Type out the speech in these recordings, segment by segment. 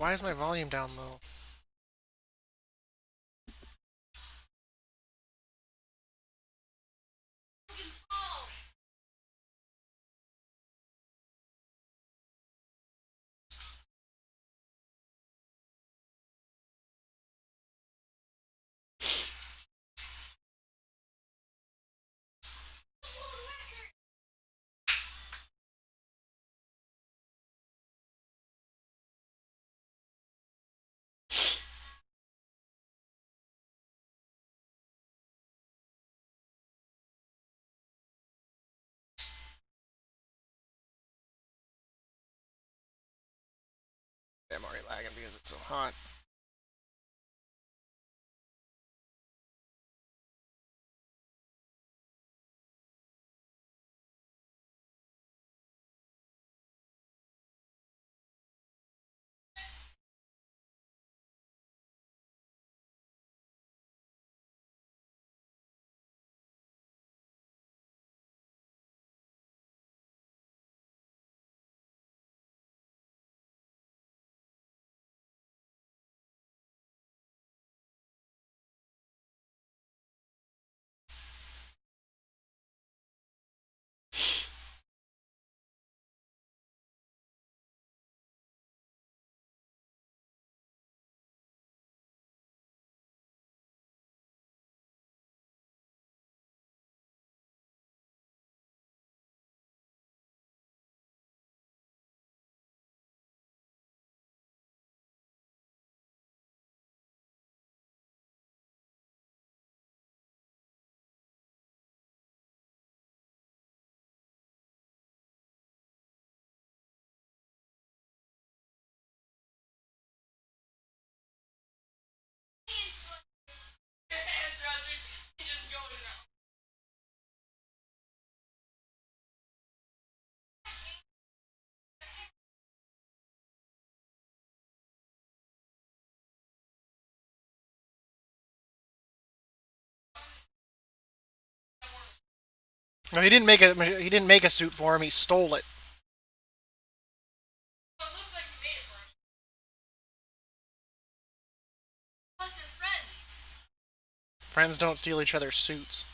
Why is my volume down low? I'm already lagging because it's so hot. No, he didn't make a suit for him. He stole it. Friends don't steal each other's suits.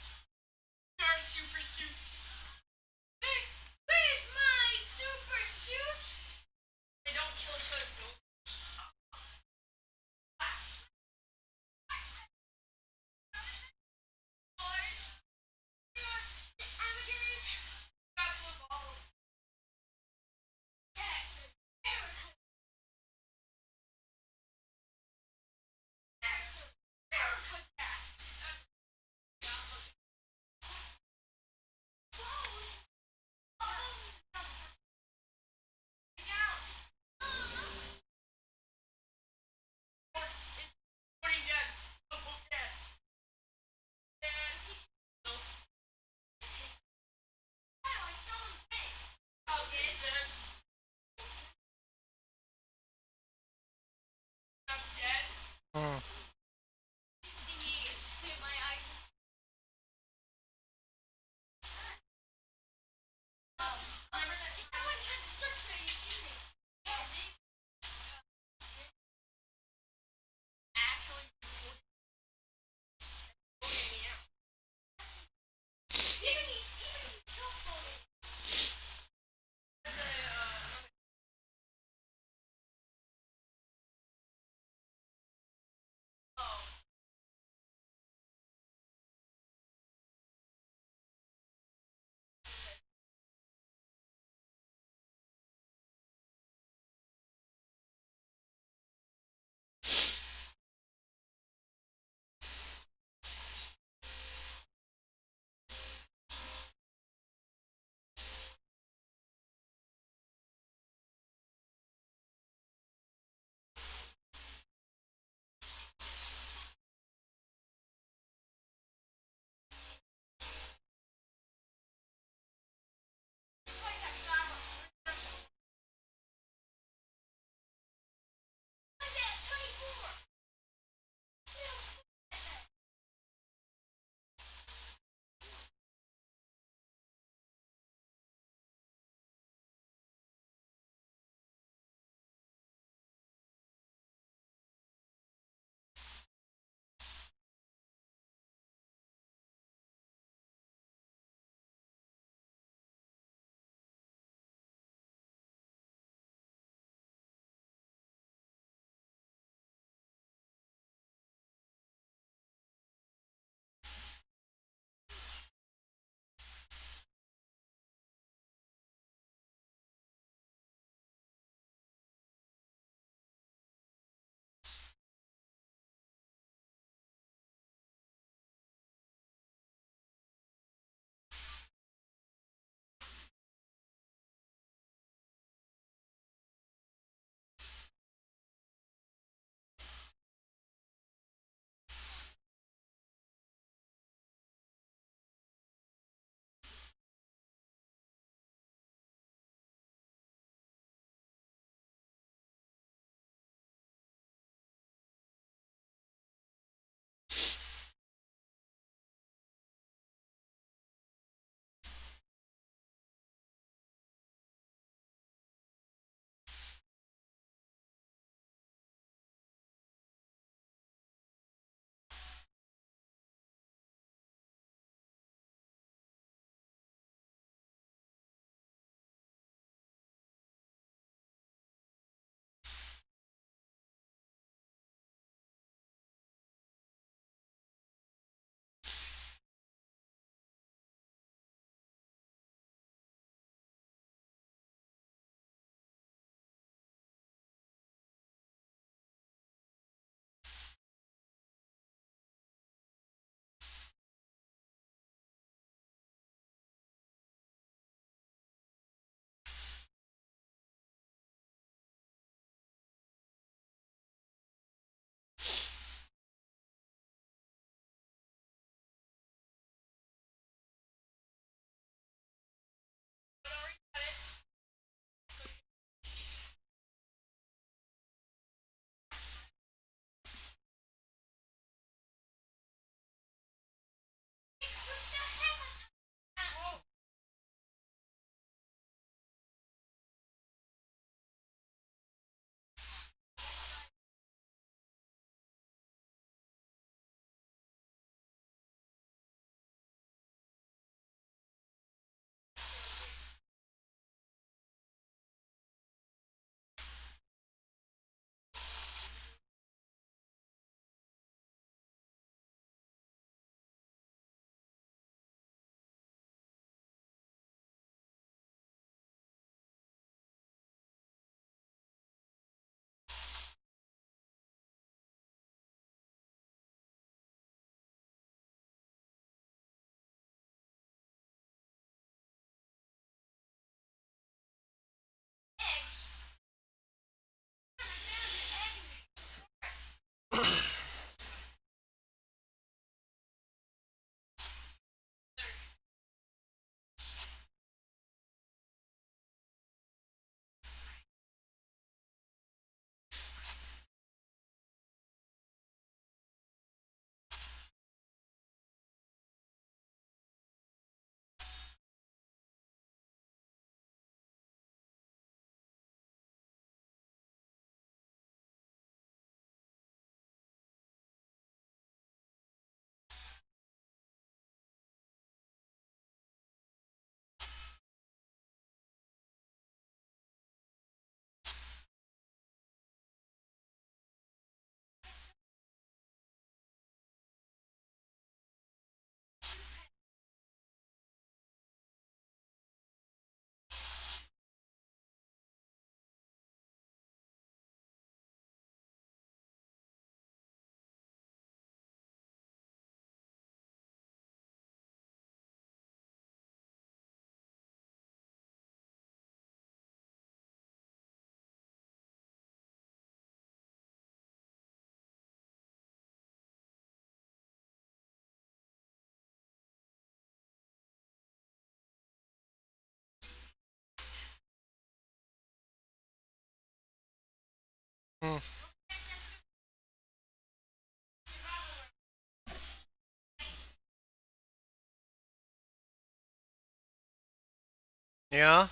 Yeah?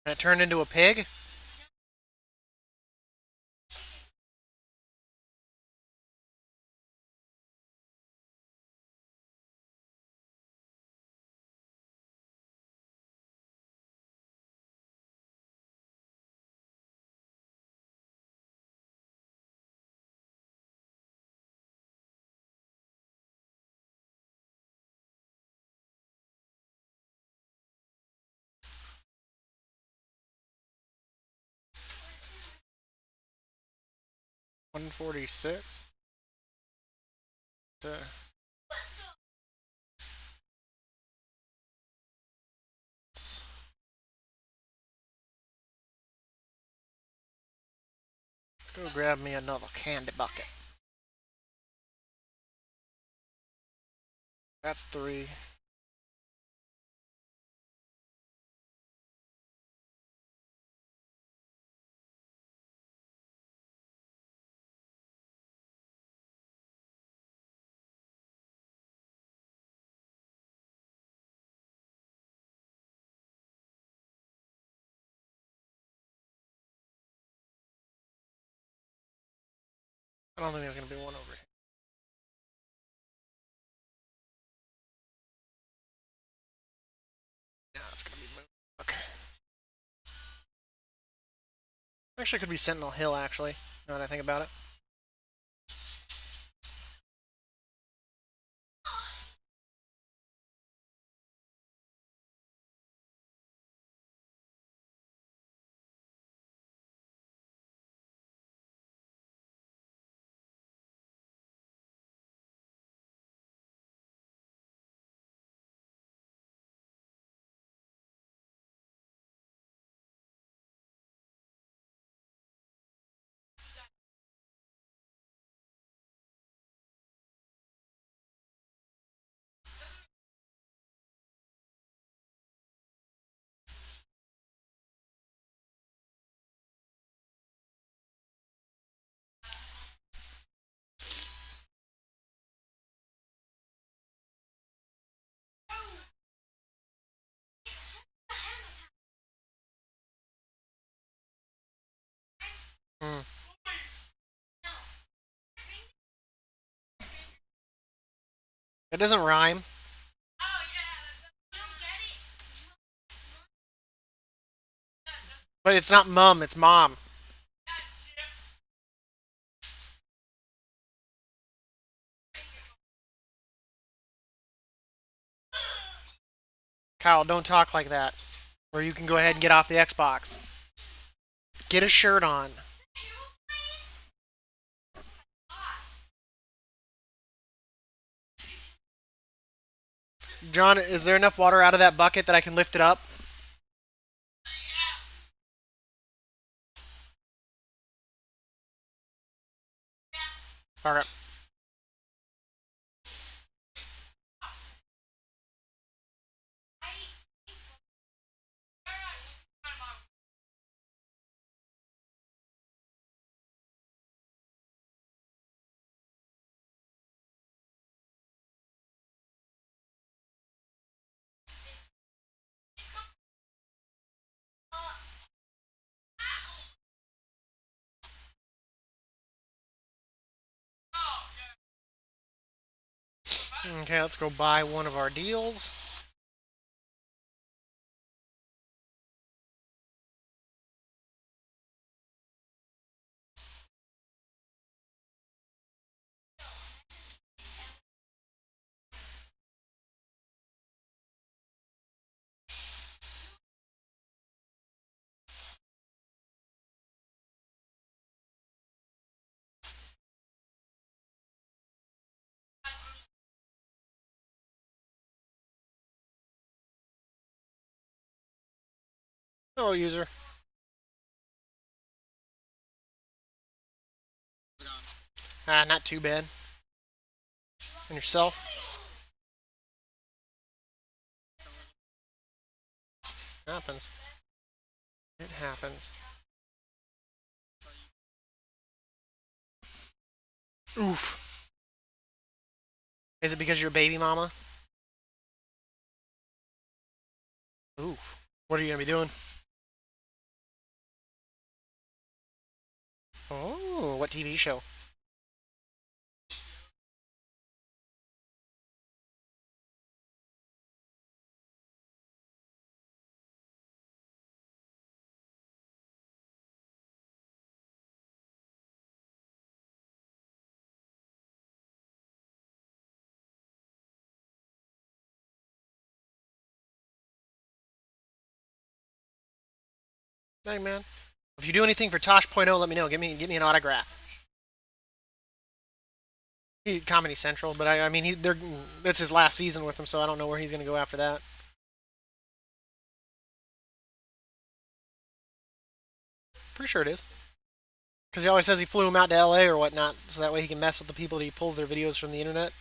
And it turned into a pig? $146? Let's go grab me another candy bucket. That's 3. I don't think there's going to be one over here. Yeah, it's going to be moon. Okay. Actually, it could be Sentinel Hill, actually, now that I think about it. Hmm. It doesn't rhyme. But it's not mum, it's mom. Kyle, don't talk like that. Or you can go ahead and get off the Xbox. Get a shirt on. John, is there enough water out of that bucket that I can lift it up? Alright. Okay, let's go buy one of our deals. Hello, user. Not too bad. And yourself? Happens. It happens. Oof. Is it because you're a baby mama? Oof. What are you gonna be doing? Oh, what TV show? Hey man, if you do anything for Tosh.0, let me know. Give me an autograph. Comedy Central, but I mean, that's his last season with him, so I don't know where he's gonna go after that. Pretty sure it is, because he always says he flew him out to L.A. or whatnot, so that way he can mess with the people that he pulls their videos from the internet.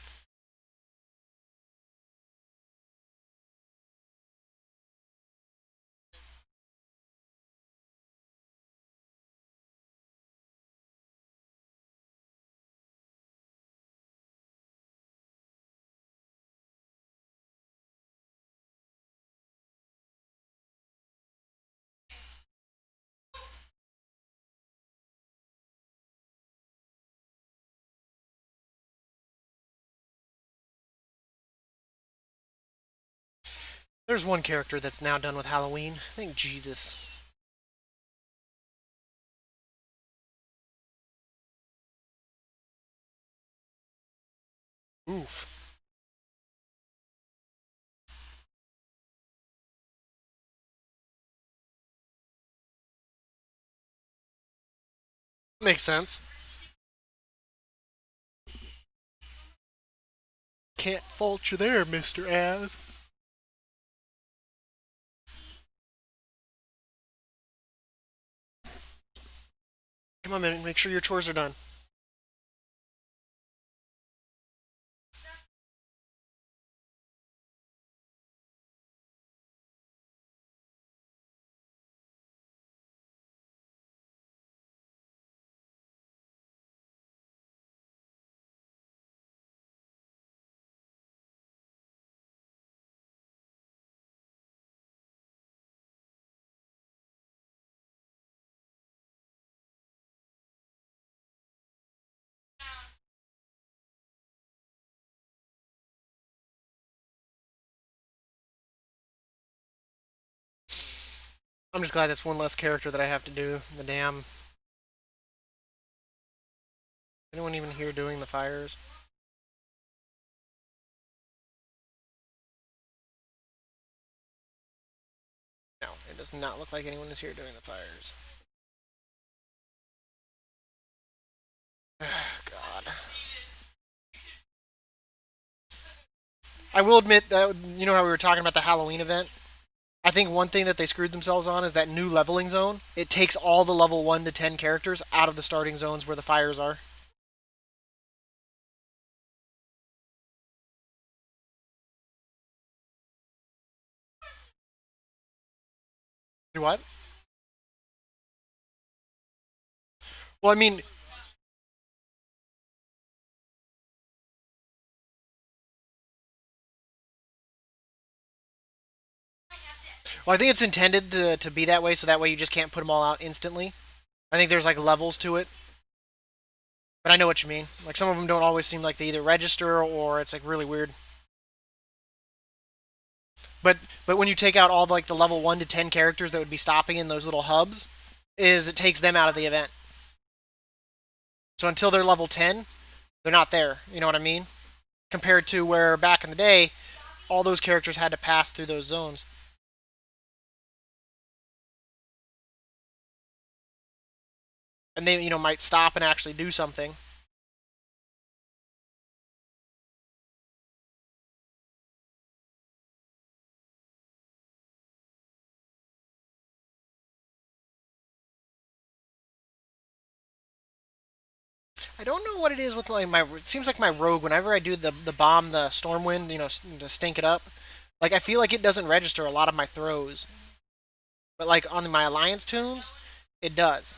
There's one character that's now done with Halloween. I think Jesus. Oof. Makes sense. Can't fault you there, Mr. Az. Come on, man. Make sure your chores are done. I'm just glad that's one less character that I have to do. The damn. Anyone even here doing the fires? No, it does not look like anyone is here doing the fires. God. I will admit that, you know how we were talking about the Halloween event? I think one thing that they screwed themselves on is that new leveling zone. It takes all the level 1 to 10 characters out of the starting zones where the fires are. What? Well, I mean, I think it's intended to be that way, so that way you just can't put them all out instantly. I think there's like levels to it, but I know what you mean. Like some of them don't always seem like they either register or it's like really weird. But when you take out all like the level 1 to 10 characters that would be stopping in those little hubs, is it takes them out of the event. So until they're level 10, they're not there. You know what I mean? Compared to where back in the day, all those characters had to pass through those zones. And they, might stop and actually do something. I don't know what it is with my it seems like my rogue, whenever I do the bomb, the stormwind, to stink it up, like I feel like it doesn't register a lot of my throws. But like on my alliance tunes, it does.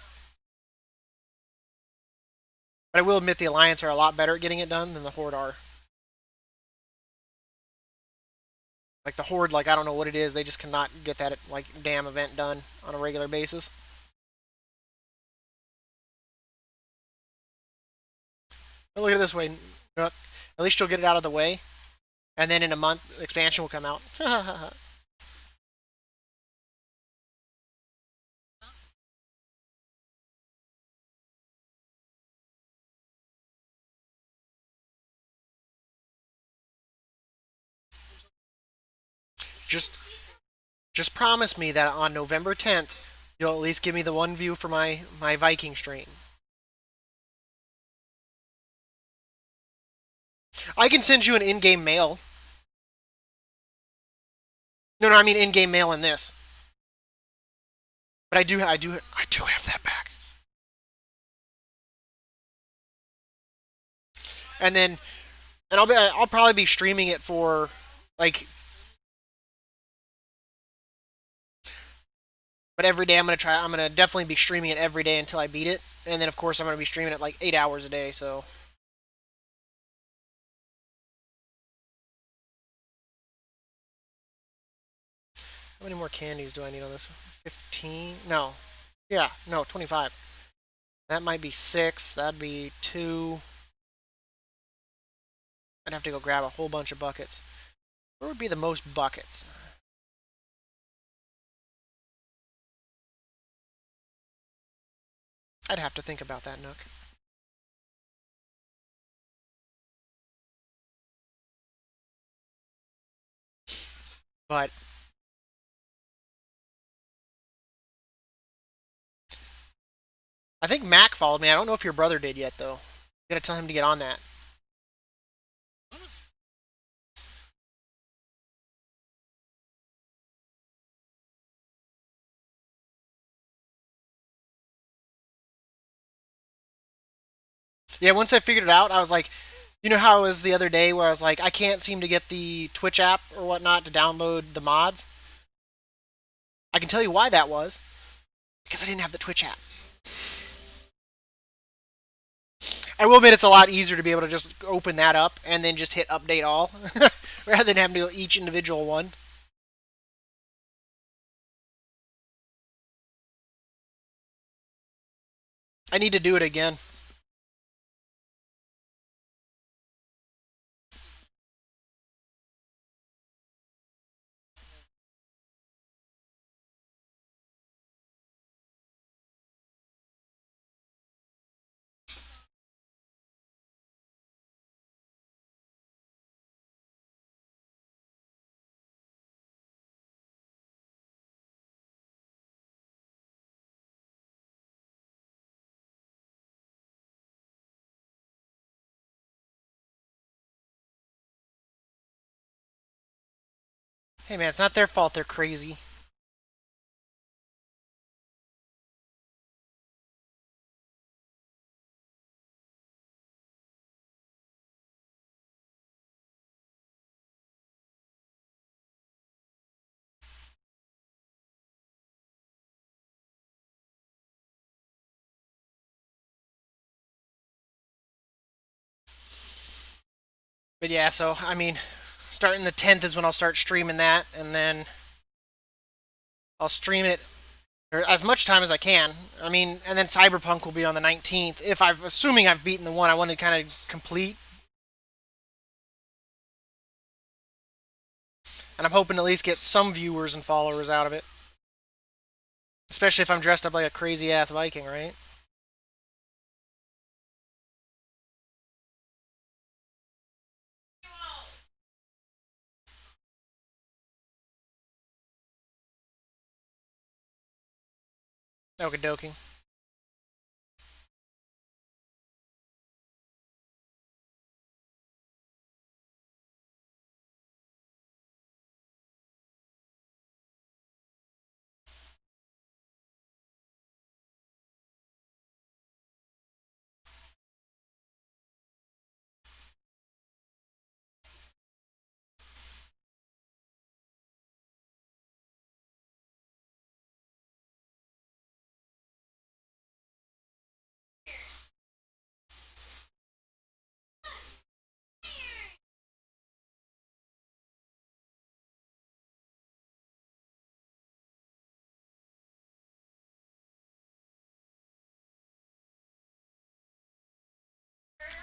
But I will admit the alliance are a lot better at getting it done than the horde are. Like the Horde, like I don't know what it is, they just cannot get that like damn event done on a regular basis. But look at it this way, at least you'll get it out of the way, and then in a month, expansion will come out. just, just promise me that on November 10th, you'll at least give me the one view for my Viking stream. I can send you an in-game mail. No, no, I mean in-game mail in this. But I do have that back. And then, and I'll probably be streaming it for like, but every day I'm gonna definitely be streaming it every day until I beat it. And then of course I'm gonna be streaming it like 8 hours a day. So how many more candies do I need on this? 15? No. Yeah, no, 25. That might be 6. That'd be 2. I'd have to go grab a whole bunch of buckets. Where would be the most buckets? I'd have to think about that, Nook. But I think Mac followed me. I don't know if your brother did yet, though. You gotta tell him to get on that. Yeah, once I figured it out, I was like, you know how it was the other day where I was like, I can't seem to get the Twitch app or whatnot to download the mods? I can tell you why that was. Because I didn't have the Twitch app. I will admit it's a lot easier to be able to just open that up and then just hit update all rather than having to go each individual one. I need to do it again. Hey man, it's not their fault they're crazy. But yeah, so I mean, starting the 10th is when I'll start streaming that, and then I'll stream it as much time as I can. I mean, and then Cyberpunk will be on the 19th. If I've assuming I've beaten the one I want to kind of complete, and I'm hoping to at least get some viewers and followers out of it. Especially if I'm dressed up like a crazy ass Viking, right? Okie dokie.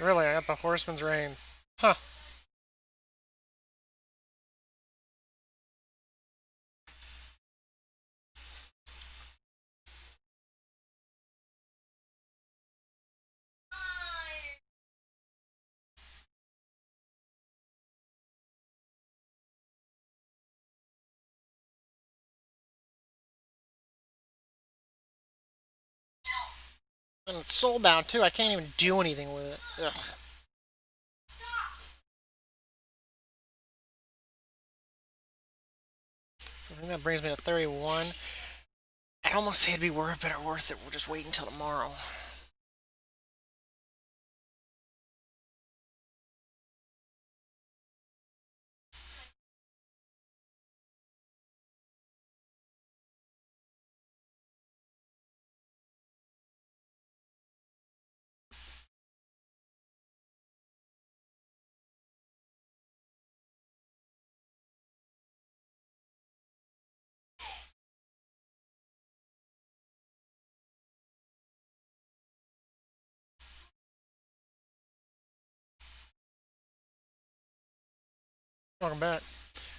Really, I got the Horseman's Reign. Huh. And it's soulbound too. I can't even do anything with it. Ugh. So I think that brings me to 31. I'd almost say it'd be worth it. We'll just wait until tomorrow. Welcome back.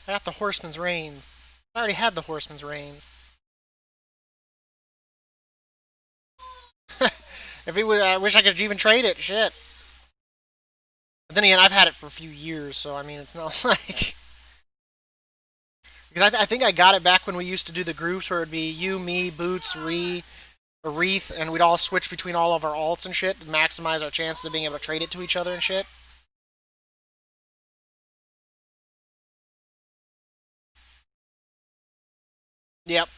I got the Horseman's Reigns. I already had the Horseman's Reigns. If it was, I wish I could even trade it. Shit. But then again, I've had it for a few years, so I mean, it's not like because I think I got it back when we used to do the groups where it'd be you, me, Boots, Wreath, and we'd all switch between all of our alts and shit to maximize our chances of being able to trade it to each other and shit. Yep.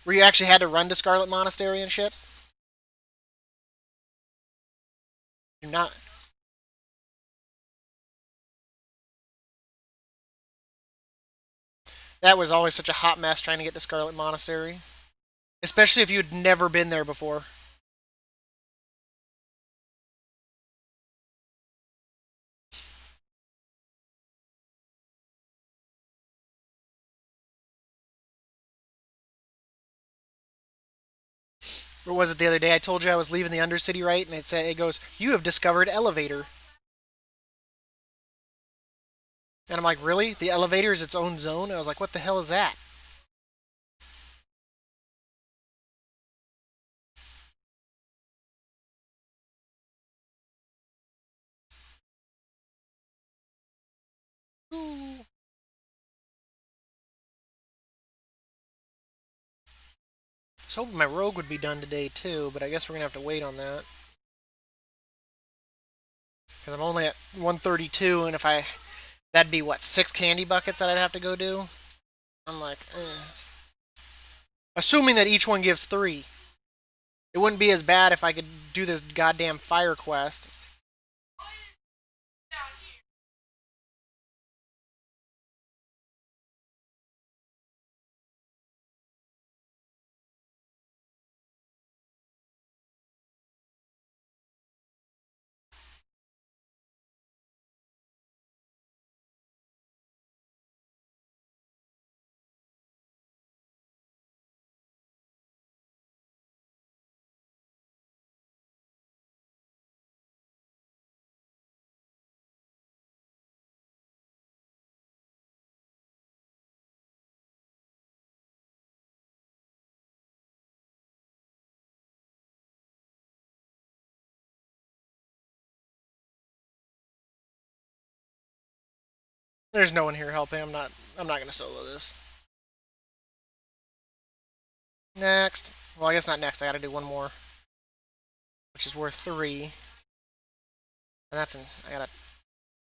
Where you actually had to run to Scarlet Monastery and shit. You're not. That was always such a hot mess trying to get to Scarlet Monastery, especially if you'd never been there before. Or was it the other day? I told you I was leaving the Undercity, right? And it goes, "You have discovered elevator." And I'm like, "Really? The elevator is its own zone?" And I was like, "What the hell is that?" Ooh. I was hoping my rogue would be done today too, but I guess we're gonna have to wait on that because I'm only at 132, and if I that'd be what 6 candy buckets that I'd have to go do. I'm like, assuming that each one gives 3. It wouldn't be as bad if I could do this goddamn fire quest. There's no one here helping. I'm not. I'm not gonna solo this. Next. Well, I guess not next. I gotta do one more, which is worth 3, and that's in. I gotta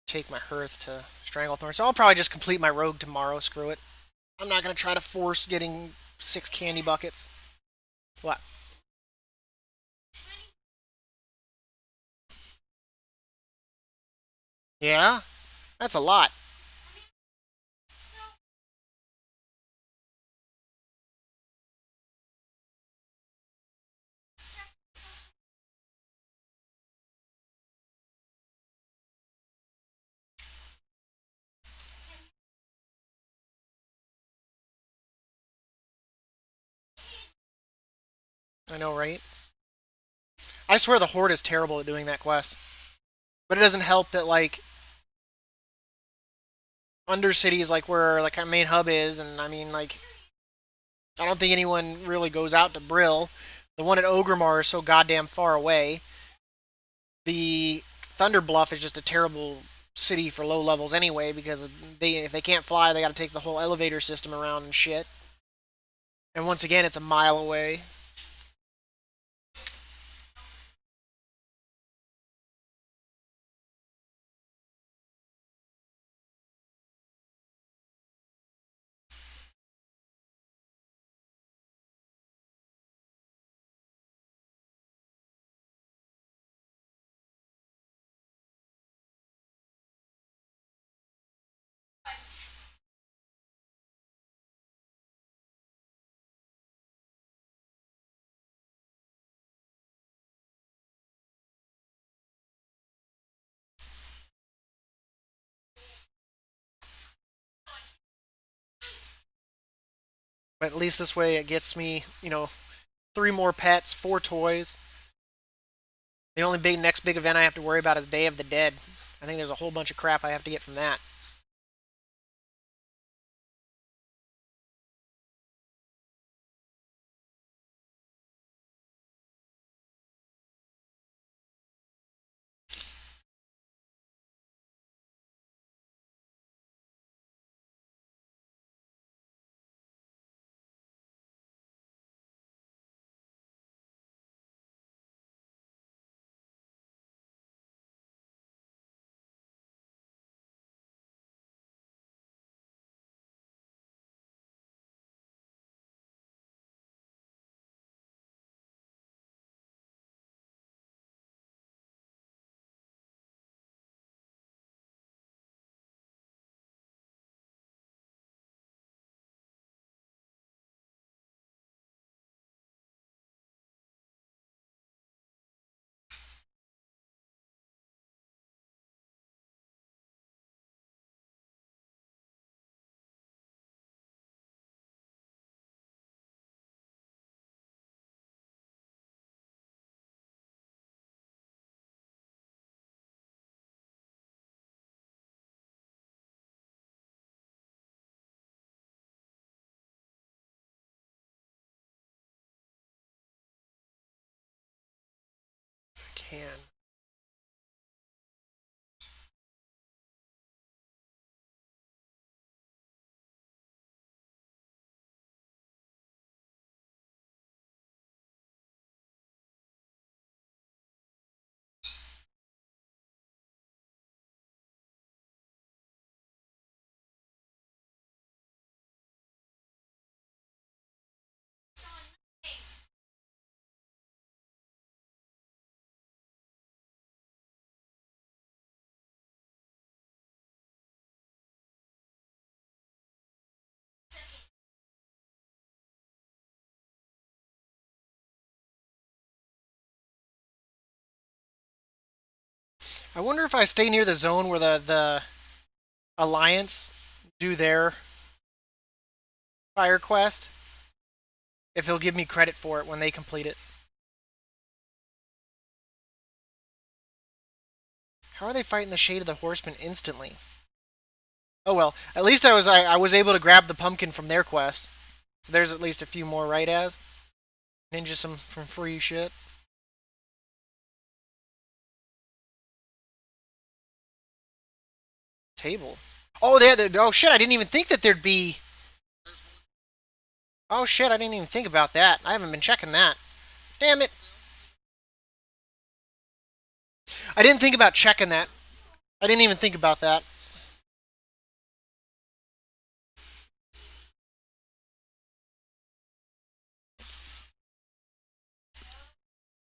take my Hearth to Stranglethorn. So I'll probably just complete my rogue tomorrow. Screw it. I'm not gonna try to force getting 6 candy buckets. What? Yeah, that's a lot. I know, right? I swear the Horde is terrible at doing that quest. But it doesn't help that like Undercity is like where like our main hub is, and I mean like I don't think anyone really goes out to Brill. The one at Ogremar is so goddamn far away. The Thunder Bluff is just a terrible city for low levels anyway because if they can't fly, they got to take the whole elevator system around and shit. And once again, it's a mile away. But at least this way, it gets me, 3 more pets, 4 toys. The only next big event I have to worry about is Day of the Dead. I think there's a whole bunch of crap I have to get from that. I can. I wonder if I stay near the zone where the Alliance do their fire quest, if he'll give me credit for it when they complete it. How are they fighting the Shade of the Horseman instantly? Oh well, at least I was able to grab the pumpkin from their quest. So there's at least a few more right as. Ninja some from free shit. Table. Oh, oh shit! I didn't even think that there'd be. Oh shit! I didn't even think about that. I haven't been checking that. Damn it! I didn't think about checking that. I didn't even think about that.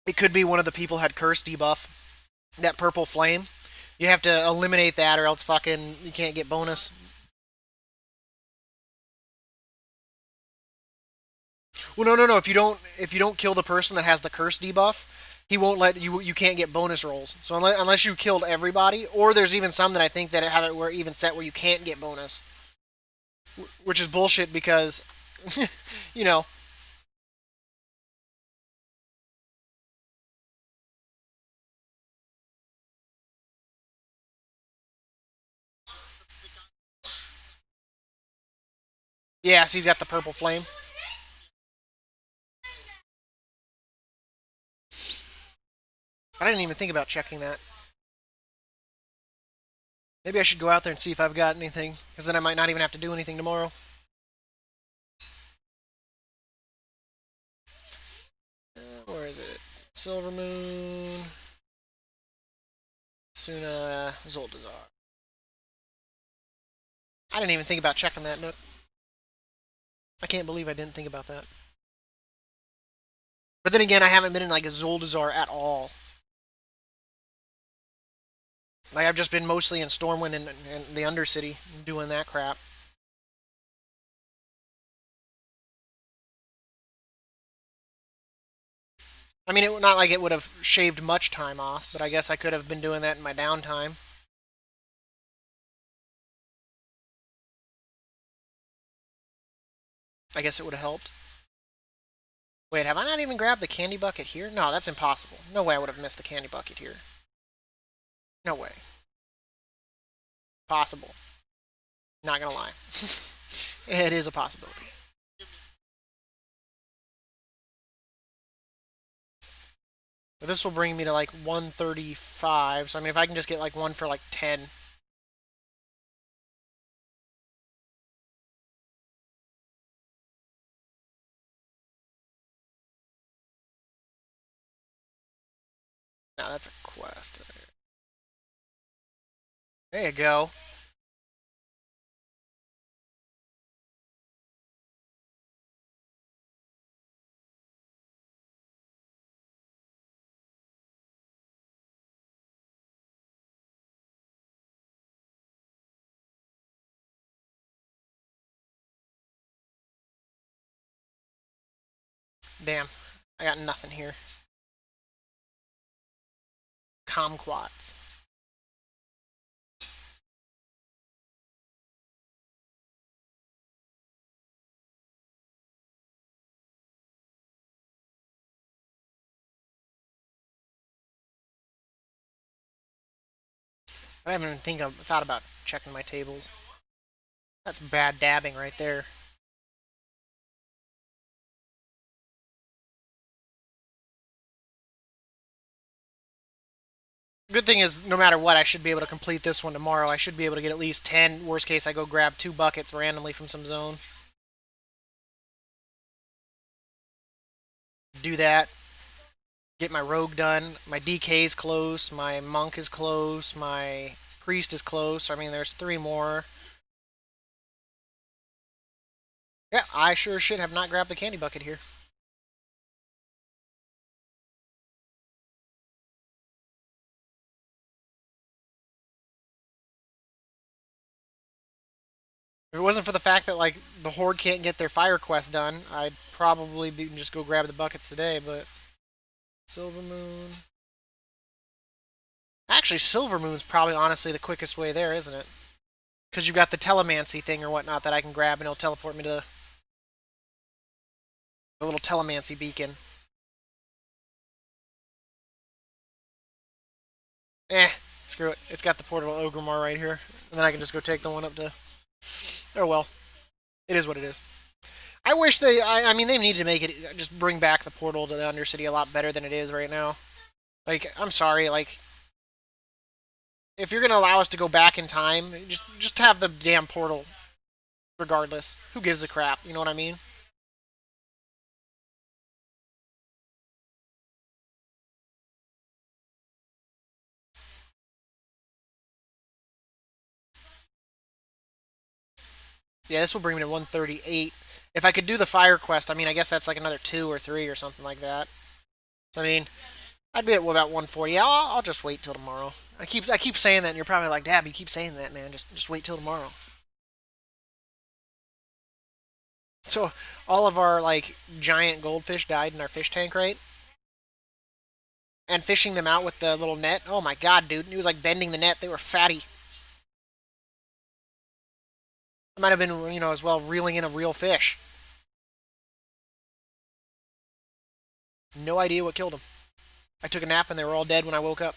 It could be one of the people had curse debuff. That purple flame. You have to eliminate that, or else fucking you can't get bonus. Well, no, no, no. If you don't kill the person that has the curse debuff, he won't let you. You can't get bonus rolls. So unless you killed everybody, or there's even some that I think that have it where even set where you can't get bonus, which is bullshit because, you know, Yeah, so he's got the purple flame. I didn't even think about checking that. Maybe I should go out there and see if I've got anything, because then I might not even have to do anything tomorrow. Where is it? Silver Moon. Suna. Zoldazar. I didn't even think about checking that nook. I can't believe I didn't think about that. But then again, I haven't been in like a Zoldazar at all. Like I've just been mostly in Stormwind and the Undercity doing that crap. I mean, it not like it would have shaved much time off, but I guess I could have been doing that in my downtime. I guess it would have helped. Wait, have I not even grabbed the candy bucket here? No, that's impossible. No way I would have missed the candy bucket here. No way. Possible. Not gonna lie. It is a possibility. But this will bring me to like 135. So I mean, if I can just get like one for like 10. Now that's a quest. There you go. Damn. I got nothing here. Kumquats. I haven't even thought about checking my tables. That's bad dabbing right there. Good thing is, no matter what, I should be able to complete this one tomorrow. I should be able to get at least 10. Worst case, I go grab 2 buckets randomly from some zone. Do that. Get my rogue done. My DK is close. My monk is close. My priest is close. I mean, there's 3 more. Yeah, I sure should have not grabbed the candy bucket here. If it wasn't for the fact that like the horde can't get their fire quest done, I'd probably just go grab the buckets today. But Silver Moon. Actually, Silver Moon's probably honestly the quickest way there, isn't it? Because you've got the telemancy thing or whatnot that I can grab and it'll teleport me to the little telemancy beacon. Eh, screw it. It's got the portable Ogremar right here. And then I can just go take the one up to... Oh well. It is what it is. I wish they... I mean, they needed to make it... Just bring back the portal to the Undercity a lot better than it is right now. Like, I'm sorry, like... If you're going to allow us to go back in time, just have the damn portal. Regardless. Who gives a crap? You know what I mean? Yeah, this will bring me to 138. If I could do the fire quest, I mean, I guess that's like another 2 or 3 or something like that. So, I mean, I'd be at about 140. Yeah, I'll just wait till tomorrow. I keep saying that, and you're probably like, Dab, you keep saying that, man. Just wait till tomorrow. So, all of our like giant goldfish died in our fish tank, right? And fishing them out with the little net. Oh my god, dude! He was like bending the net. They were fatty. It might have been, as well reeling in a real fish. No idea what killed them. I took a nap and they were all dead when I woke up.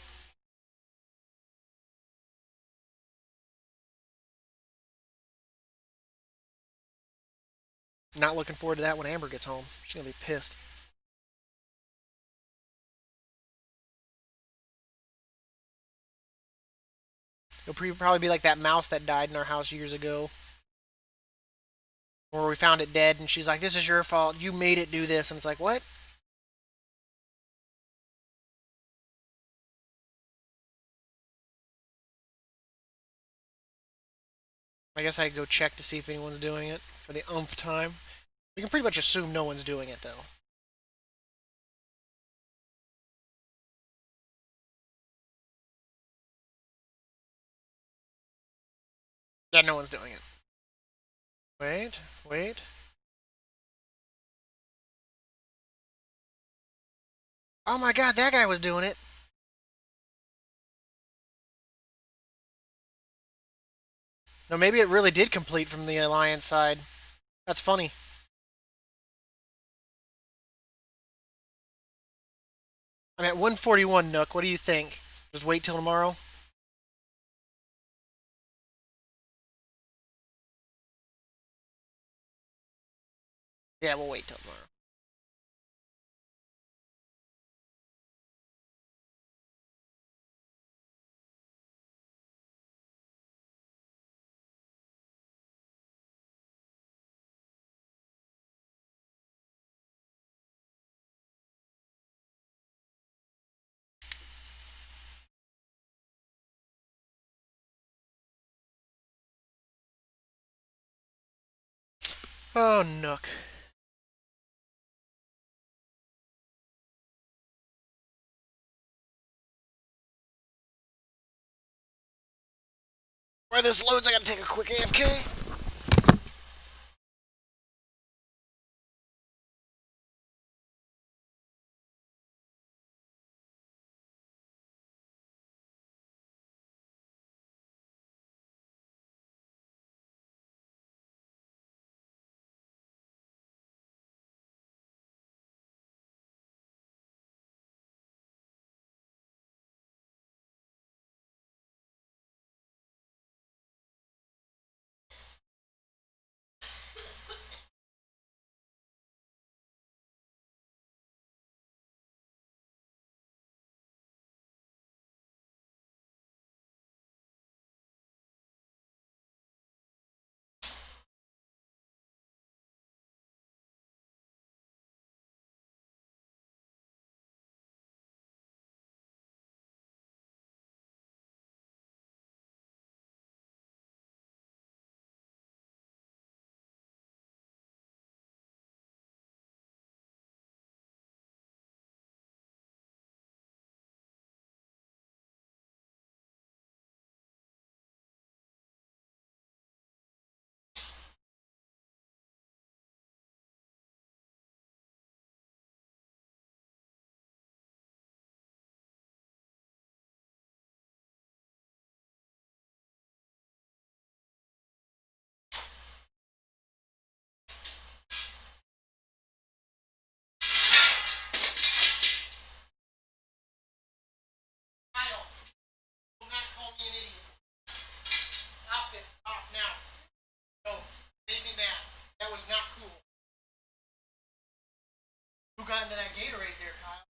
Not looking forward to that when Amber gets home. She's gonna be pissed. It'll probably be like that mouse that died in our house years ago. Or we found it dead and she's like, this is your fault. You made it do this. And it's like, what? I guess I could go check to see if anyone's doing it for the umph time. We can pretty much assume no one's doing it, though. Yeah, no one's doing it. Wait, wait. Oh my god, that guy was doing it. No, maybe it really did complete from the Alliance side. That's funny. I'm at 141, Nook. What do you think? Just wait till tomorrow? Yeah, we'll wait till tomorrow. Oh, Nook. While this loads, I gotta take a quick AFK. Kyle, do not call me an idiot. Outfit off now. No, made me mad. That was not cool. Who got into that Gatorade there, Kyle?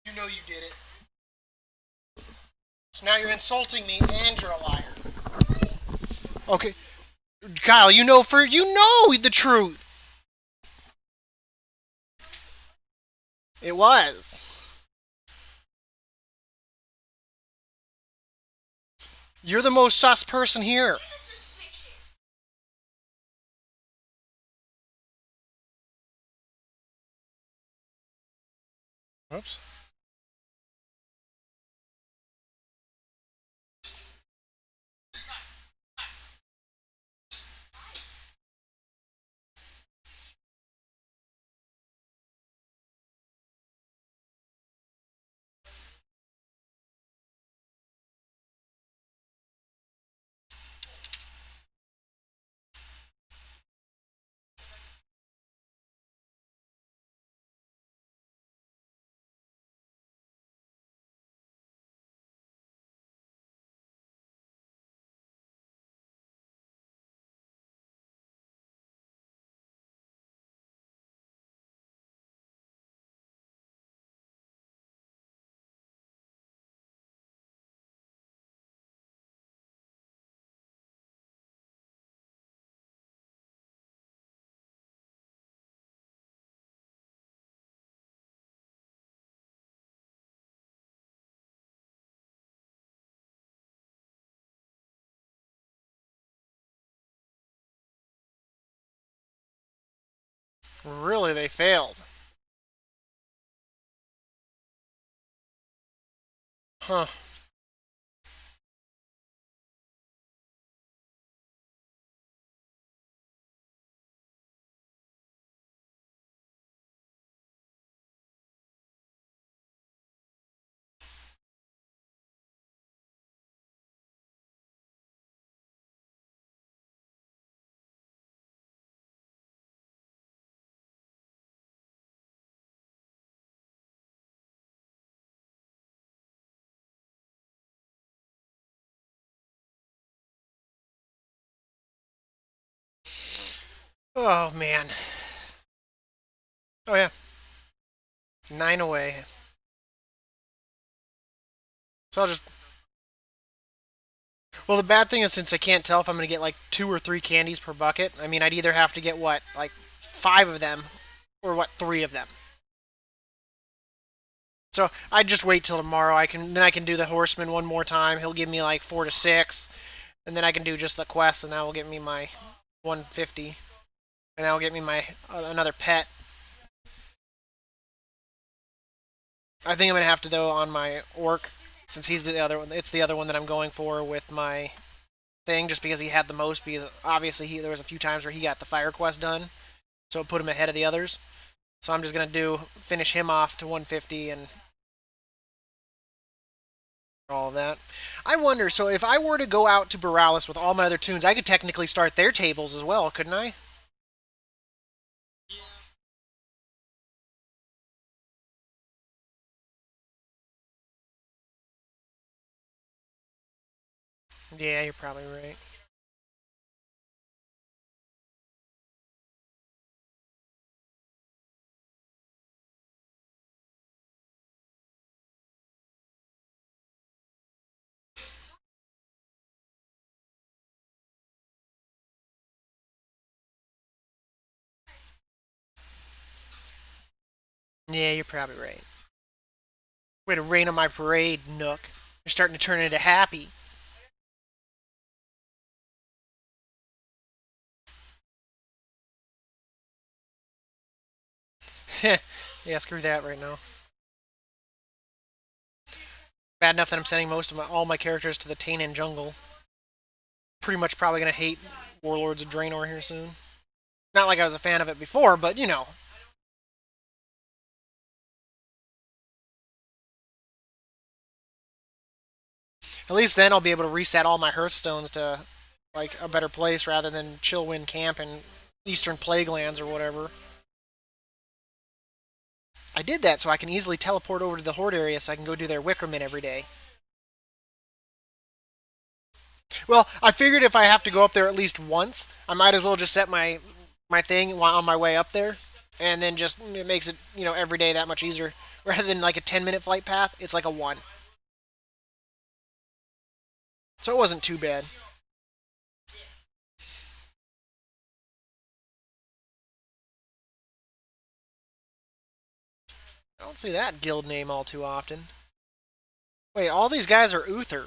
You know you did it. So now you're insulting me and you're a liar. Okay, Kyle, you know the truth. It was. You're the most sus person here. Oops. Really, they failed. Huh. Oh man. Oh yeah. 9 away. So I'll just. Well, the bad thing is since I can't tell if I'm gonna get like 2 or 3 candies per bucket. I mean, I'd either have to get what, like 5 of them, or what, 3 of them. So I'd just wait till tomorrow. I can do the horseman one more time. He'll give me like 4 to 6, and then I can do just the quest, and that will get me my 150, and that'll get me my another pet. I think I'm gonna have to though on my orc, since he's the other one. It's the other one that I'm going for with my thing, just because he had the most. Because obviously there was a few times where he got the fire quest done, so it put him ahead of the others. So I'm just gonna finish him off to 150 and all of that. I wonder. So if I were to go out to Borealis with all my other tunes, I could technically start their tables as well, couldn't I? Yeah, you're probably right. Yeah, you're probably right. Way to rain on my parade, Nook. You're starting to turn into Happy. Yeah, screw that right now. Bad enough that I'm sending all my characters to the Tainin jungle. Pretty much probably gonna hate Warlords of Draenor here soon. Not like I was a fan of it before, but you know. At least then I'll be able to reset all my Hearthstones to like a better place rather than Chillwind Camp and Eastern Plaguelands or whatever. I did that so I can easily teleport over to the Horde area so I can go do their Wickerman every day. Well, I figured if I have to go up there at least once, I might as well just set my thing on my way up there, and then just it makes it every day that much easier. Rather than like a 10-minute flight path, it's like a 1. So it wasn't too bad. I don't see that guild name all too often. Wait, all these guys are Uther.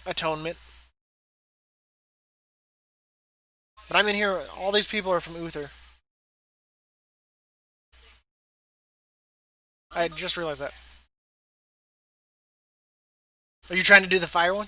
Atonement. But I'm in here, all these people are from Uther. I just realized that. Are you trying to do the fire one?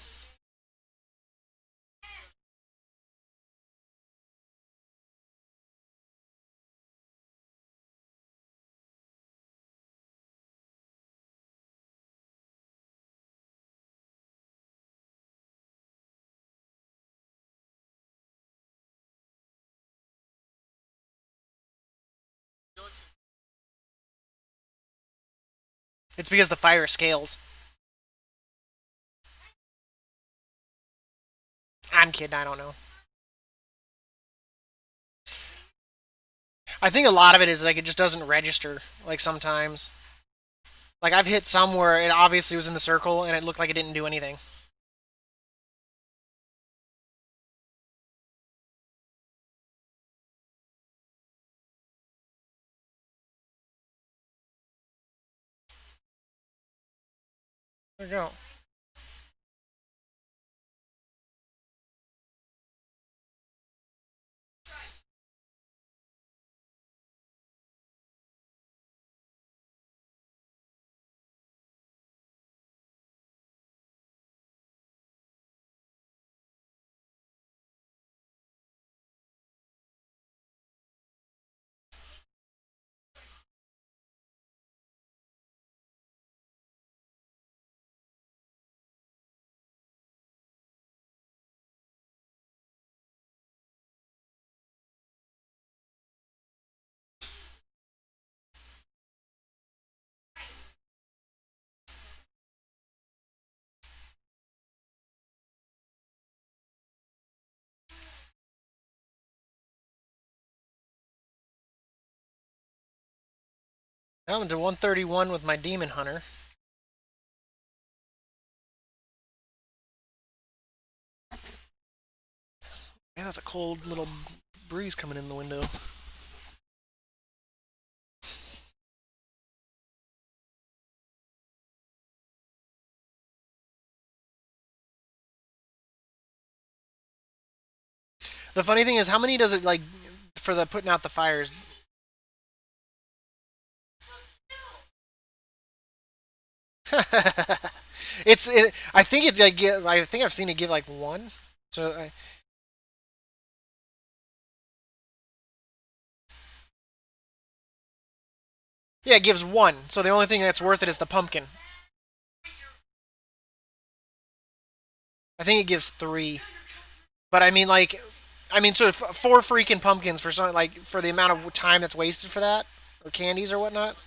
It's because the fire scales. I'm kidding, I don't know. I think a lot of it is like it just doesn't register, like sometimes. Like I've hit some where it obviously was in the circle and it looked like it didn't do anything. There you go. I'm to 131 with my Demon Hunter. Yeah, that's a cold little breeze coming in the window. The funny thing is, how many does it like for the putting out the fires? I think it's like I think I've seen it give like one. So yeah, it gives one. So the only thing that's worth it is the pumpkin. I think it gives three. But I mean, like, I mean, so four freaking pumpkins for some like for the amount of time that's wasted for that, or candies or whatnot.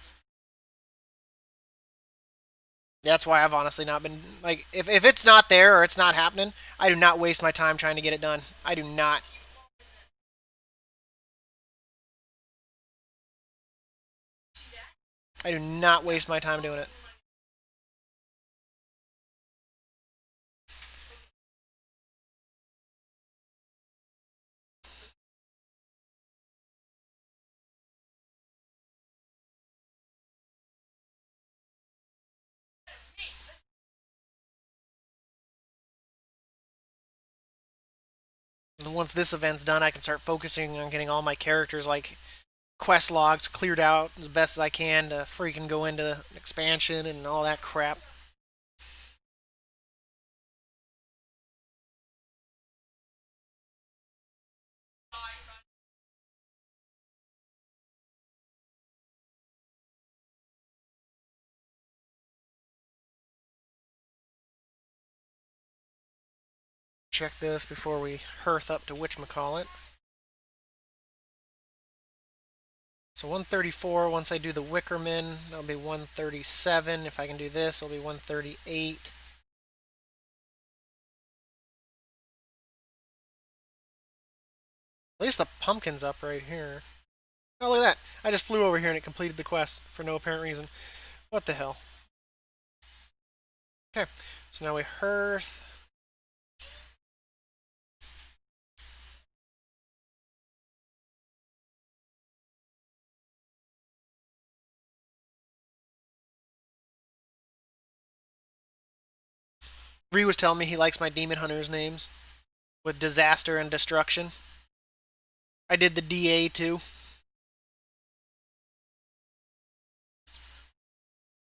That's why I've honestly not been like if it's not there or it's not happening, I do not waste my time trying to get it done. I do not. I do not waste my time doing it. And once this event's done, I can start focusing on getting all my characters like quest logs cleared out as best as I can to freaking go into expansion and all that crap. Check this before we hearth up to whatchamacallit. So 134, once I do the Wickerman, that'll be 137. If I can do this, it'll be 138. At least the pumpkin's up right here. Oh, look at that. I just flew over here and it completed the quest for no apparent reason. What the hell? Okay, so now we hearth. Bree was telling me he likes my demon hunters names with disaster and destruction. I did the DA too.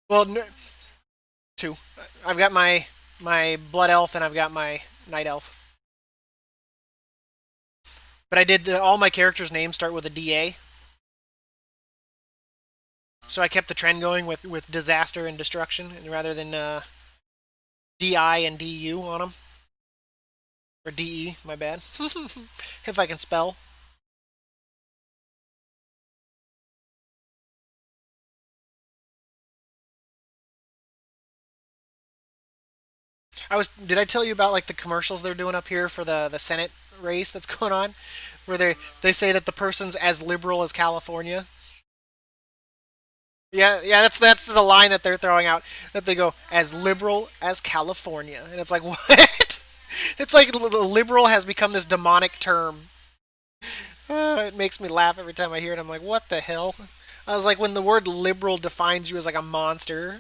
Well, two. I've got my blood elf and I've got my night elf. But I did all my characters' names start with a DA. So I kept the trend going with disaster and destruction rather than DI and DU on them. Or DE, my bad. If I can spell. Did I tell you about like the commercials they're doing up here for the Senate race that's going on? Where they say that the person's as liberal as California. Yeah, yeah, that's the line that they're throwing out. That they go as liberal as California, and it's like what? It's like liberal has become this demonic term. It makes me laugh every time I hear it. I'm like, what the hell? I was like, when the word liberal defines you as like a monster,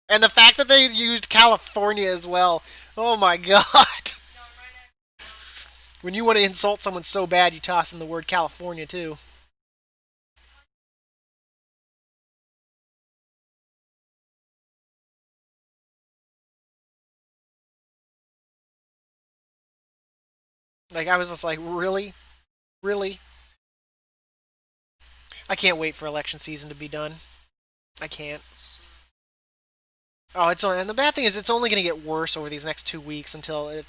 and the fact that they used California as well. Oh my god! When you want to insult someone so bad, you toss in the word California too. Like I was just like, really, really. I can't wait for election season to be done. I can't. Oh, it's only, and the bad thing is it's only going to get worse over these next 2 weeks until it.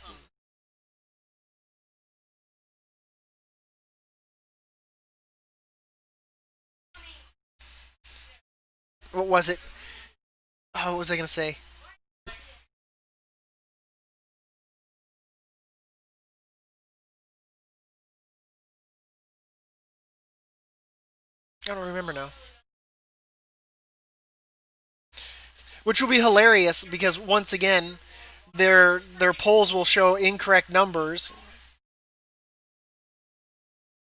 What was it? Oh, what was I going to say? I don't remember now. which will be hilarious because once again, their polls will show incorrect numbers.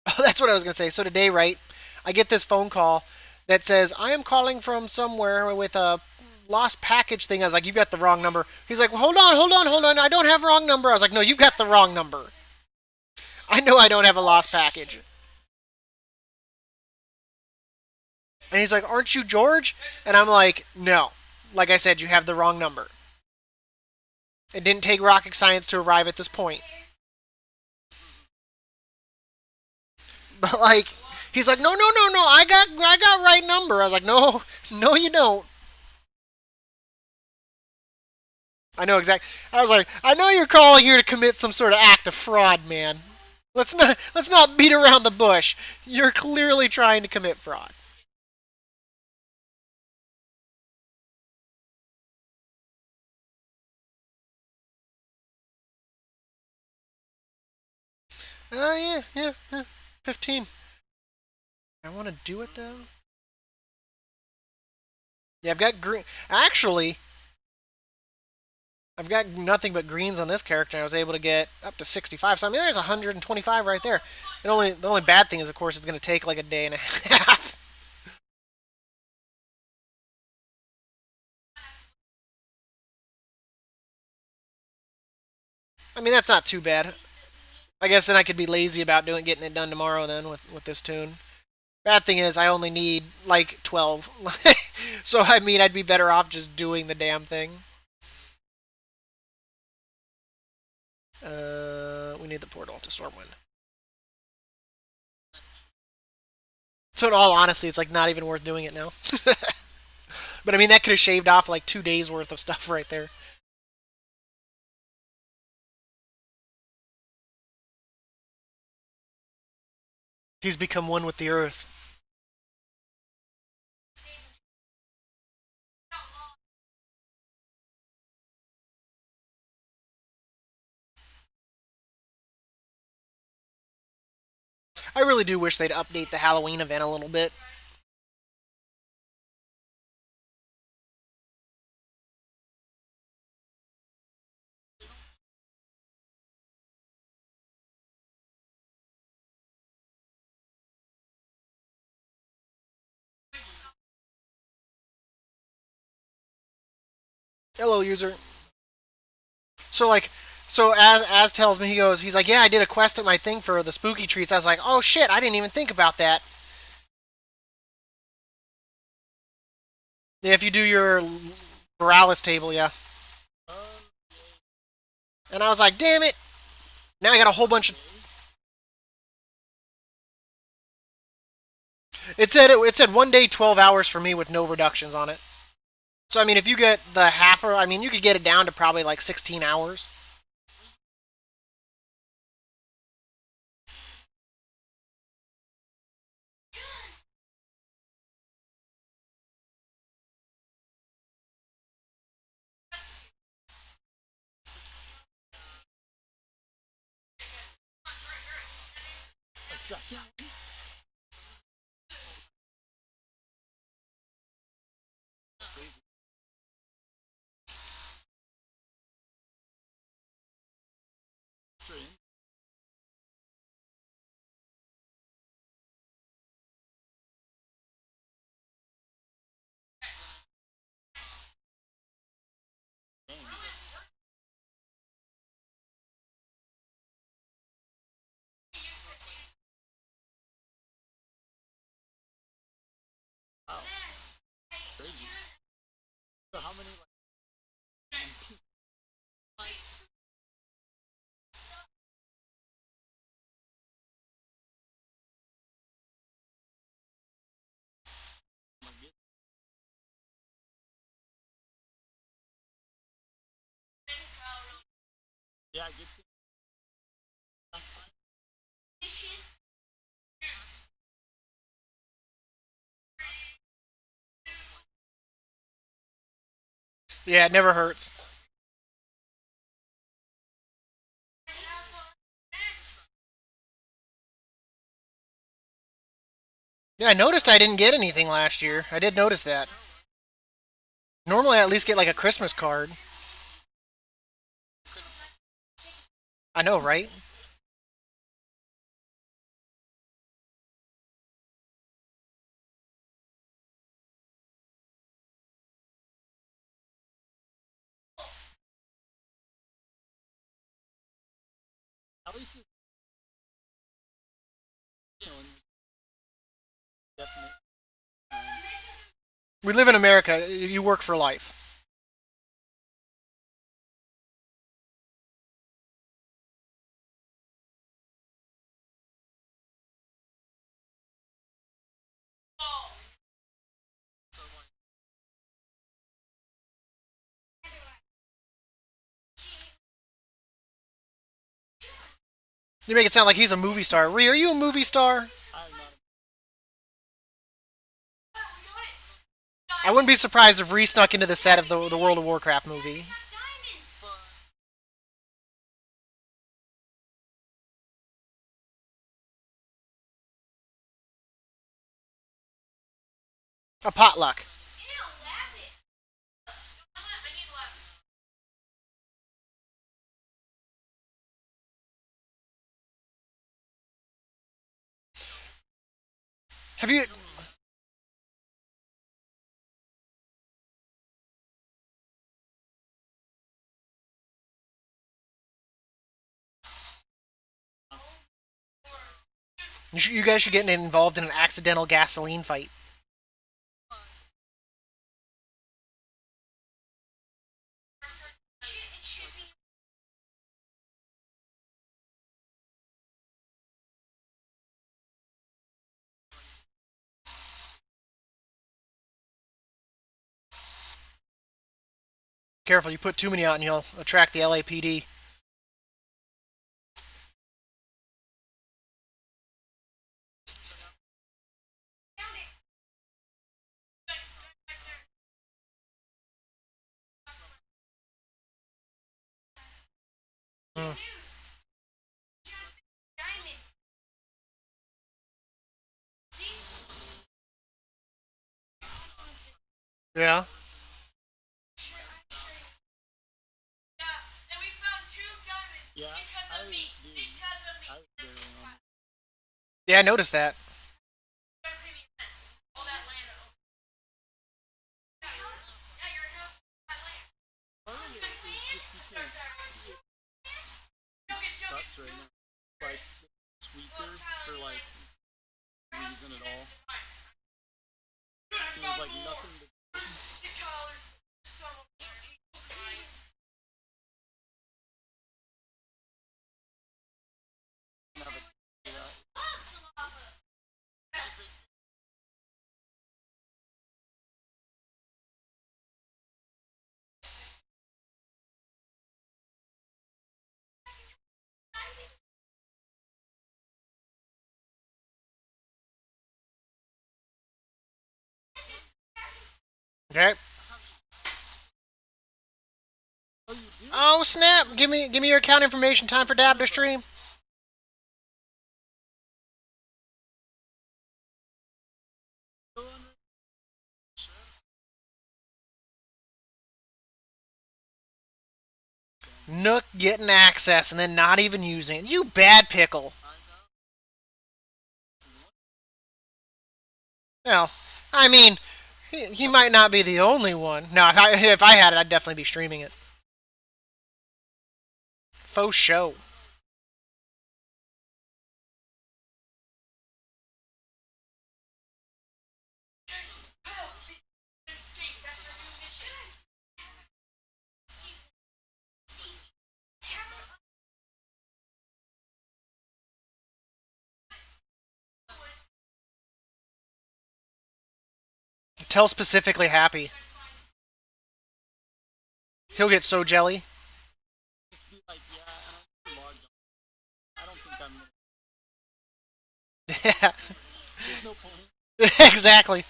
Oh, that's what I was gonna say. So today, right, I get this phone call that says I am calling from somewhere with a lost package thing. I was like, you've got the wrong number. He's like, well, hold on, hold on, hold on. I don't have wrong number. I was like, no, you've got the wrong number. I know I don't have a lost package. And he's like, aren't you George? And I'm like, no. Like I said, you have the wrong number. It didn't take rocket science to arrive at this point. But like, he's like, no, no, no, no. I got right number. I was like, no, no, you don't. I know exactly. I was like, I know you're calling here to commit some sort of act of fraud, man. Let's not beat around the bush. You're clearly trying to commit fraud. Yeah, yeah, yeah. 15. I want to do it though. Yeah, I've got green. Actually, I've got nothing but greens on this character. I was able to get up to 65. So I mean, there's 125 right there. The only bad thing is, of course, it's going to take like a day and a half. I mean, that's not too bad. I guess then I could be lazy about getting it done tomorrow then with this tune. Bad thing is I only need like 12. So I mean, I'd be better off just doing the damn thing. We need the portal to Stormwind. So in all honesty, it's like not even worth doing it now. But I mean, that could have shaved off like 2 days worth of stuff right there. He's become one with the earth. I really do wish they'd update the Halloween event a little bit. Hello, user. So like, so as tells me, he's like, yeah, I did a quest at my thing for the spooky treats. I was like, oh shit, I didn't even think about that. Yeah, if you do your Morales table, yeah. And I was like, damn it. Now I got a whole bunch of. It said 1 day, 12 hours for me with no reductions on it. So I mean, if you get the half, or I mean, you could get it down to probably like 16 hours. Yeah, it never hurts. Yeah, I noticed I didn't get anything last year. I did notice that. Normally, I at least get like a Christmas card. I know, right? We live in America. You work for life. You make it sound like he's a movie star. Ree, are you a movie star? I wouldn't be surprised if Ree snuck into the set of the World of Warcraft movie. A potluck. Have you? You guys should get involved in an accidental gasoline fight. Careful, you put too many out and you'll attract the LAPD. Mm. Yeah. Yeah, I noticed that. Okay. Oh snap! Give me your account information. Time for Dab to stream. Nook getting access and then not even using it. You bad pickle. Well, I mean, he might not be the only one. No, if I had it, I'd definitely be streaming it. Faux show. Tell specifically happy. He'll get so jelly. Yeah. Exactly.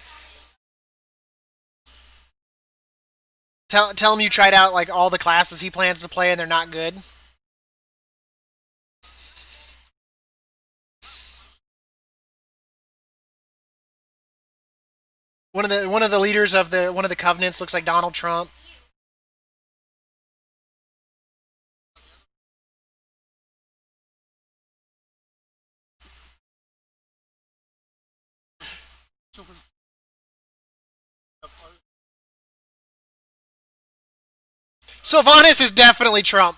Tell him you tried out like all the classes he plans to play and they're not good. One of the leaders of the one of the covenants looks like Donald Trump. Sylvanas is definitely Trump.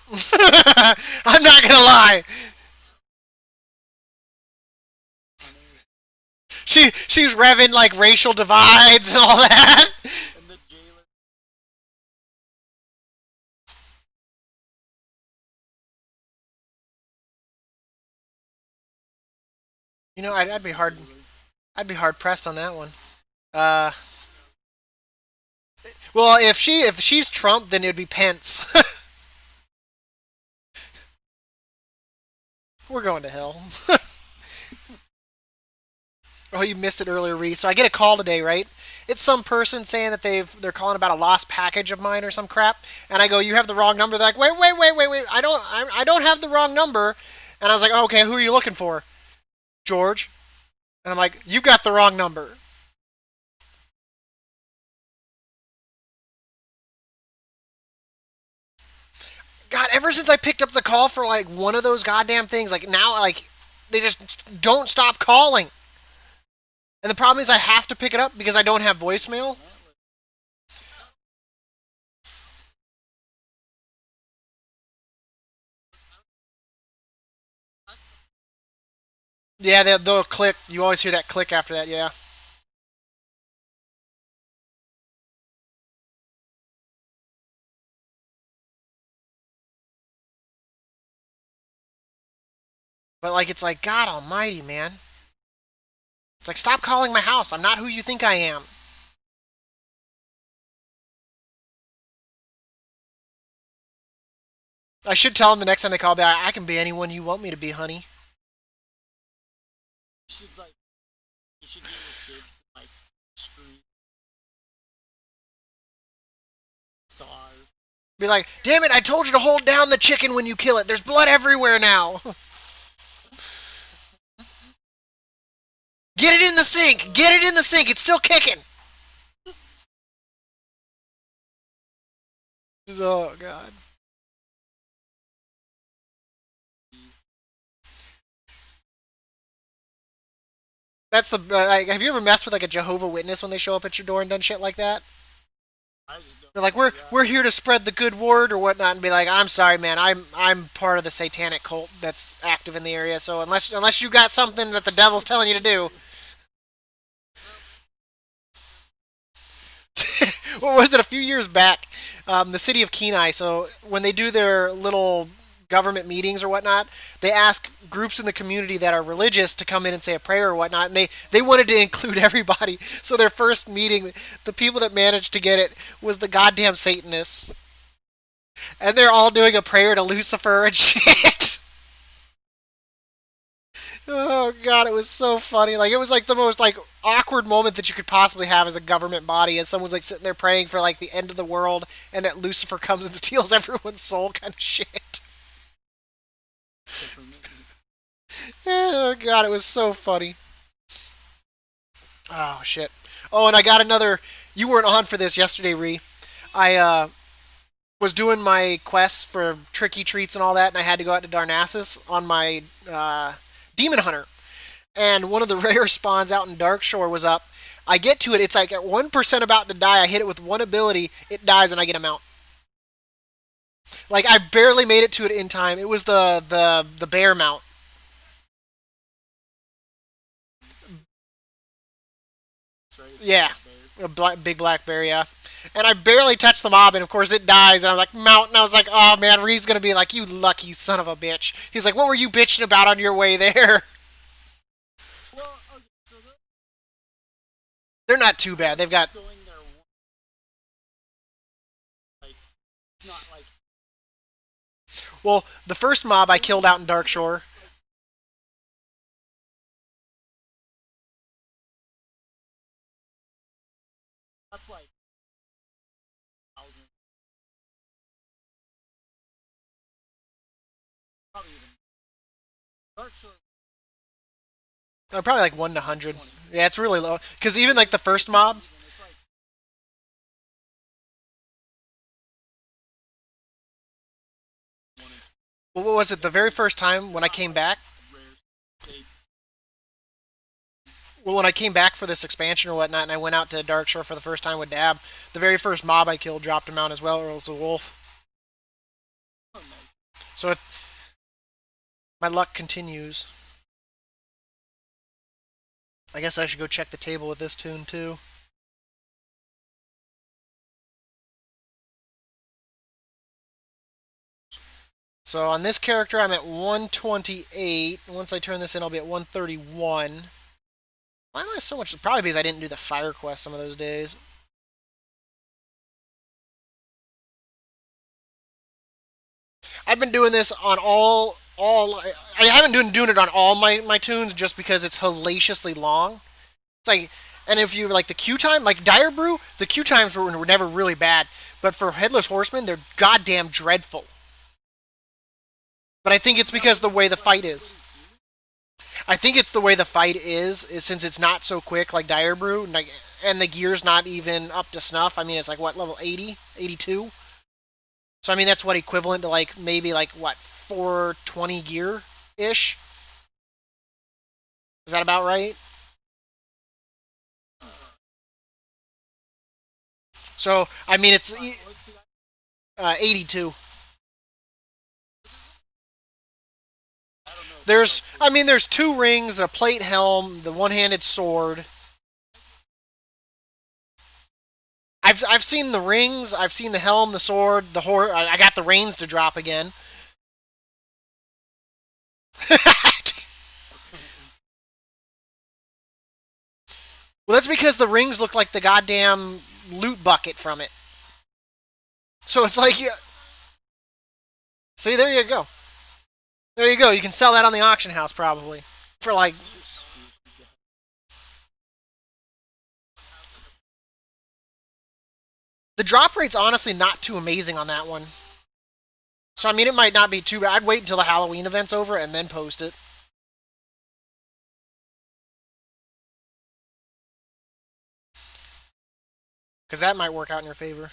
I'm not gonna lie. She's revving like racial divides and all that. I'd be hard. I'd be hard pressed on that one. Uh, well, if she's Trump, then it'd be Pence. We're going to hell. Oh, you missed it earlier, Reese. So I get a call today, right? It's some person saying that they're calling about a lost package of mine or some crap, and I go, "You have the wrong number." They're like, "Wait, wait, wait, wait, wait! I don't have the wrong number." And I was like, "Okay, who are you looking for?" George. And I'm like, "You got the wrong number." God, ever since I picked up the call for like one of those goddamn things, like now, like they just don't stop calling. And the problem is, I have to pick it up because I don't have voicemail. Yeah, they'll click. You always hear that click after that. Yeah. But like, it's like God Almighty, man. It's like, stop calling my house. I'm not who you think I am. I should tell them the next time they call back, I can be anyone you want me to be, honey. Be like, damn it, I told you to hold down the chicken when you kill it. There's blood everywhere now. Get it in the sink. Get it in the sink. It's still kicking. Oh, God. That's the. Like, have you ever messed with like a Jehovah Witness when they show up at your door and done shit like that? They're like, we're here to spread the good word or whatnot, and be like, I'm sorry, man, I'm part of the satanic cult that's active in the area. So unless you got something that the devil's telling you to do, what was it a few years back? The city of Kenai. So when they do their little government meetings or whatnot, they ask groups in the community that are religious to come in and say a prayer or whatnot, and they wanted to include everybody. So their first meeting, the people that managed to get it was the goddamn Satanists, and they're all doing a prayer to Lucifer and shit. Oh God, it was so funny. Like it was like the most like awkward moment that you could possibly have as a government body, as someone's like sitting there praying for like the end of the world, and that Lucifer comes and steals everyone's soul, kind of shit. Oh God, it was so funny. Oh shit. Oh, and I got another. You weren't on for this yesterday, Ree. I was doing my quests for tricky treats and all that, and I had to go out to Darnassus on my demon hunter. And one of the rare spawns out in Darkshore was up. I get to it, it's like at 1% about to die. I hit it with one ability, it dies, and I get a mount. Like I barely made it to it in time. It was the bear mount. Yeah, big black bear. Yeah. And I barely touched the mob, and of course it dies. And I was like, mount, and I was like, oh man, Ree's gonna be like, you lucky son of a bitch. He's like, what were you bitching about on your way there? They're not too bad. They've got. Well, the first mob I killed out in Darkshore. Probably like 1 to 100. Yeah, it's really low. Because even like the first mob, Well, what was it? The very first time when I came back. Well, when I came back for this expansion or whatnot, and I went out to Darkshore for the first time with Dab, the very first mob I killed dropped him out as well, or it was a wolf. So my luck continues. I guess I should go check the table with this tune too. So on this character, I'm at 128. Once I turn this in, I'll be at 131. Why am I so much? Probably because I didn't do the fire quest some of those days. I've been doing this on all. I haven't been doing it on all my tunes just because it's hellaciously long. It's like, and if you like the queue time, like Dire Brew, the queue times were never really bad, but for Headless Horseman, they're goddamn dreadful. But I think it's because the way the fight is. I think it's the way the fight is since it's not so quick like Dire Brew, and the gear's not even up to snuff. I mean, it's like what level 80, 82. So I mean, that's what equivalent to like maybe like what 420 gear ish. Is that about right? So I mean, it's 82. There's two rings, a plate helm, the one-handed sword. I've seen the rings, I've seen the helm, the sword, the horse. I got the reins to drop again. Well, that's because the rings look like the goddamn loot bucket from it. So it's like, see, there you go. There you go. You can sell that on the auction house probably for like. The drop rate's honestly not too amazing on that one. So I mean, it might not be too bad. I'd wait until the Halloween event's over and then post it. Because that might work out in your favor.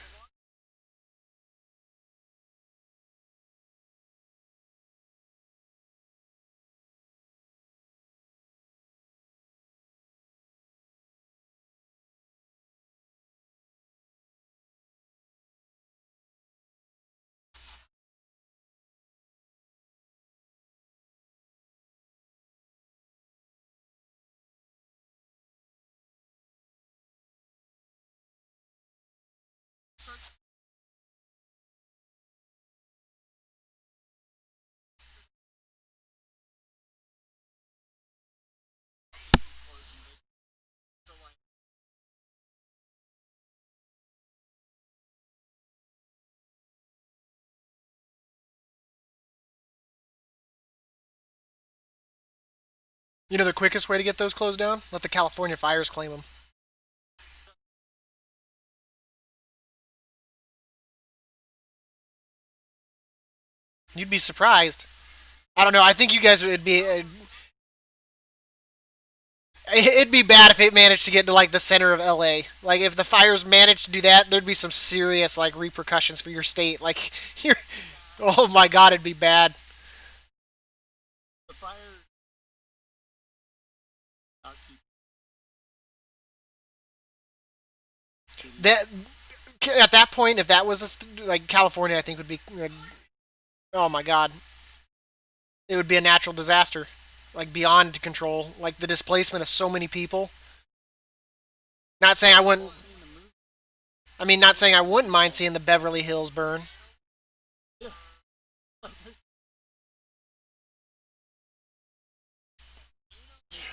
You know the quickest way to get those closed down? Let the California fires claim them. You'd be surprised. I don't know. I think you guys would be. It'd be bad if it managed to get to like the center of LA. Like if the fires managed to do that, there'd be some serious like repercussions for your state. Like you're, oh my god, it'd be bad. That at that point, if that was like California, I think would be. Oh my god, it would be a natural disaster, like beyond control. Like the displacement of so many people. Not saying I wouldn't. I mean, not saying I wouldn't mind seeing the Beverly Hills burn.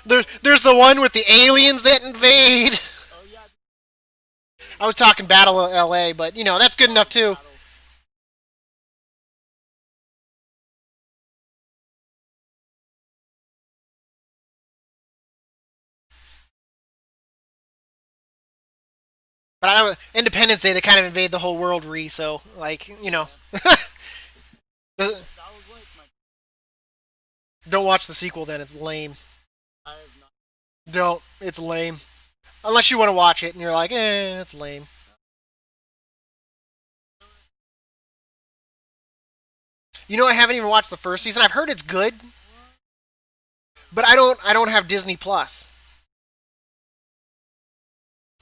There's the one with the aliens that invade. I was talking Battle of L.A., but you know that's good enough too. But Independence Day, they kind of invade the whole world, so like you know, don't watch the sequel. Then it's lame. Don't. It's lame. Unless you want to watch it and you're like, it's lame. You know, I haven't even watched the first season. I've heard it's good, but I don't have Disney Plus.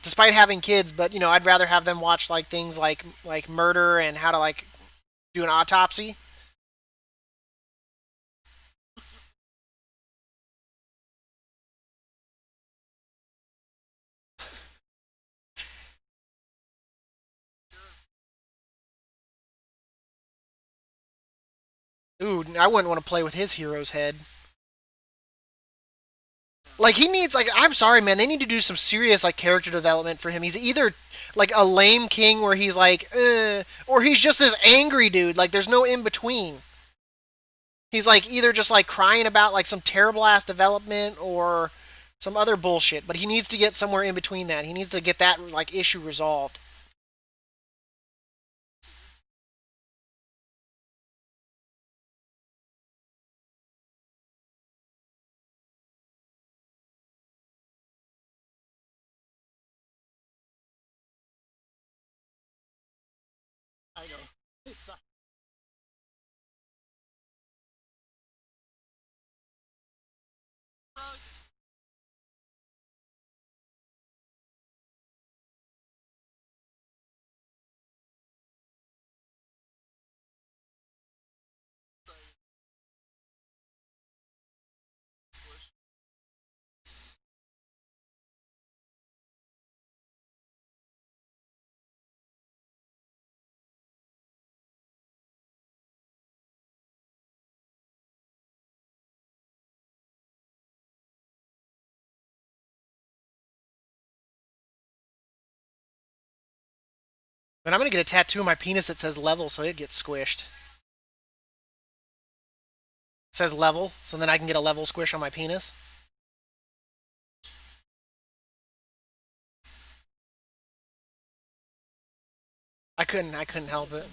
Despite having kids, but I'd rather have them watch like things like murder and how to like do an autopsy. Ooh, I wouldn't want to play with his hero's head. Like he needs like I'm sorry, man. They need to do some serious like character development for him. He's either like a lame king where he's like, or he's just this angry dude. Like there's no in between. He's like either just like crying about like some terrible ass development or some other bullshit. But he needs to get somewhere in between that. He needs to get that like issue resolved. I know. But I'm gonna get a tattoo on my penis that says level, so it gets squished. It says level, so then I can get a level squish on my penis. I couldn't help it.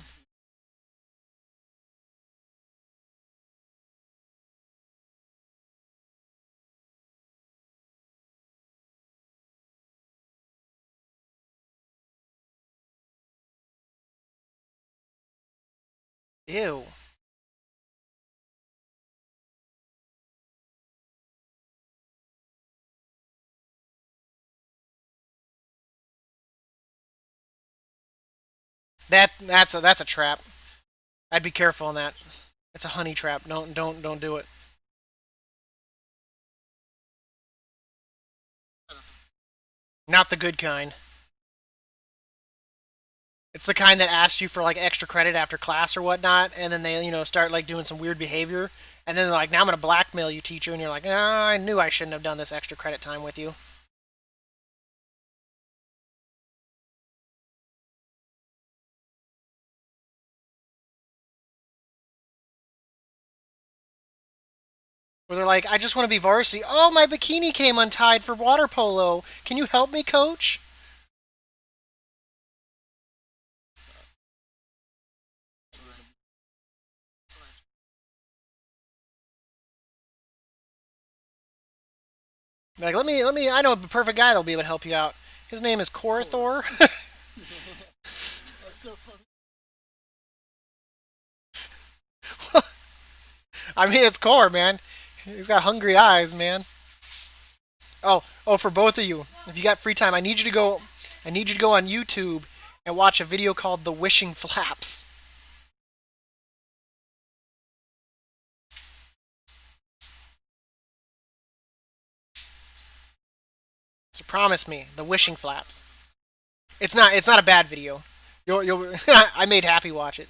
Ew. That's a trap. I'd be careful on that. It's a honey trap. Don't do it. Not the good kind. It's the kind that asks you for like extra credit after class or whatnot, and then they start like doing some weird behavior, and then they're like, now I'm gonna blackmail you, teacher, and you're like, ah, I knew I shouldn't have done this extra credit time with you. Where they're like, I just want to be varsity. Oh, my bikini came untied for water polo. Can you help me, coach? Like, let me. I know a perfect guy that'll be able to help you out. His name is Korathor. I mean, it's Kor, man. He's got hungry eyes, man. Oh, for both of you, if you got free time, I need you to go. I need you to go on YouTube and watch a video called "The Wishing Flaps." So promise me, "The Wishing Flaps." It's not a bad video. You'll. I made Happy watch it.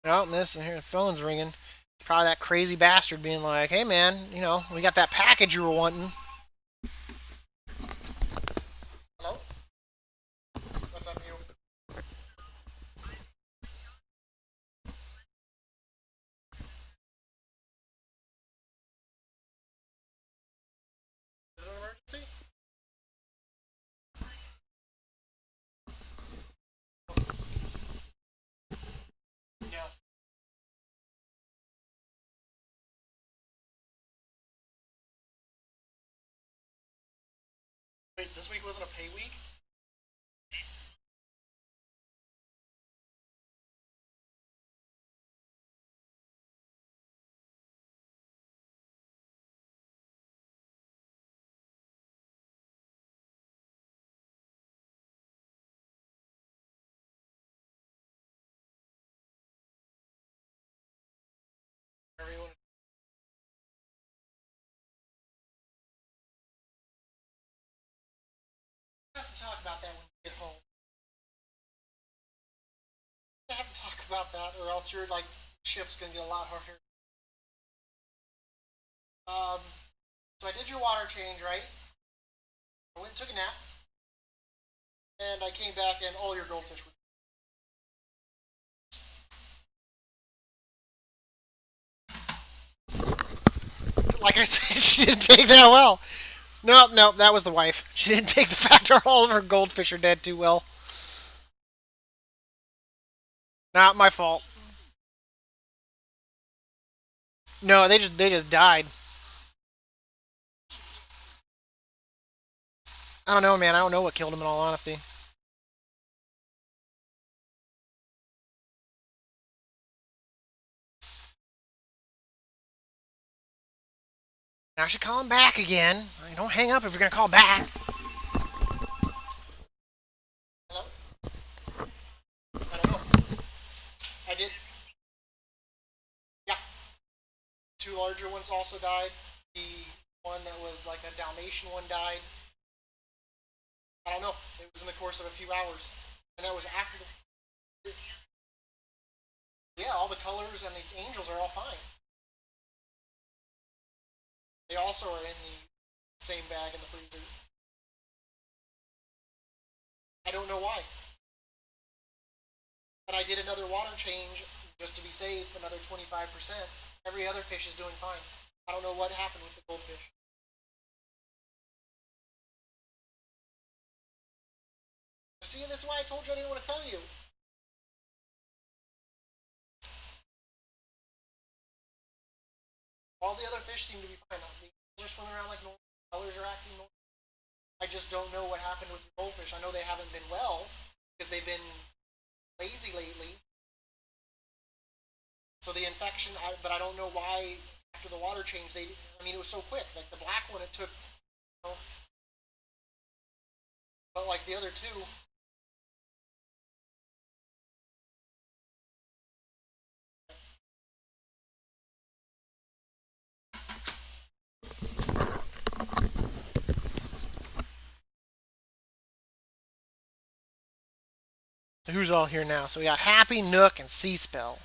Oh, this here, phone's ringing. It's probably that crazy bastard being like, "Hey, man, we got that package you were wanting." Hello? What's up, you? Is it an emergency? Yeah. Wait, this week wasn't a pay week? Everyone. We have to talk about that when we get home. We have to talk about that, or else your like shift's gonna get a lot harder. Um, so I did your water change, right? I went and took a nap, and I came back, and all your goldfish were. Like I said, she didn't take that well. Nope, nope, that was the wife. She didn't take the factor all of her goldfish are dead too well. Not my fault. No, they just died. I don't know, man. I don't know what killed them in all honesty. I should call him back again. Don't hang up if you're gonna call back. Hello? I don't know. I did. Yeah. Two larger ones also died. The one that was like a Dalmatian one died. I don't know. It was in the course of a few hours, and that was after the. Yeah, all the colors and the angels are all fine. They also are in the same bag in the freezer. I don't know why. And I did another water change just to be safe, another 25%. Every other fish is doing fine. I don't know what happened with the goldfish. See, this is why I told you I didn't want to tell you. All the other fish seem to be fine. The angels are swimming around like normal. Colors are acting normal. I just don't know what happened with the goldfish. I know they haven't been well because they've been lazy lately. So the infection, but I don't know why after the water change they. I mean, it was so quick. Like the black one, it took. You know, but like the other two. Who's all here now? So we got Happy, Nook, and Sea Spell.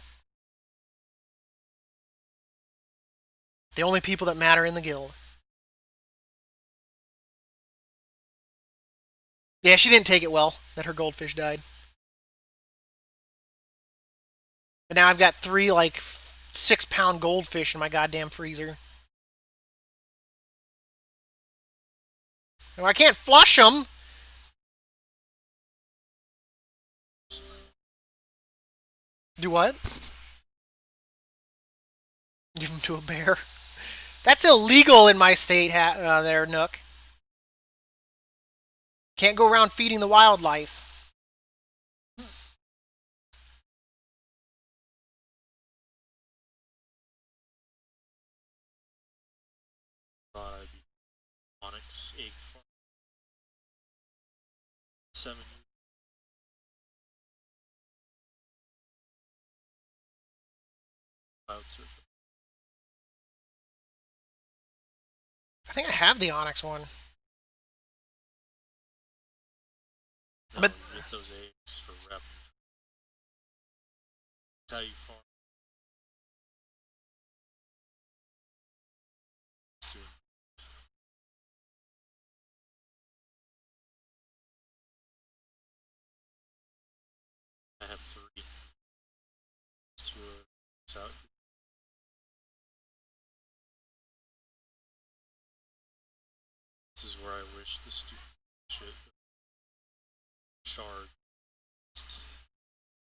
The only people that matter in the guild. Yeah, she didn't take it well that her goldfish died. And now I've got three like 6-pound goldfish in my goddamn freezer. No, I can't flush them. Do what? Give them to a bear. That's illegal in my state, there, Nook. Can't go around feeding the wildlife. Onyx egg farm. 7 years. Cloud surfer. I think I have the Onyx one. No, But get those eggs for rep. How you farm. I have 3. 2 are out. This is where I wish the stupid shit shard.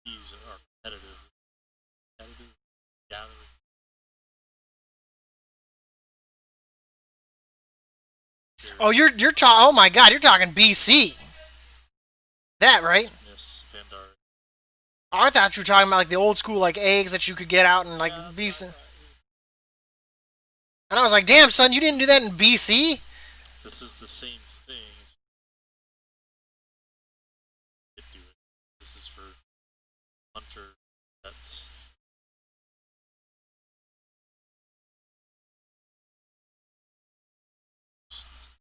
These are competitive. Competitive gathering. Oh, you're talking. Oh my God, you're talking BC. That right? Miss Pandar. Oh, I thought you were talking about like the old school like eggs that you could get out and like Yeah, BC. And I was like, damn son, you didn't do that in BC. this is the same thing. You do it. This is for hunter pets.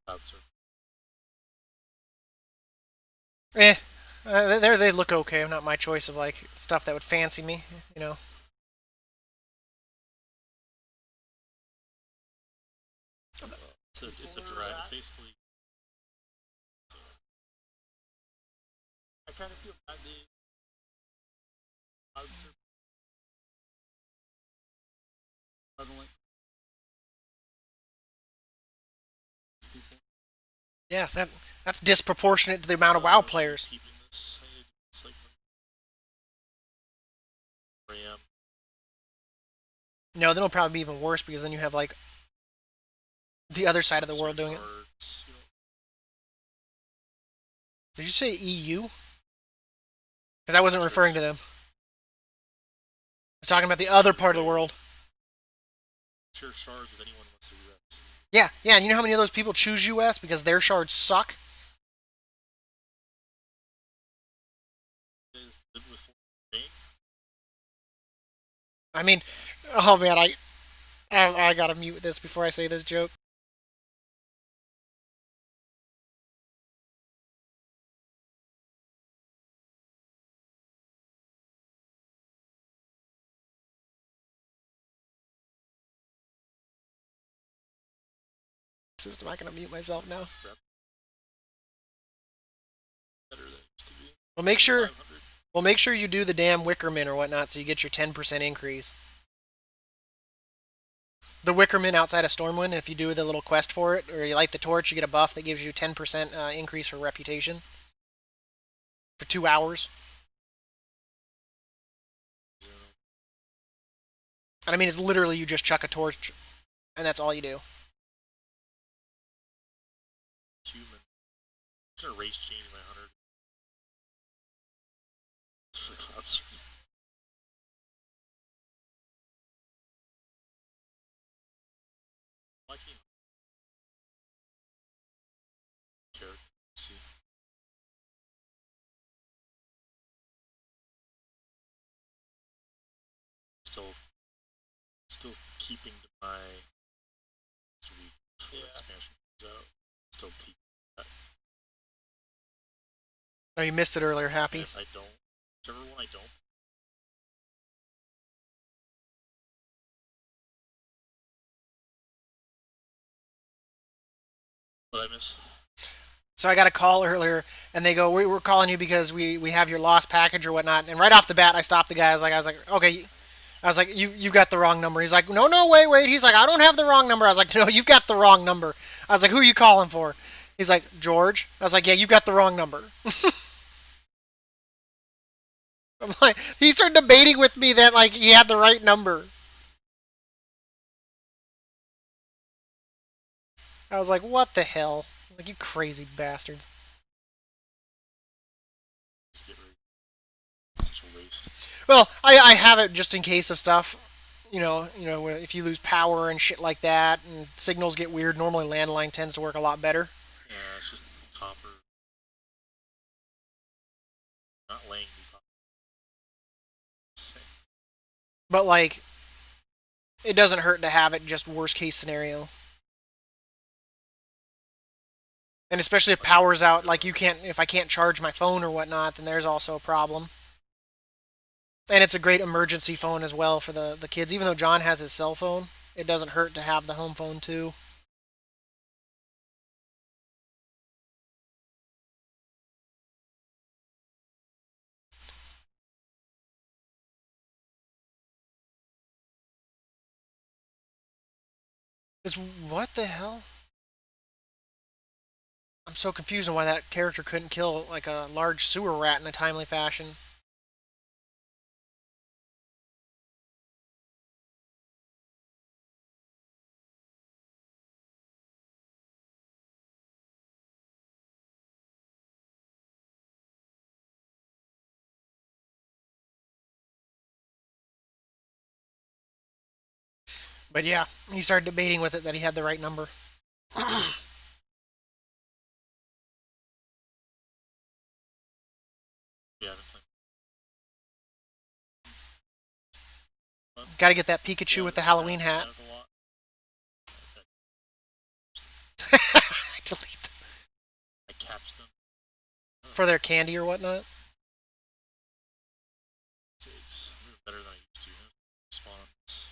That's Eh, they look okay. Not my choice of like stuff that would fancy me, you know. it's a drag. It's basically. I kind of feel bad. Prevalent people. Yeah, that's disproportionate to the amount of WoW players. Keeping this. I need to do this like 4 a.m. No, then it'll probably be even worse because then you have like the other side of the world doing it. Did you say EU? Because I wasn't referring to them. I was talking about the other part of the world. Share shards with anyone who wants to US. Yeah, yeah, and you know how many of those people choose US because their shards suck? Is live with Spain? I mean, oh man, I gotta mute this before I say this joke. System, I can mute myself now. Better than it used to be. Well, make sure 500. well make sure you do the damn Wickerman or whatnot so you get your 10% increase. The Wickerman outside of Stormwind, if you do the little quest for it, or you light the torch, you get a buff that gives you 10% increase for reputation for 2 hours. And I mean, it's literally you just chuck a torch, and that's all you do. Human. I'm gonna race change my 100. That's liking character. See. Still still keeping to my week before expansion comes out. Still peak. Oh, you missed it earlier, Happy. If I don't, whichever one I don't. What I miss? So I got a call earlier, and they go, "We're calling you because we have your lost package or whatnot." And right off the bat, I stopped the guy. I was like, okay. I was like, you've got the wrong number. He's like, no, wait. He's like, I don't have the wrong number. I was like, no, you've got the wrong number. I was like, who are you calling for? He's like, George. I was like, yeah, you've got the wrong number. I'm like, he started debating with me that like he had the right number. I was like, what the hell? Like, you crazy bastards. Just get rid of such a waste. Well, I have it just in case of stuff. If you lose power and shit like that, and signals get weird. Normally, landline tends to work a lot better. Yeah, it's just copper. Not laying new copper. But like, it doesn't hurt to have it. Just worst case scenario. And especially if power's out, like you can't. If I can't charge my phone or whatnot, then there's also a problem. And it's a great emergency phone as well for the kids. Even though John has his cell phone, it doesn't hurt to have the home phone too. Is what the hell? I'm so confused on why that character couldn't kill like a large sewer rat in a timely fashion. But yeah, he started debating with it that he had the right number. Yeah, I've been playing. Got to get that Pikachu Yeah, with the Halloween out hat. of a lot. Okay, Delete them. I catch them. Oh, For their candy or whatnot. it's better than I used to. Spawns.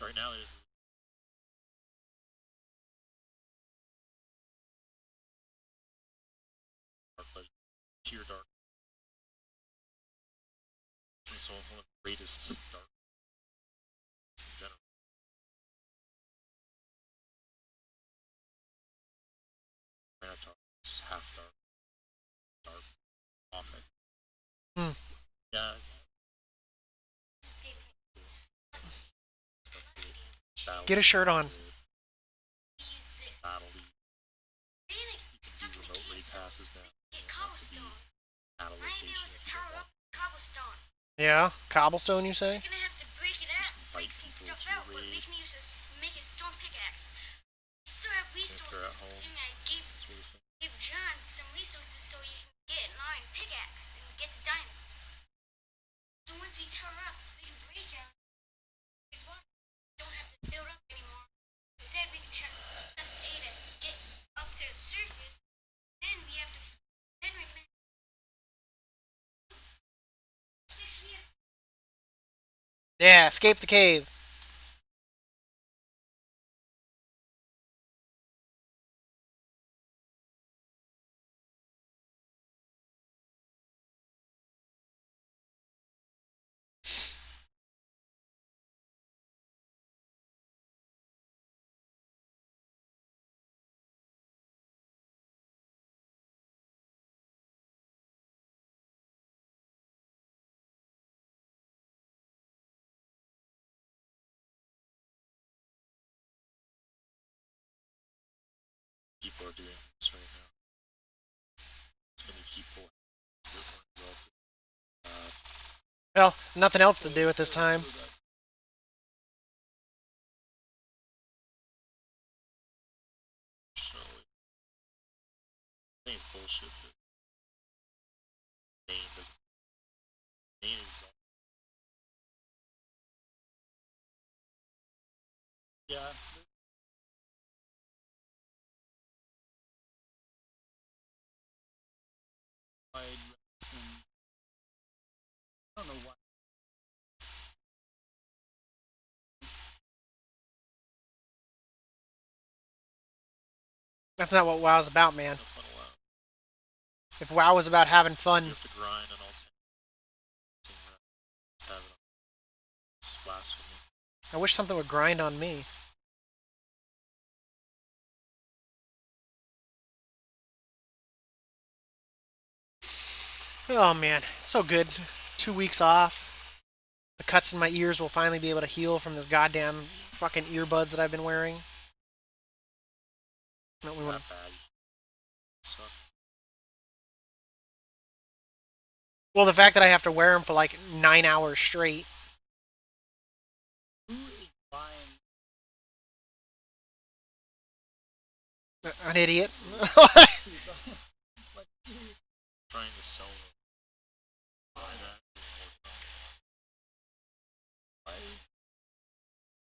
Right now there's dark legend, pure dark. So one of the greatest dark in general. Minotaur is half dark, dark, off it. Hmm. Yeah. Get a shirt on. Battle League. You can do remote raid passes now. You don't have to be at a location. Yeah, cobblestone, you say? We're gonna have to break it out, break some stuff out, but we can use make a stone pickaxe. We still have resources considering I gave John some resources so he can get an iron pickaxe and get to diamonds. So once we tower up, we can break out his water. We don't have to build up anymore. Instead, we can just A to get up to the surface. Then we have to. Then we're gonna. Yeah, escape the cave. People are doing this right now. It's many people resulted. Well, nothing else to do at this time. So, I think it's bullshit that Maine doesn't. Maine is. Yeah. I don't know why. That's not what WoW's about, man. If WoW was about having fun, You have to grind on all 10. Have it on. It's blasphemy. I wish something would grind on me. Oh man, it's so good. 2 weeks off. The cuts in my ears will finally be able to heal from this goddamn fucking earbuds that I've been wearing. No, we want. That bad. So, Well, the fact that I have to wear them for like 9 hours straight. who is buying? An idiot. Like, dude, trying to sell them. Buy that. Why?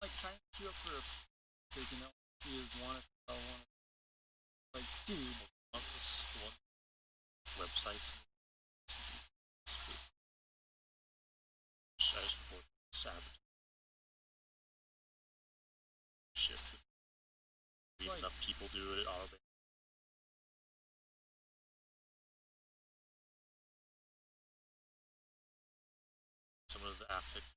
Like trying to queue up for a because you know he is want to sell one. Like, dude, on this one websites. I just report sabotage. Shit. Leave enough people do it. Auto. Some of the affixes.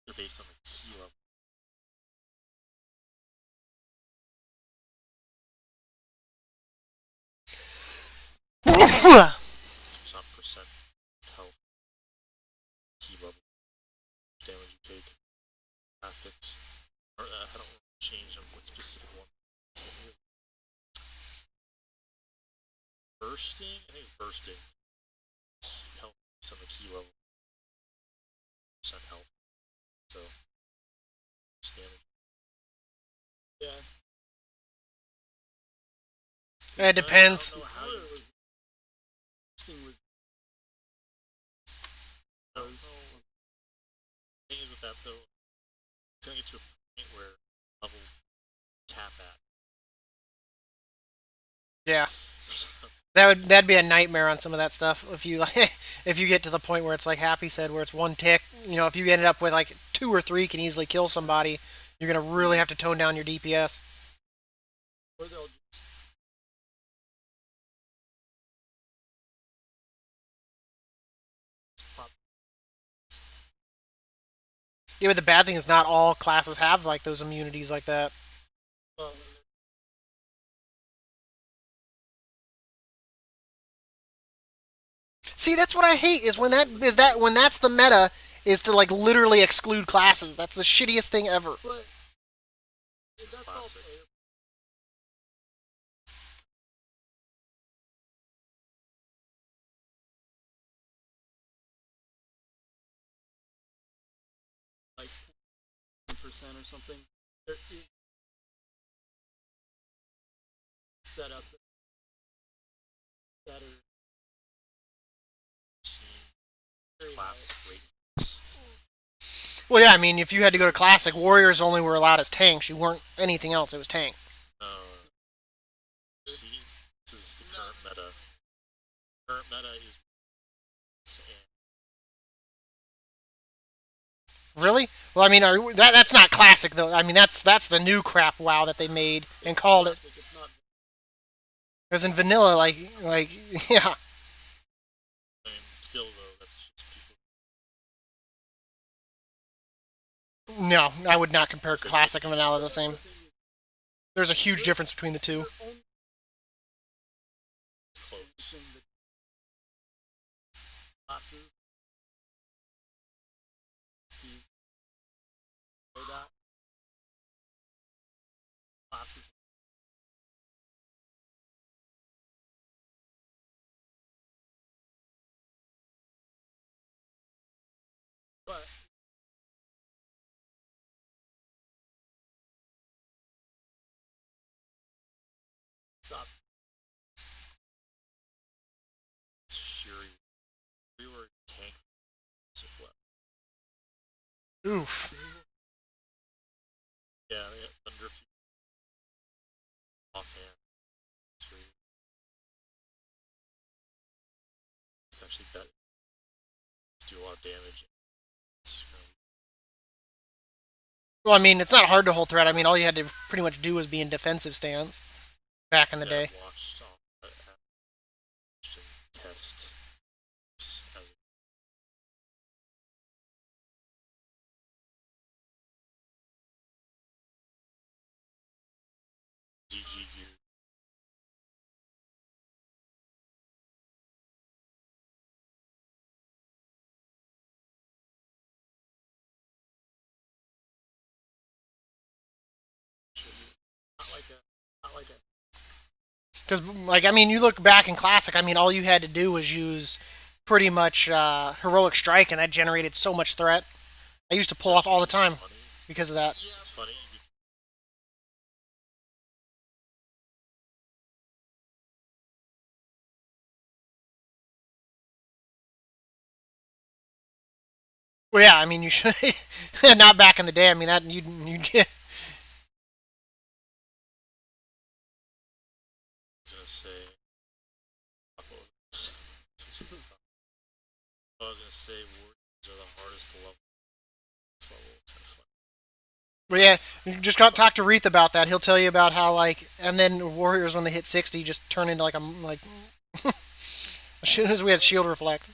They're based on the key level. Some percent health. Key level. Damage you take. Affix. Or I don't change them with specific one. First bursting. I think it's bursting. It's health on the key level. Percent health. So damage. Yeah. It depends. I don't know how it was. Bursting was. The thing is with that though, it's gonna get to a point where level cap at. Yeah. That'd be a nightmare on some of that stuff if you if you get to the point where it's like Happy said, where it's one tick. You know, if you ended up with like 2 or 3 can easily kill somebody, you're gonna really have to tone down your DPS. Or they'll just pop. Yeah, but the bad thing is not all classes have like those immunities like that. Well, See, that's what I hate is when when that's the meta is to like literally exclude classes. That's the shittiest thing ever. but that's all player. Like 1% or something. There is set up that are class rate. Well, yeah, I mean, if you had to go to Classic, Warriors only were allowed as tanks. You weren't anything else. It was tank. See, this is the current meta. Current meta is. Really? Well, I mean, that's not Classic though. I mean, that's the new crap WoW that they made and called it. Because in vanilla, like yeah. I mean, still though, that's just people. No, I would not compare Classic and vanilla the same. There's a huge difference between the two. Close. Classes. Classes. But stop. Shuri. We were tank. Oof. Yeah, they got under a few offhand. It's actually better. Do a lot of damage. Well, I mean, it's not hard to hold threat. I mean, all you had to pretty much do was be in defensive stance back in the day. Watched test as GG gear. Not like a. Because, like, I mean, you look back in Classic, I mean, all you had to do was use pretty much Heroic Strike, and that generated so much threat. I used to pull off all the time because of that. Yeah, it's funny. Well, yeah, I mean, you should. Not back in the day. I mean, that you get. I was gonna say warriors are the hardest to level. But yeah, you just got talk to Reith about that. He'll tell you about how like, and then Warriors when they hit 60 just turn into like a like. As soon as we had Shield Reflect.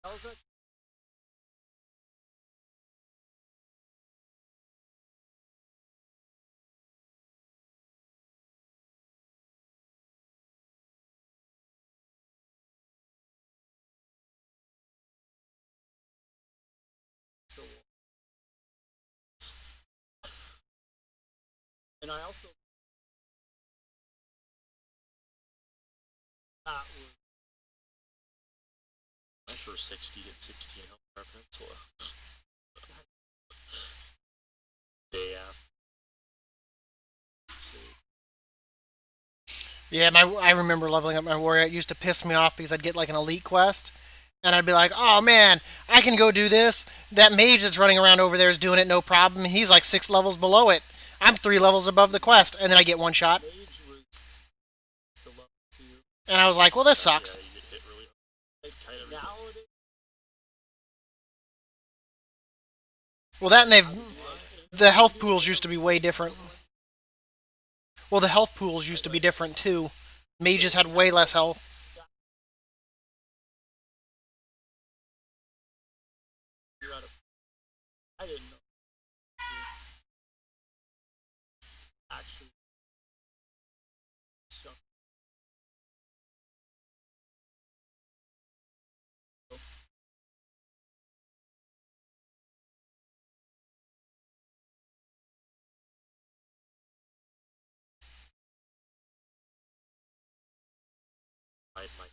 How was that? And I also that was for 60, get 16 health weapons left. Day after. Yeah, I remember leveling up my warrior. It used to piss me off because I'd get like an elite quest, and I'd be like, "Oh man, I can go do this. That mage that's running around over there is doing it no problem. He's like 6 levels below it. I'm 3 levels above the quest," and then I get one shot, Mage was still level 2. and I was like, "Well, this Yeah, sucks." you get hit really hard. Kind of nowadays. Well, that and the health pools used to be way different. Well, the health pools used to be different too. Mages had way less health. I didn't know. Actually, so my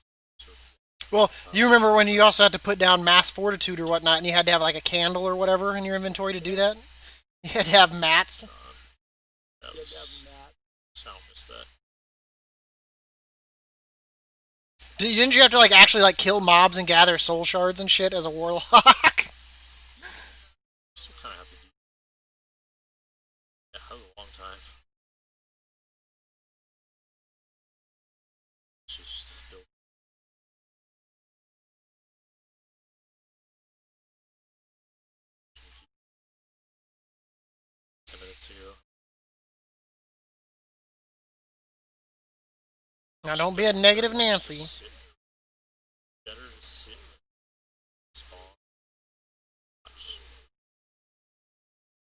Well, you remember when you also had to put down mass fortitude or whatnot, and you had to have like a candle or whatever in your inventory to do that? You had to have mats. that was sound missed that. Didn't you have to like actually like kill mobs and gather soul shards and shit as a warlock? Still kind of have to do. Yeah, that was a long time. It's just built. Ten minutes ago. Now don't be a negative Nancy. Better to sit spawn. Watch.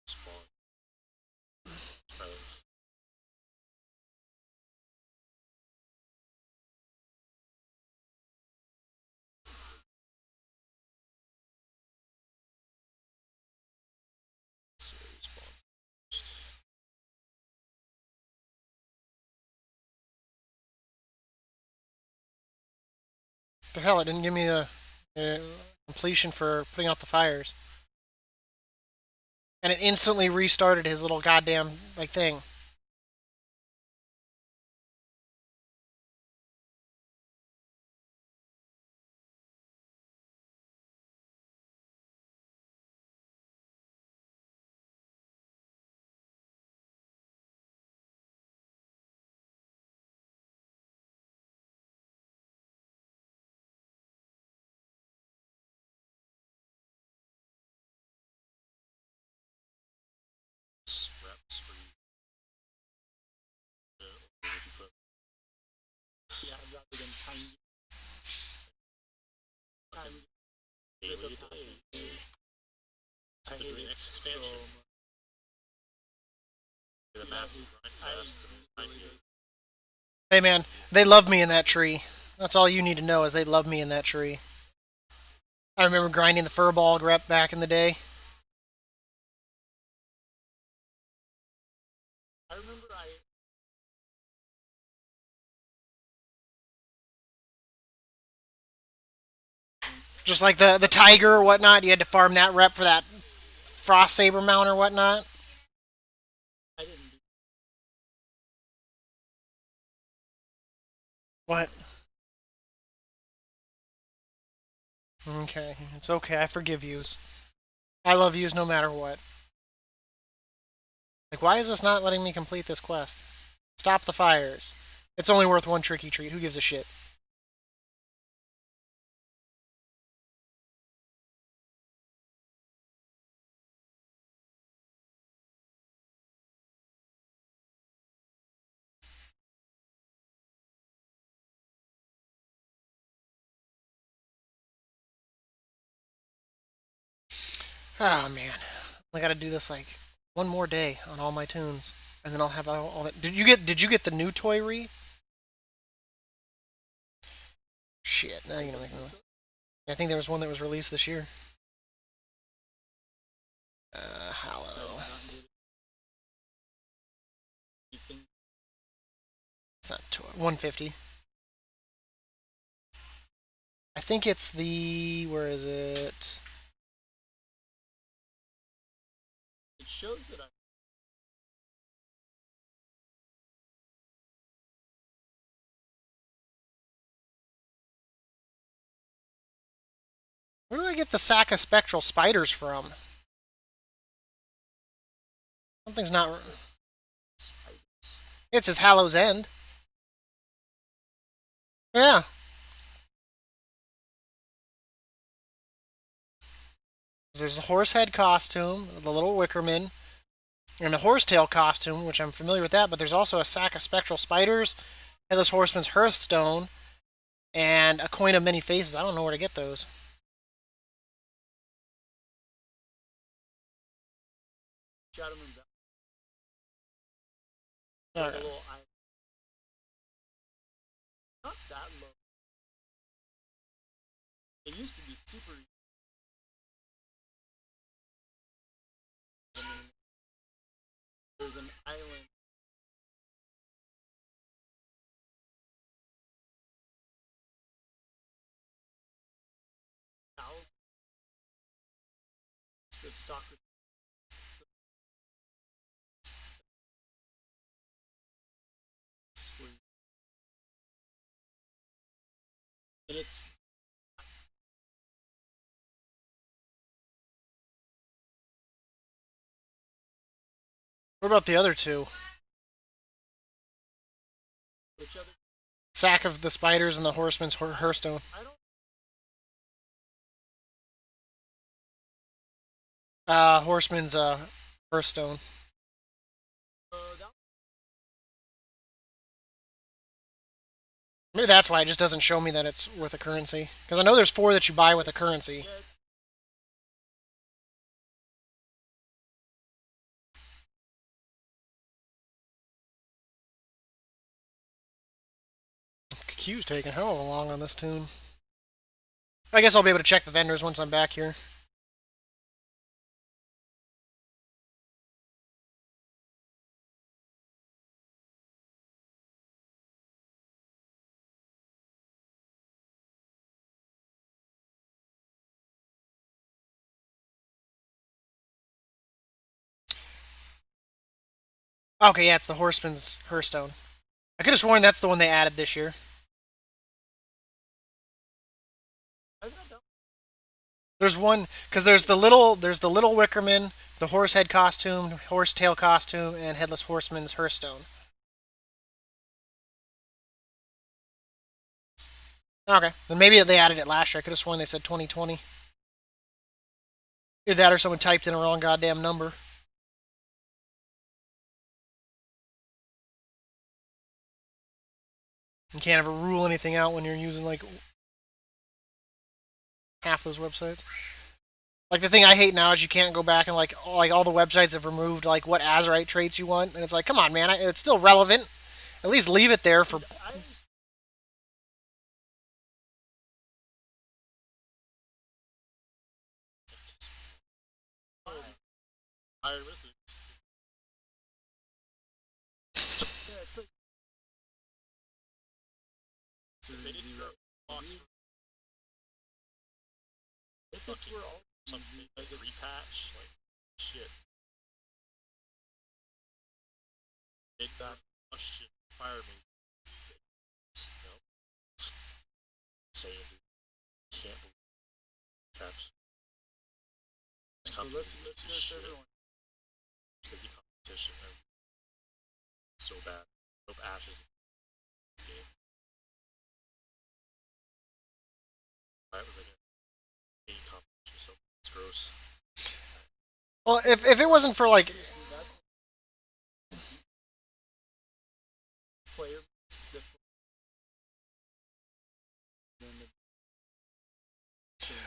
Spawn. The hell, it didn't give me the completion for putting out the fires. And it instantly restarted his little goddamn like thing. Reps for you. Yeah, rather than tiny. Daily a day. I hate the next expansion. The massive grind fast and Hey man, they love me in that tree. That's all you need to know is they love me in that tree. I remember grinding the furball grep back in the day. I remember Just like the tiger or whatnot, you had to farm that rep for that frost saber mount or whatnot. I didn't do. What? Okay, it's okay. I forgive yous. I love yous no matter what. Like, why is this not letting me complete this quest? Stop the fires. It's only worth one tricky treat. Who gives a shit? Oh man, I gotta do this like one more day on all my tunes, and then I'll have all that. Did you get the new toy re? Shit, now you're gonna make me. I think there was one that was released this year. Hollow. It's not 150. I think it's the where is it? It shows that I. Where do I get the sack of spectral spiders from? Something's not. It's his Hallow's End. Yeah. There's the horse head costume, the little Wickerman, and the horsetail costume, which I'm familiar with that, but there's also a sack of spectral spiders, Headless Horseman's Hearthstone, and a coin of many faces. I don't know where to get those. Shadow Moon Valley. All A right. little island. Not that low. It used to be super. And then there's an island. South. It's good soccer. And it's What about the other two? which other. Sack of the spiders and the horseman's Hearthstone. I don't. Horseman's Hearthstone. That. Maybe that's why it just doesn't show me that it's worth a currency. Because I know there's 4 that you buy with a currency. Yeah, it's. Q's taking hell of a long on this tune. I guess I'll be able to check the vendors once I'm back here. Okay, yeah, it's the Horseman's Hearthstone. I could have sworn that's the one they added this year. I don't know. There's one because there's the little Wickerman, the horse head costume, horse tail costume, and headless horseman's Hearthstone. Okay, then maybe they added it last year. I could have sworn they said 2020. Either that or someone typed in a wrong goddamn number. You can't ever rule anything out when you're using like half those websites. Like the thing I hate now is you can't go back and like all the websites have removed like what Azurite traits you want, and it's like, come on, man, it's still relevant. At least leave it there for. Iron Mythics. Yeah, it's like. They didn't zero. Mythics were all something like a repatch, like shit. Made that much shit. Fire me. No. Saying, dude. Can't believe taps. So let's nurse everyone. The competition so bad. Nope, ashes. Game. Alright, we're gonna game competition, so it's gross. Well, if it wasn't for like Player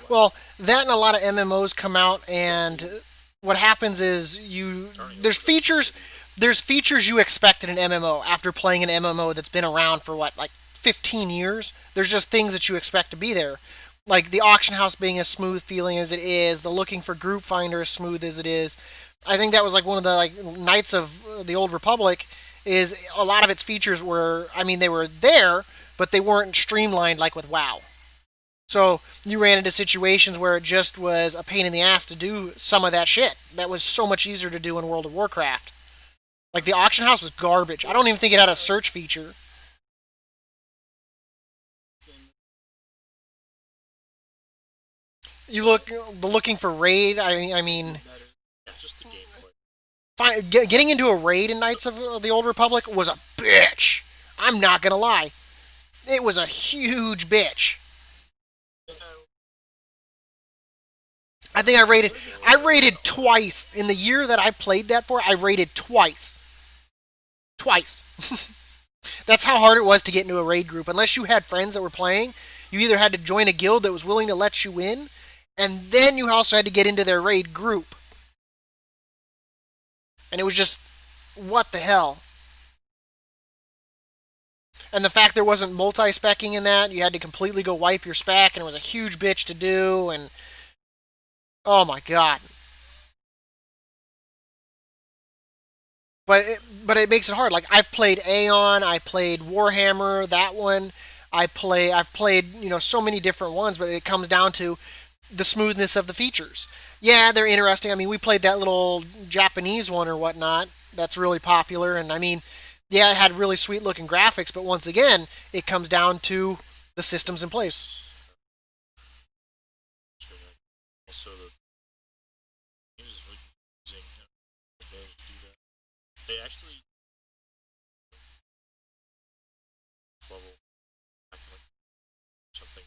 well, that and a lot of MMOs come out, and what happens is there's features you expect in an MMO after playing an MMO that's been around for what, like 15 years. There's just things that you expect to be there, like the auction house being as smooth feeling as it is, the looking for group finder as smooth as it is. I think that was like one of the like Knights of the Old Republic. Is a lot of its features were, I mean, they were there, but they weren't streamlined like with WoW. So you ran into situations where it just was a pain in the ass to do some of that shit. That was so much easier to do in World of Warcraft. Like the auction house was garbage. I don't even think it had a search feature. You look the looking for raid. I mean, Yeah, just the gameplay. getting into a raid in Knights of the Old Republic was a bitch. I'm not gonna lie, it was a huge bitch. Yeah, I think I raided twice in the year that I played that for. I raided twice, twice. That's how hard it was to get into a raid group. Unless you had friends that were playing, you either had to join a guild that was willing to let you in, and then you also had to get into their raid group. And it was just, what the hell? And the fact there wasn't multi-specking in that, you had to completely go wipe your spec, and it was a huge bitch to do, and oh my god. But it makes it hard. Like I've played Aeon, I played Warhammer, that one. I've played, so many different ones, but it comes down to the smoothness of the features. Yeah, they're interesting. I mean, we played that little Japanese one or whatnot that's really popular, and I mean, yeah, it had really sweet looking graphics, but once again, it comes down to the systems in place. also the game is really using advantage to do that. They actually level like something.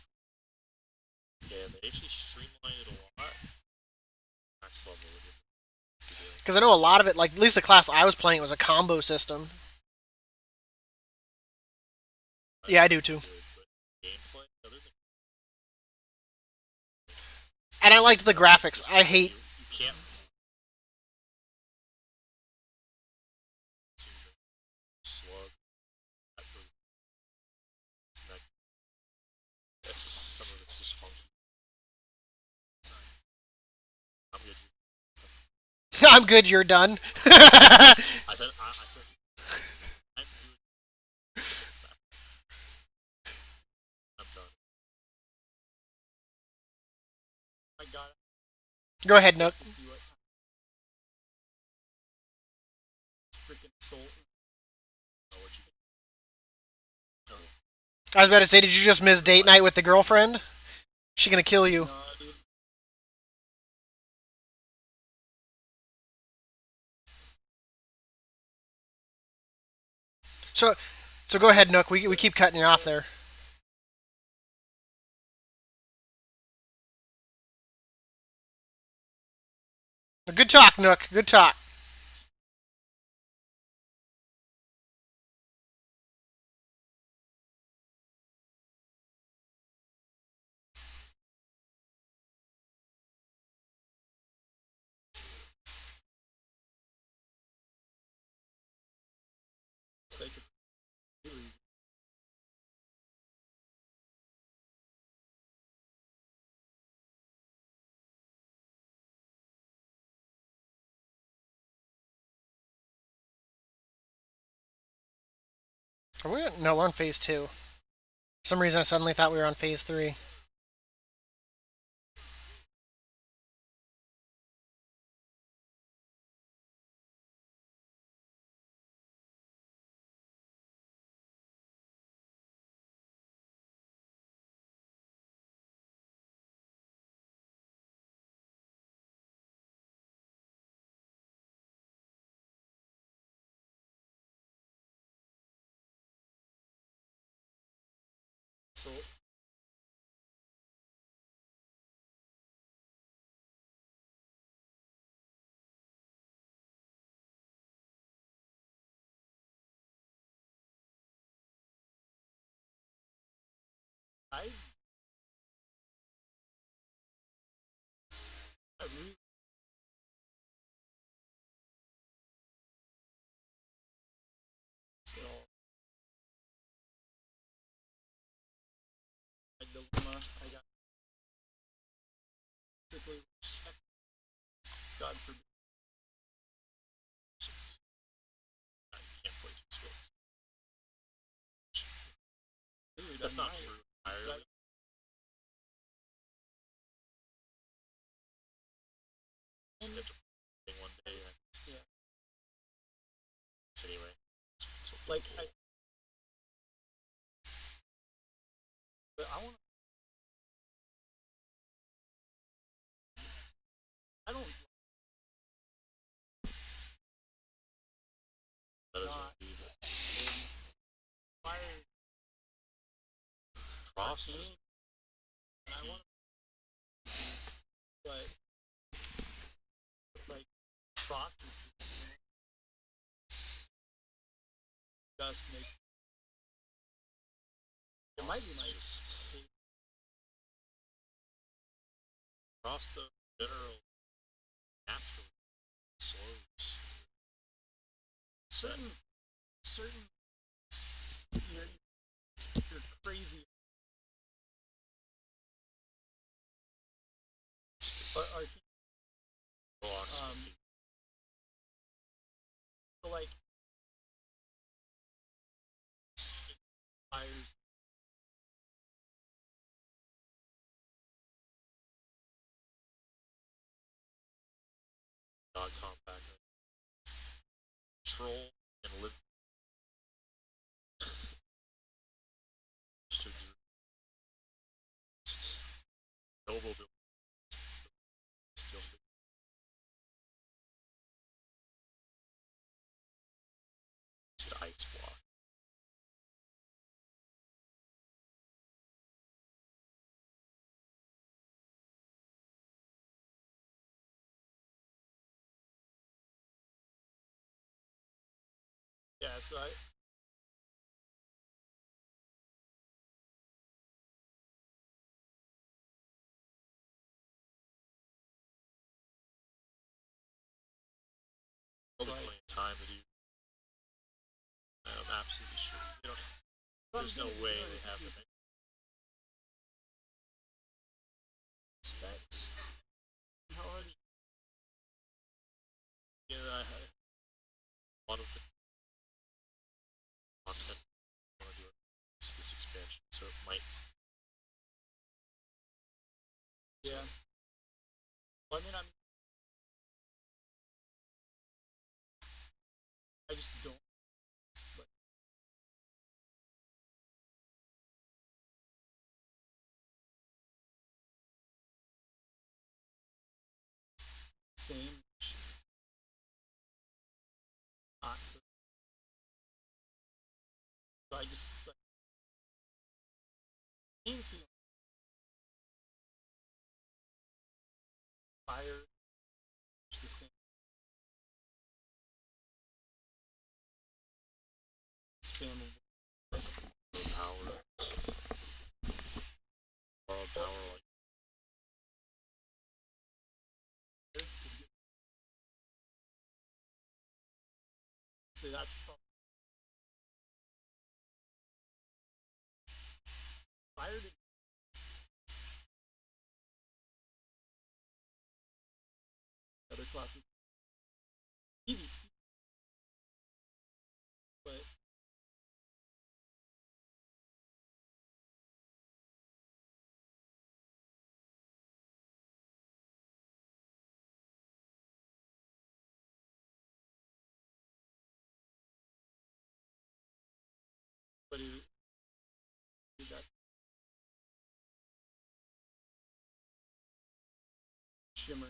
Yeah, they actually streamlined it a lot. Max level with it. Because I know a lot of it, like at least the class I was playing, it was a combo system. Yeah, I do too. But gameplay, other than And I liked the graphics. I hate. you can't slug at the neck. Some of it's just funky. I'm good. I'm good. You're done. I said I'm good. I'm done. I got it. Go ahead, Nook. See what freaking soul. Oh, what you can. I was about to say, did you just miss date night with the girlfriend? She gonna kill you. No, dude. So, so go ahead, Nook. We keep cutting you off there. Good talk, Nook. Good talk. It's like it's really easy. Are we? No, we're on phase two. For some reason, I suddenly thought we were on phase three. So I I really so I dilemma I got particularly God forbid I can't play two skills. dude, That's not true entirely. And one day. yeah, Anyway, like but I want. I don't. that is Not indeed inspired Frost. game, and I want. But like Frost is just makes. It might be my take. Frost the general naturally slows. Certain you're crazy. Are Velocity. so like fires Dog compact. Troll and live. Noble build. Still should ice block. yeah. So Probably plenty of time to do. I'm absolutely sure. They don't, there's no way they have the specs. How hard is yeah, I had a lot of the content I want to do this expansion, so it might. yeah. Well, I mean, I just don't. Like, same. Not to, so I just like, seems to be fire the same. Spammable. Power. Borrow power like So that's probably fire to other classes. PvP. But that shimmer.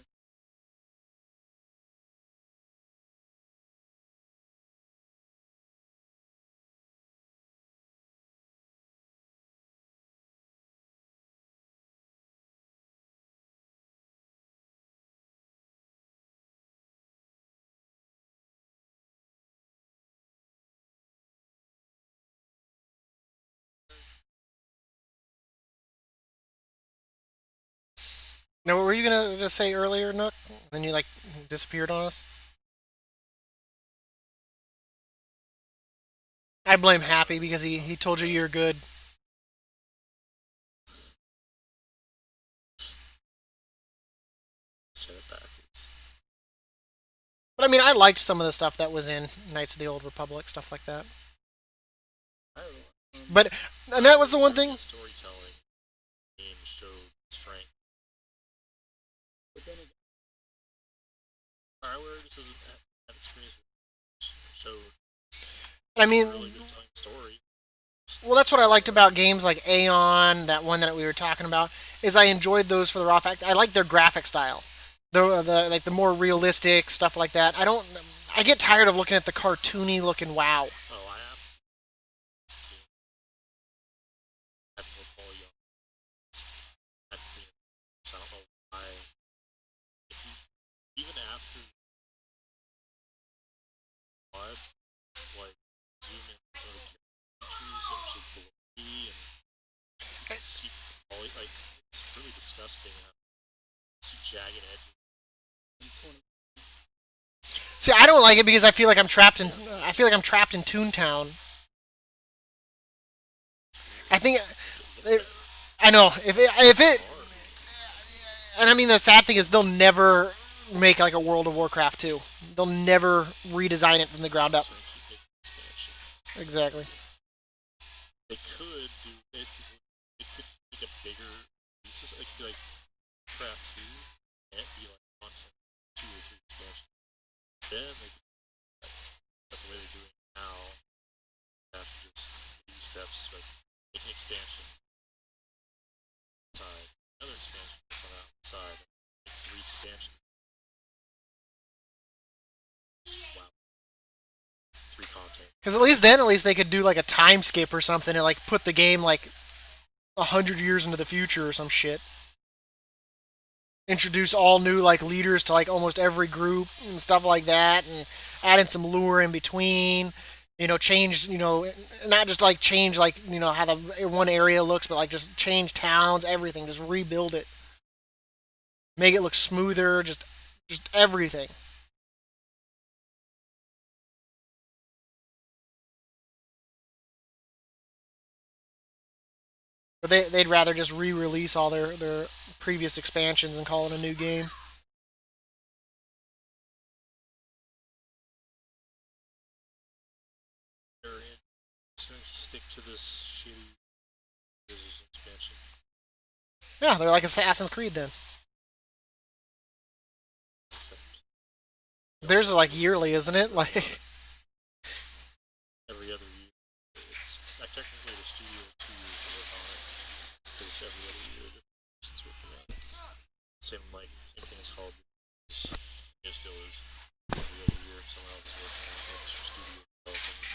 Now, what were you gonna just say earlier, Nook? Then you like disappeared on us. I blame Happy because he told you you're good. set it backwards. But I mean, I liked some of the stuff that was in Knights of the Old Republic, stuff like that. I don't know. But and that was the one thing. Storytelling game showed strength. But then again, this isn't that experience showed I mean, a really good time story. well, that's what I liked about games like Aeon, that one that we were talking about, is I enjoyed those for the raw fact. I like their graphic style, the like the more realistic stuff like that. I don't. I get tired of looking at the cartoony looking WoW. Oh, I have football young. I think so. I don't know why. If you, even after blood, like zoom in some of the characters and just blurry and you can see all like it's really disgusting. How you see jagged edges. See, I don't like it because I feel like I'm trapped in. I feel like I'm trapped in Toontown. I think. I know if it, and I mean the sad thing is they'll never make like a World of Warcraft 2. They'll never redesign it from the ground up. So keep making expansion. Exactly. They could do basically. They could make a bigger pieces. It could be like craft two and be like one, two or three expansions. Then they could, but the way they're doing it now, have to just baby steps, like make an expansion side, another expansion come outside, make three expansions. Wow, three content. Because at least then, at least they could do like a time skip or something and like put the game like 100 years into the future or some shit. Introduce all new like leaders to like almost every group and stuff like that, and add in some lure in between. Change. Not just like change like how the one area looks, but like just change towns, everything. Just rebuild it, make it look smoother. Just everything. But they'd rather just re-release all their previous expansions and call it a new game. They're in, so stick to this shitty Blizzard's expansion. Yeah, they're like Assassin's Creed then. Except Theirs is like yearly, isn't it? Like every other year. It's technically the studio 2 years to work on it because every other year it's switching around. So, Same thing is called. It still is. Every other year someone else is working on it. Extra studio developing it.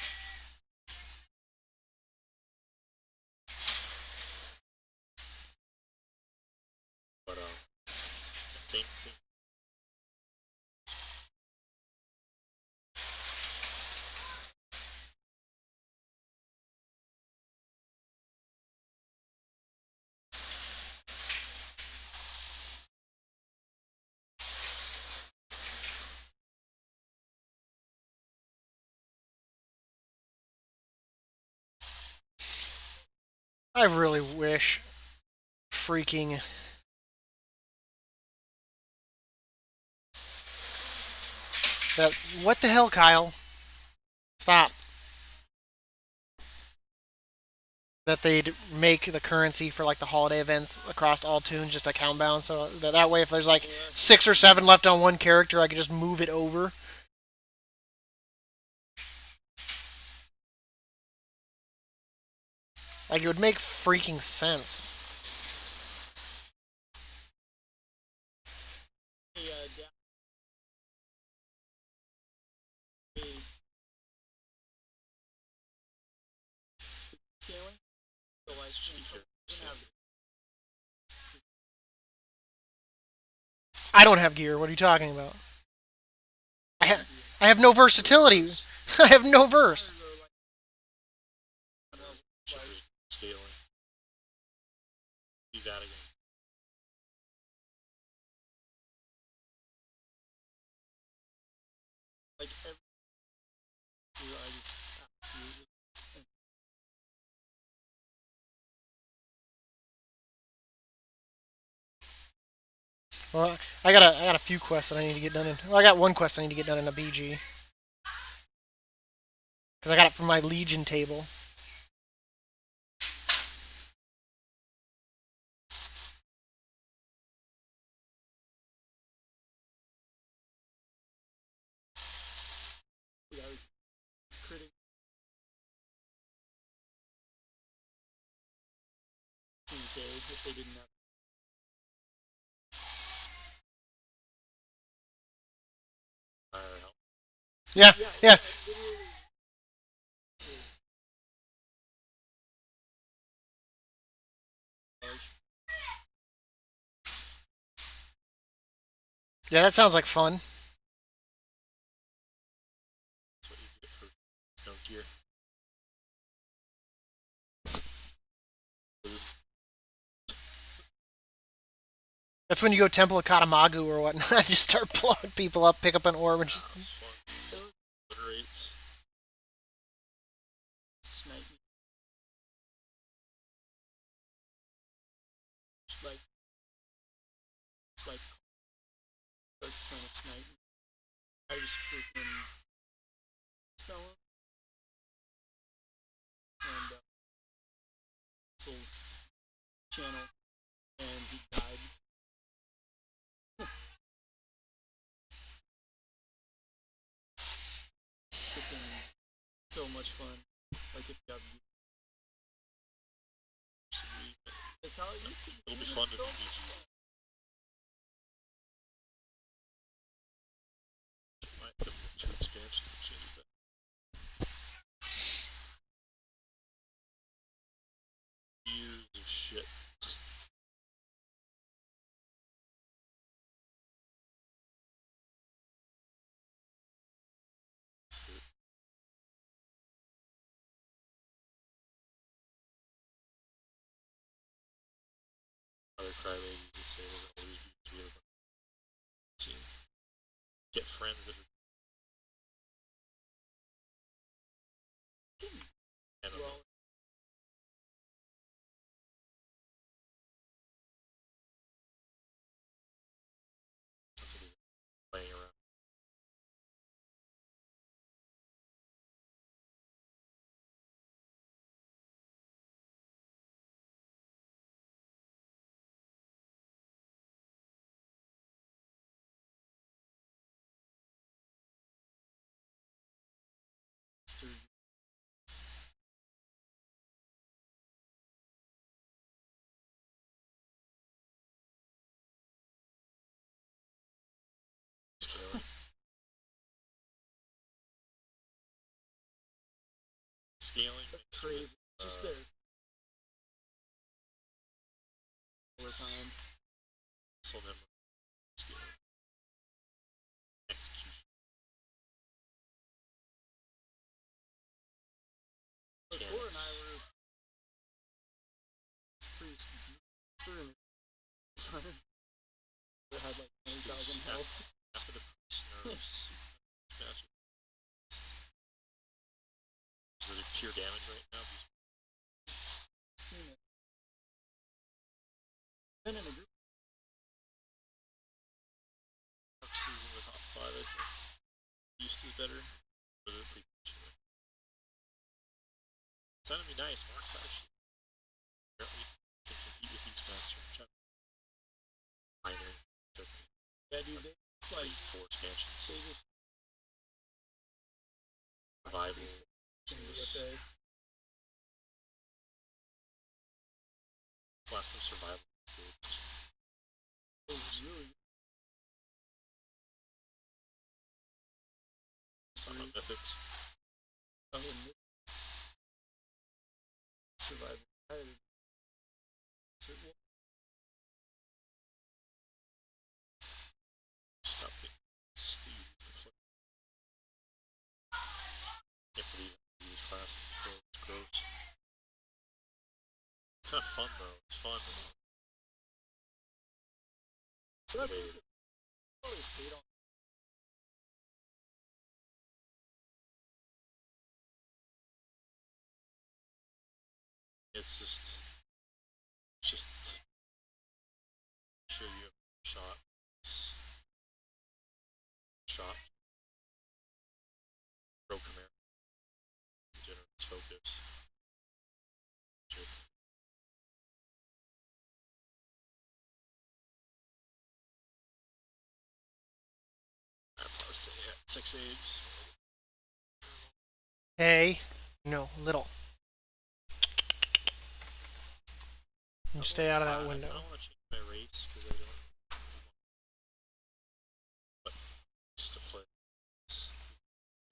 But same. I really wish freaking that. What the hell, Kyle? Stop. That they'd make the currency for like the holiday events across all tunes just account bound, so that way if there's like 6 or 7 left on one character, I could just move it over. Like it would make freaking sense. Hey, hey, scaling. So like, Cheaper. we're gonna have I don't have gear. What are you talking about? I have no versatility. I have no verse. Cheaper scaling. Do that again. like every year I just absolutely Well, I got a few quests that I need to get done in. Well, I got one quest I need to get done in a BG because I got it from my Legion table. day if they didn't have. Yeah, yeah. Yeah, that sounds like fun. That's what you get for no gear. That's when you go Temple of Katamagu or whatnot. Just start blowing people up, pick up an orb, and just. It's fun. Obliterates. Snipe. Like, it's like starts trying to snipe. I just freaking spell him and Soul's channel, and he died. Freaking so much fun. Like if you have. That's how it used to be. It'll be fun to do BGs. Might have 2 expansions to change that. Years of shit. Other crybabies that say we're gonna lose you 3 of them. Team. Get friends that are Well, playing around. Scaling. Scaling. that's crazy. Just there. All the time. Muscle memory. Scaling. Execution. But Kor and I were pretty screwing it. That had like 20,000 health. After the nerves. Smash it. Is it pure damage right now? Seen it. Been in a group. Marks is in the top 5, I think. East is better. But they're pretty much in it. It's gonna be nice. Marks actually. Apparently can compete with these maps from China. Minor. Took Yeah, dude. It's like 4 expansions. they just Survival. into what they. Last time survival. It was really. Talking about Mythics. Oh, and survival. Stop it. It's easy to play. Can't believe these classes to play. It's gross. It's kind of fun though. It's fun. That's always hate on. It's just sure you have a shot. Throw command. Generous focus. Sure. Powers to 6 eggs. Hey. No, little. stay out of that I window. don't want to change my race because I don't. But just to play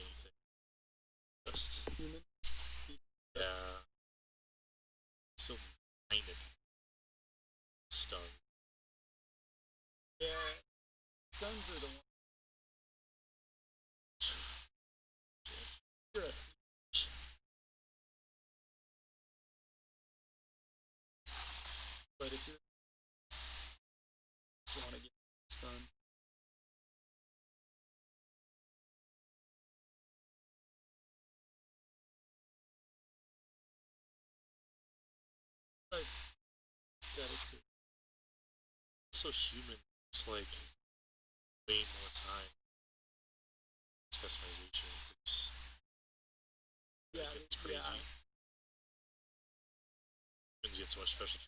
anything. Just Human. See, yeah. Still kind of stunned. yeah. Stuns are the one. You're a but if you just want to get stunned, like aesthetics. So human. It's like way more time customization. Yeah, It's crazy. yeah. Humans get so much special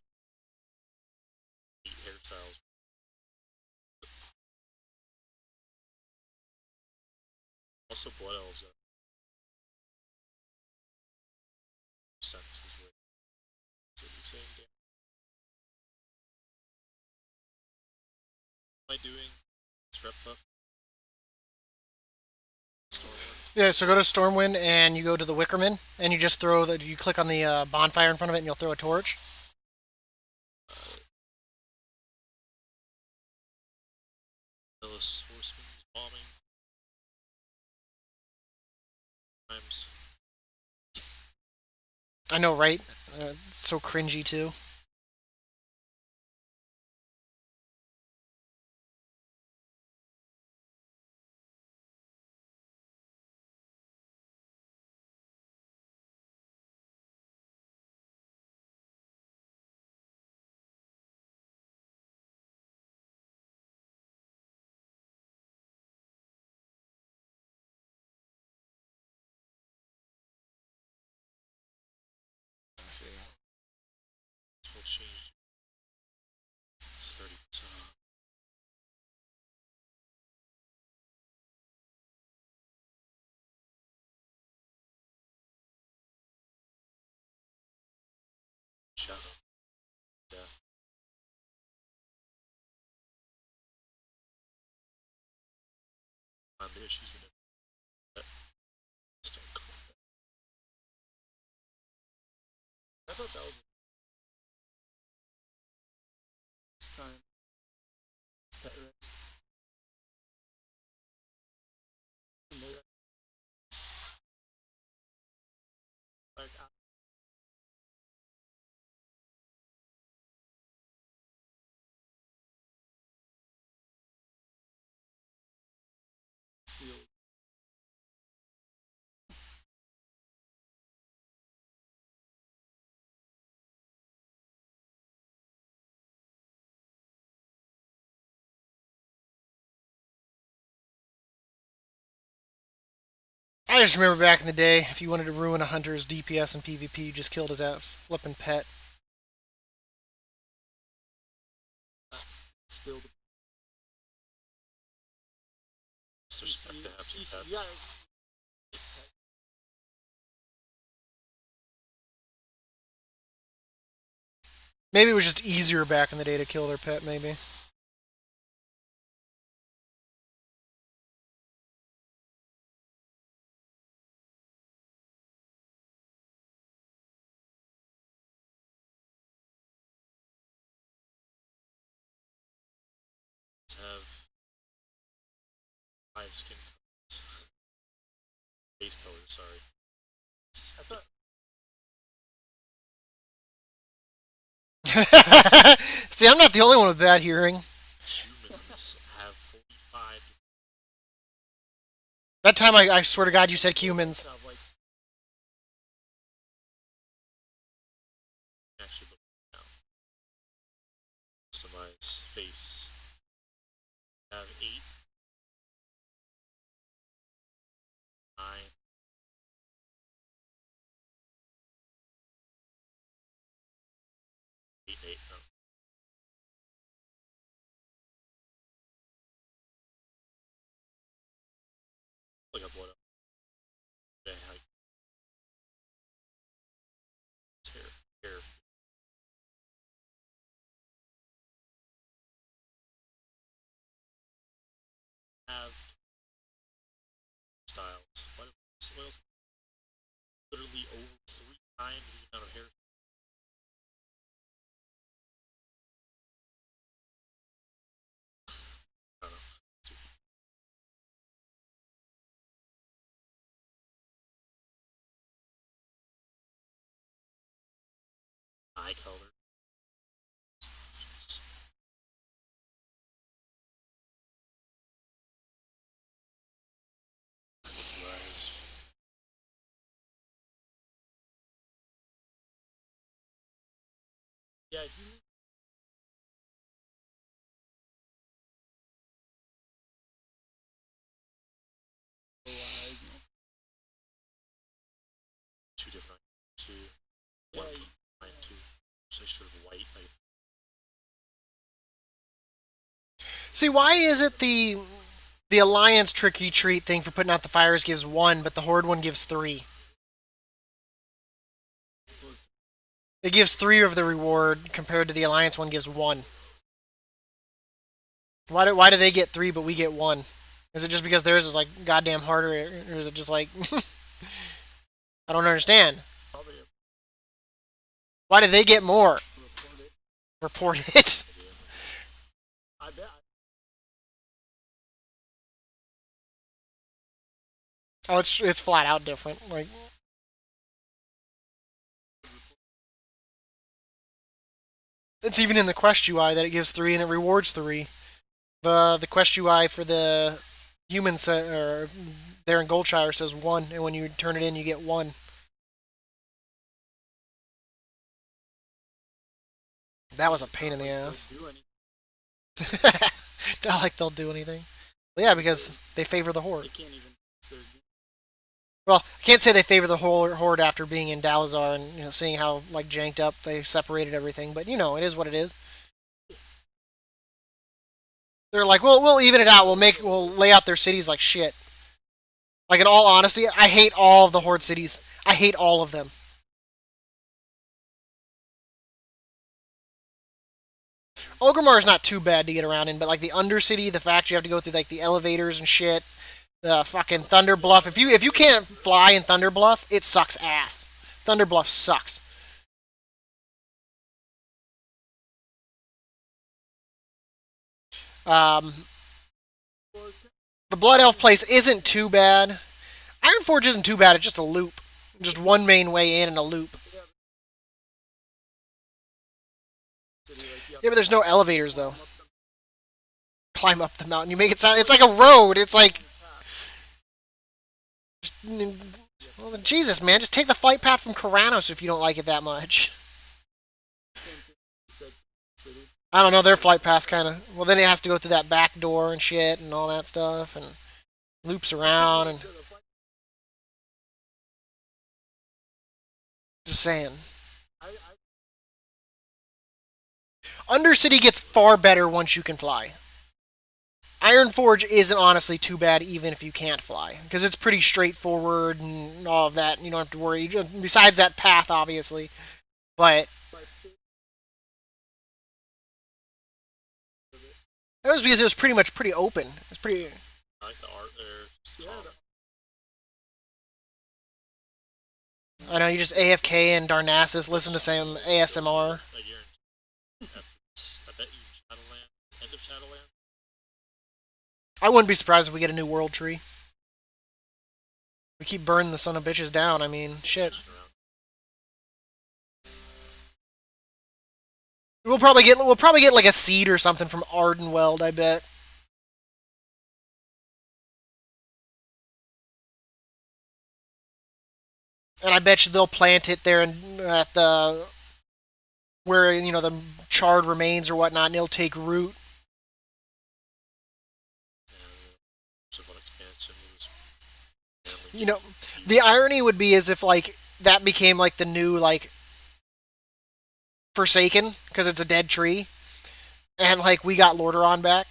hairstyles. Also, blood elves are sense because we're the same game. What am I doing? It's rep up. Yeah, so go to Stormwind and you go to the Wickerman and you just throw the. You click on the bonfire in front of it and you'll throw a torch. Ellis Horseman's bombing. Times. I know, right? It's so cringy too. Let's see. This will change. It's 30% off. Shadow. Yeah. On the issues with it. Still cool. I thought that was this time. It's pet rest. Like, feel I just remember back in the day, if you wanted to ruin a hunter's DPS and PvP, you just killed his flipping pet. that's still the Disrespect to have some CC, pets. yeah. Maybe it was just easier back in the day to kill their pet, maybe. Have 5 skin colors. Base colors, sorry. I thought See, I'm not the only one with bad hearing. Humans have 45. That time, I swear to God, you said humans. have like Actually, look now. Customize face. Have 8. 9. 8, 8. No. Look up what up. Yeah, like, hair. like how they're rise. Yeah, he. Eyes, you know. Two different two. Yeah, One line two. So sort of white like See, why is it the Alliance trick or treat thing for putting out the fires gives 1, but the Horde one gives 3? supposed to. It gives 3 of the reward compared to the Alliance one gives 1. Why do they get 3 but we get 1? Is it just because theirs is like goddamn harder, or is it just like I don't understand? Probably Why do they get more? report it. Report it. idea. I bet. Oh, it's flat out different. Like it's even in the quest UI that it gives 3 and it rewards 3. The quest UI for the human set or there in Goldshire says 1, and when you turn it in, you get 1. That was a pain in the ass. Do anything. Not like they'll do anything. Well, yeah, because they favor the Horde. They can't even. So Well, I can't say they favor the Horde after being in Dalazar and seeing how like janked up they separated everything. But it is what it is. They're like, well, we'll even it out. We'll lay out their cities like shit. Like in all honesty, I hate all of the Horde cities. I hate all of them. Orgrimmar is not too bad to get around in, but like the Undercity, the fact you have to go through like the elevators and shit, the fucking Thunder Bluff. If you can't fly in Thunder Bluff, it sucks ass. Thunder Bluff sucks. Um, the Blood Elf place isn't too bad. Ironforge isn't too bad. It's just a loop, just one main way in and a loop. Yeah, but there's no elevators though. Climb up the mountain. You make it sound. It's like a road. It's like. Well, Jesus, man, just take the flight path from Karanos if you don't like it that much. I don't know, their flight path kind of. Well, then it has to go through that back door and shit and all that stuff and loops around and. Just saying. Undercity gets far better once you can fly. Ironforge isn't honestly too bad even if you can't fly, because it's pretty straightforward and all of that. You don't have to worry. Besides that path, obviously, but that was because it was pretty open. It's pretty. I like the art there. Yeah, I know you just AFK and Darnassus, listen to some ASMR. I guarantee. I bet you Shadowland, end of Shadowland. I wouldn't be surprised if we get a new world tree. We keep burning the son of bitches down. I mean, shit. We'll probably get like a seed or something from Ardenweld, I bet. And I bet you they'll plant it there at the where the charred remains or whatnot, and it'll take root. You know, the irony would be as if like that became like the new like Forsaken because it's a dead tree, and like we got Lordaeron back.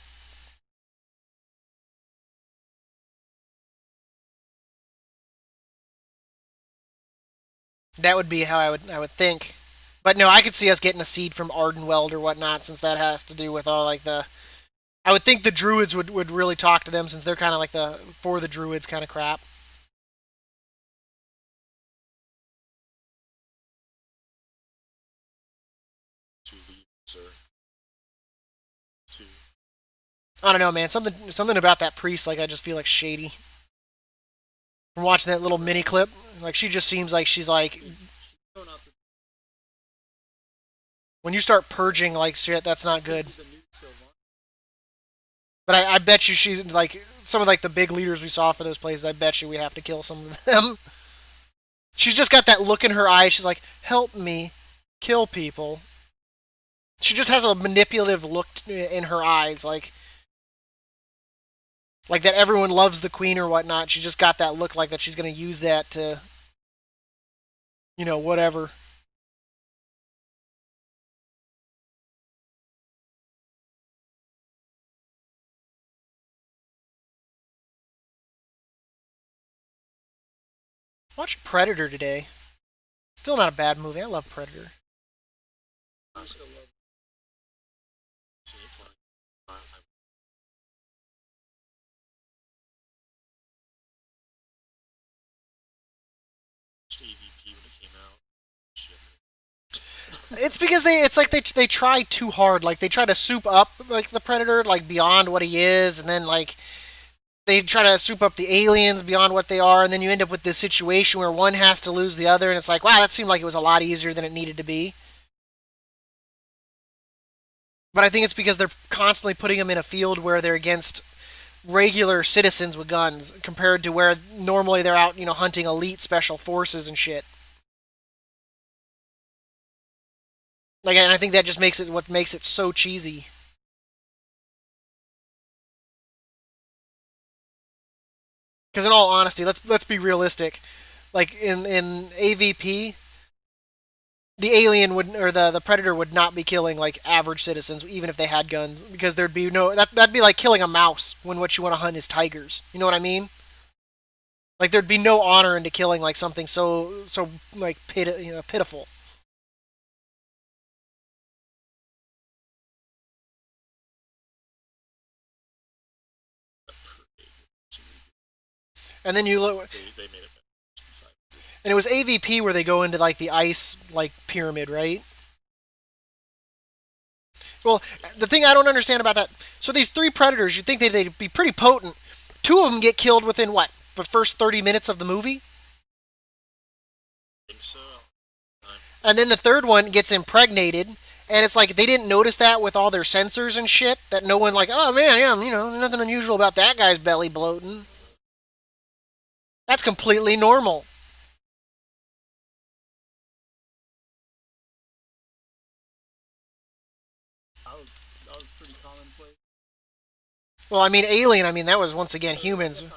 That would be how I would think. But no, I could see us getting a seed from Ardenweld or whatnot, since that has to do with all like the. I would think the druids would really talk to them, since they're kind of like the for the druids kind of crap. Two leaves or two. I don't know, man. Something about that priest, like I just feel like shady. From watching that little mini clip, like she just seems like she's like When you start purging like shit, that's not good. The new Sylvan. But I bet you she's like some of like the big leaders we saw for those places. I bet you we have to kill some of them. She's just got that look in her eyes. She's like, "Help me, kill people." She just has a manipulative look in her eyes, like that everyone loves the queen or whatnot. She just got that look like that she's gonna use that to, whatever. Watched Predator today. Still not a bad movie. I love Predator. I still love See it fine. I watched AVP when it came out. Shit. It's because they try too hard. Like they try to soup up like the Predator like beyond what he is, and then like they try to soup up the aliens beyond what they are, and then you end up with this situation where one has to lose the other, and it's like, wow, that seemed like it was a lot easier than it needed to be. But I think it's because they're constantly putting them in a field where they're against regular citizens with guns compared to where normally they're out, hunting elite special forces and shit. Like, and I think that just makes it what makes it so cheesy. Because in all honesty, let's be realistic. Like in AVP, the alien would or the predator would not be killing like average citizens even if they had guns because there'd be no that'd be like killing a mouse when what you want to hunt is tigers. You know what I mean? Like there'd be no honor into killing like something so like pitiful. And then you look, They made it better. and it was AVP where they go into like the ice like pyramid, right? Well, the thing I don't understand about that, so these three predators, you'd think they'd be pretty potent. Two of them get killed within what? The first 30 minutes of the movie? I think so. And then the third one gets impregnated, and it's like they didn't notice that with all their sensors and shit. That no one like, oh man, yeah, nothing unusual about that guy's belly bloating. That's completely normal. that was pretty commonplace. Well, I mean, Alien. I mean, that was once again humans.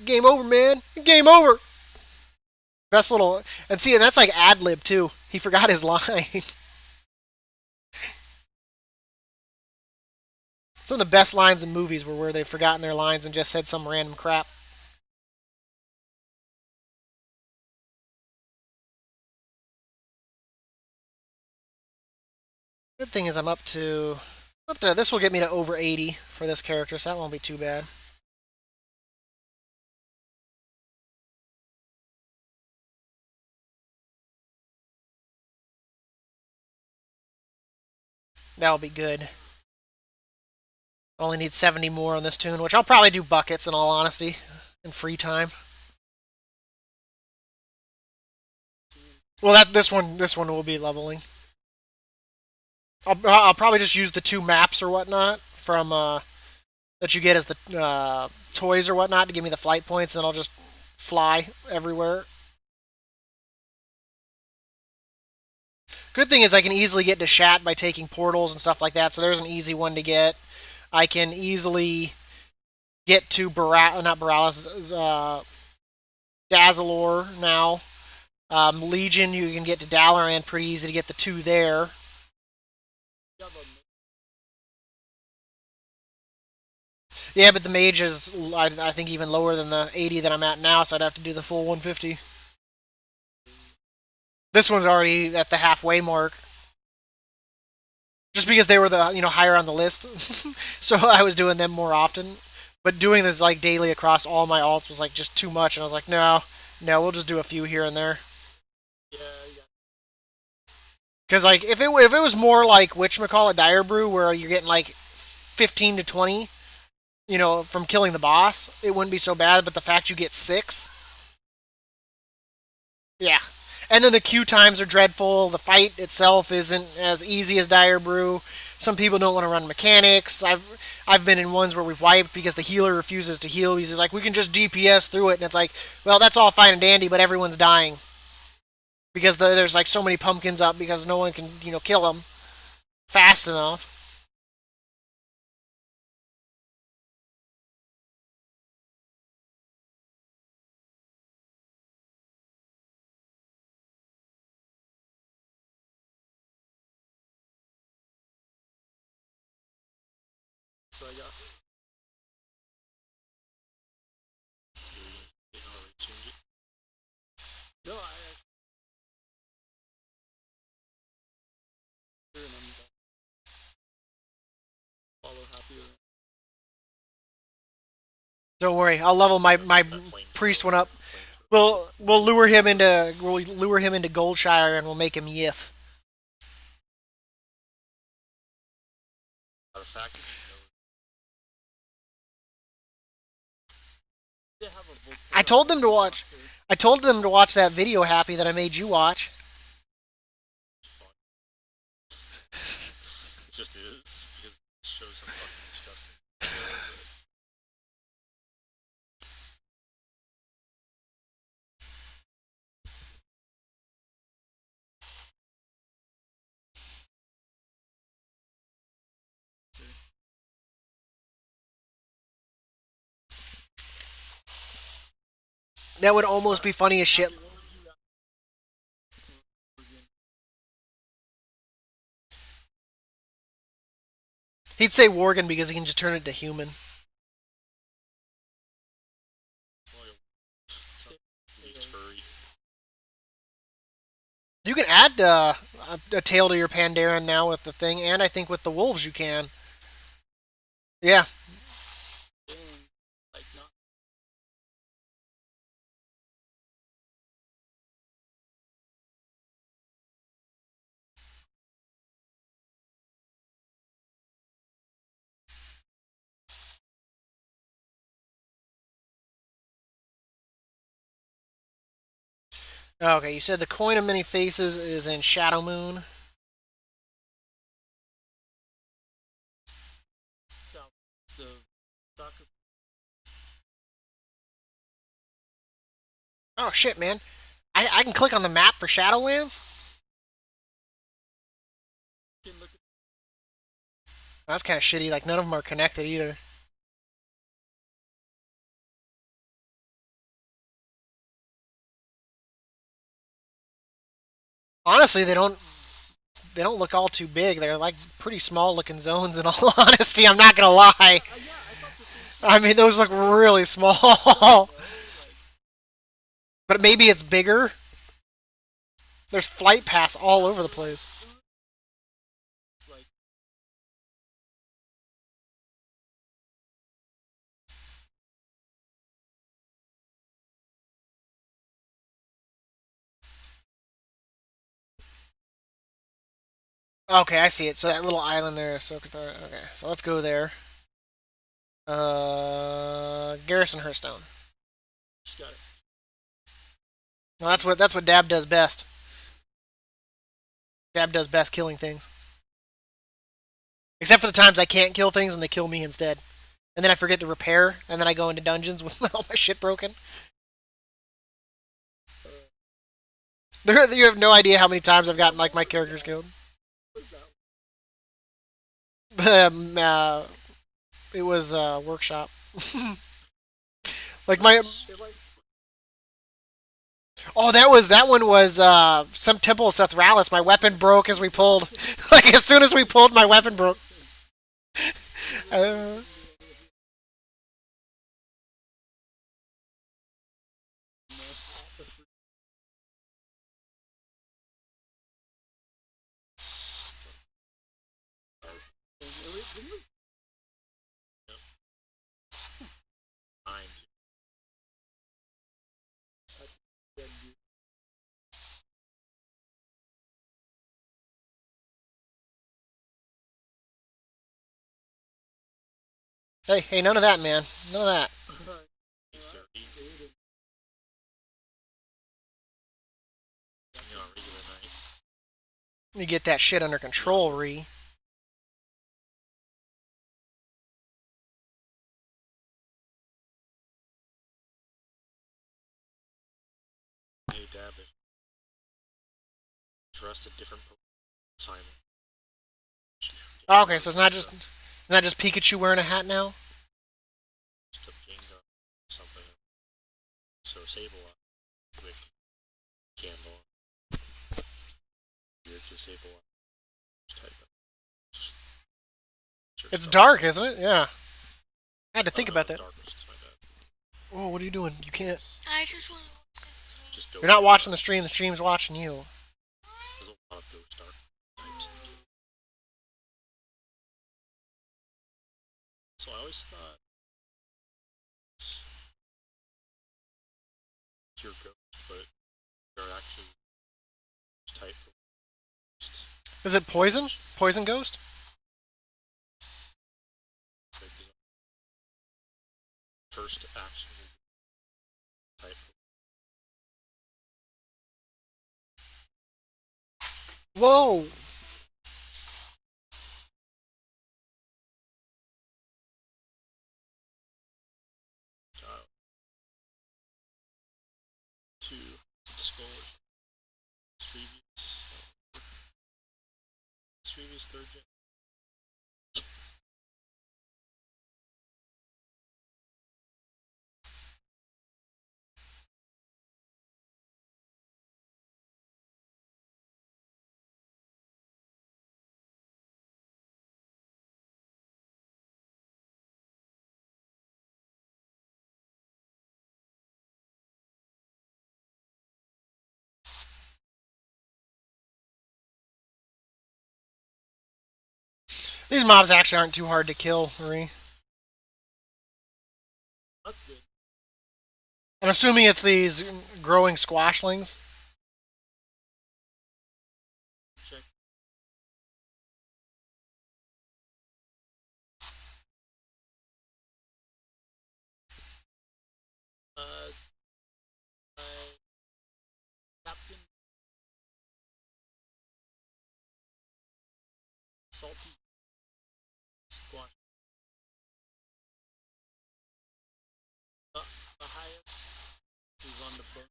Game over, man. Game over. Best little and see, and that's like ad lib too. He forgot his line. Some of the best lines in movies were where they've forgotten their lines and just said some random crap. Good thing is I'm up to this will get me to over 80 for this character, so that won't be too bad. That'll be good. Only need 70 more on this tune, which I'll probably do buckets in all honesty, in free time. Well, this one will be leveling. I'll probably just use the two maps or whatnot from that you get as the toys or whatnot to give me the flight points, and then I'll just fly everywhere. Good thing is I can easily get to Shat by taking portals and stuff like that, so there's an easy one to get. I can easily get to not Borealis, Dazzalore now. Legion, you can get to Dalaran pretty easy to get the two there. Yeah, but the mage is, I think, even lower than the 80 that I'm at now, so I'd have to do the full 150. This one's already at the halfway mark. Just because they were the higher on the list, so I was doing them more often. But doing this like daily across all my alts was like just too much, and I was like, no, we'll just do a few here and there. Yeah. Because like if it was more like whatchamacallit Dire Brew, where you're getting like 15 to 20, from killing the boss, it wouldn't be so bad. But the fact you get 6, yeah. And then the queue times are dreadful. The fight itself isn't as easy as Dire Brew. Some people don't want to run mechanics. I've been in ones where we've wiped because the healer refuses to heal. He's just like, we can just DPS through it, and it's like, well, that's all fine and dandy, but everyone's dying because there's like so many pumpkins up because no one can kill them fast enough. So I got no. I and I'm follow happier. Don't worry, I'll level my priest one up. We'll lure him into Goldshire and we'll make him yiff. The fact that They have a book I told them to watch. I told them to watch that video, Happy, that I made you watch. it just is because it shows how fucking disgusting. That would almost be funny as shit. He'd say Worgen because he can just turn it to human. Least furry. You can add a tail to your Pandaren now with the thing, and I think with the wolves you can. Yeah. like not. Okay, you said the coin of many faces is in Shadow Moon. South the soccer. Oh shit, man! I can click on the map for Shadowlands. Can look at That's kind of shitty. Like none of them are connected either. Honestly, they don't look all too big. They're like pretty small looking zones. In all honesty, I'm not gonna lie. yeah, I thought the same. I mean, those look really small. Like, But maybe it's bigger. There's flight paths all over the place. it's like Okay, I see it. So that little island there is so okay. So let's go there. Garrison Hearthstone. just got it. No, that's what Dab does best. Dab does best killing things. Except for the times I can't kill things and they kill me instead. And then I forget to repair, and then I go into dungeons with all my shit broken. You have no idea how many times I've gotten like my characters killed. It was workshop. Like my that one was some Temple of Sethralis. My weapon broke as we pulled. Like as soon as we pulled, my weapon broke. Uh, Time to hey, none of that, man. None of that. be 30. You get that shit under control, Ree. Hey, Dab, if dressed a different Simon. Oh, okay, so it's not just Pikachu wearing a hat now. Just a Gengar, something. So Sableye, quick candle, weird to Sableye. Just type it. It's dark, isn't it? Yeah. I had to think no, about that. Darkest, my bad. Oh, what are you doing? You can't. I just want to watch this stream. Just go You're not watching the stream. The stream's watching you. There's a lot of ghost dark types. So I always thought you're ghost, but you're actually type of ghost. Is it poison? Poison ghost? Like, first action type. Whoa! To discover previous third gen. These mobs actually aren't too hard to kill, Marie. That's good. I'm assuming it's these growing squashlings. Check. It's Captain Salty Squash. The highest is on the book.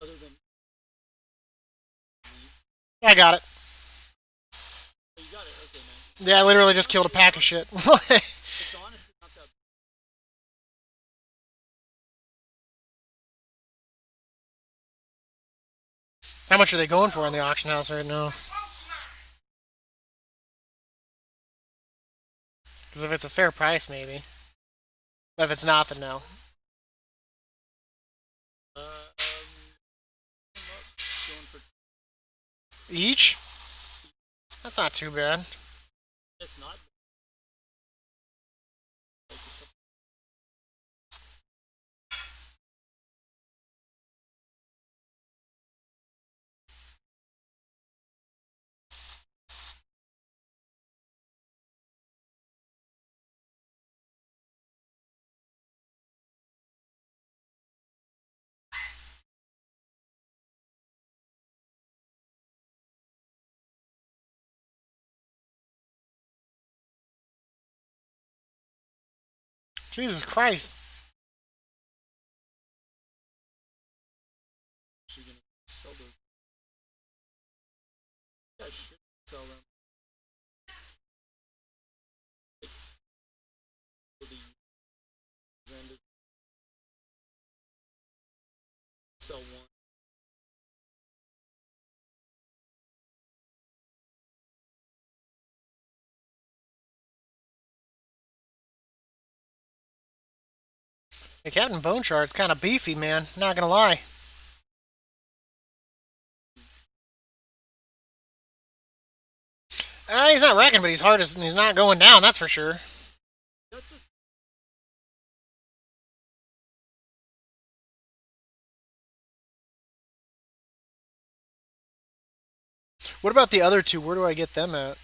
Other than I got it. oh, you got it. Okay, nice. Yeah, I literally just killed a pack of shit. It's honestly not that. How much are they going for in the auction house right now? Because if it's a fair price, maybe. But if it's not, then no. Going for Each? That's not too bad. it's not. Like, it's Jesus Christ. actually gonna sell those. Yeah, I should sell them. For the end sell one. Hey, Captain Bone Shard's kind of beefy, man. Not gonna lie. He's not wrecking, but he's hard as he's not going down. That's for sure. That's a What about the other two? Where do I get them at?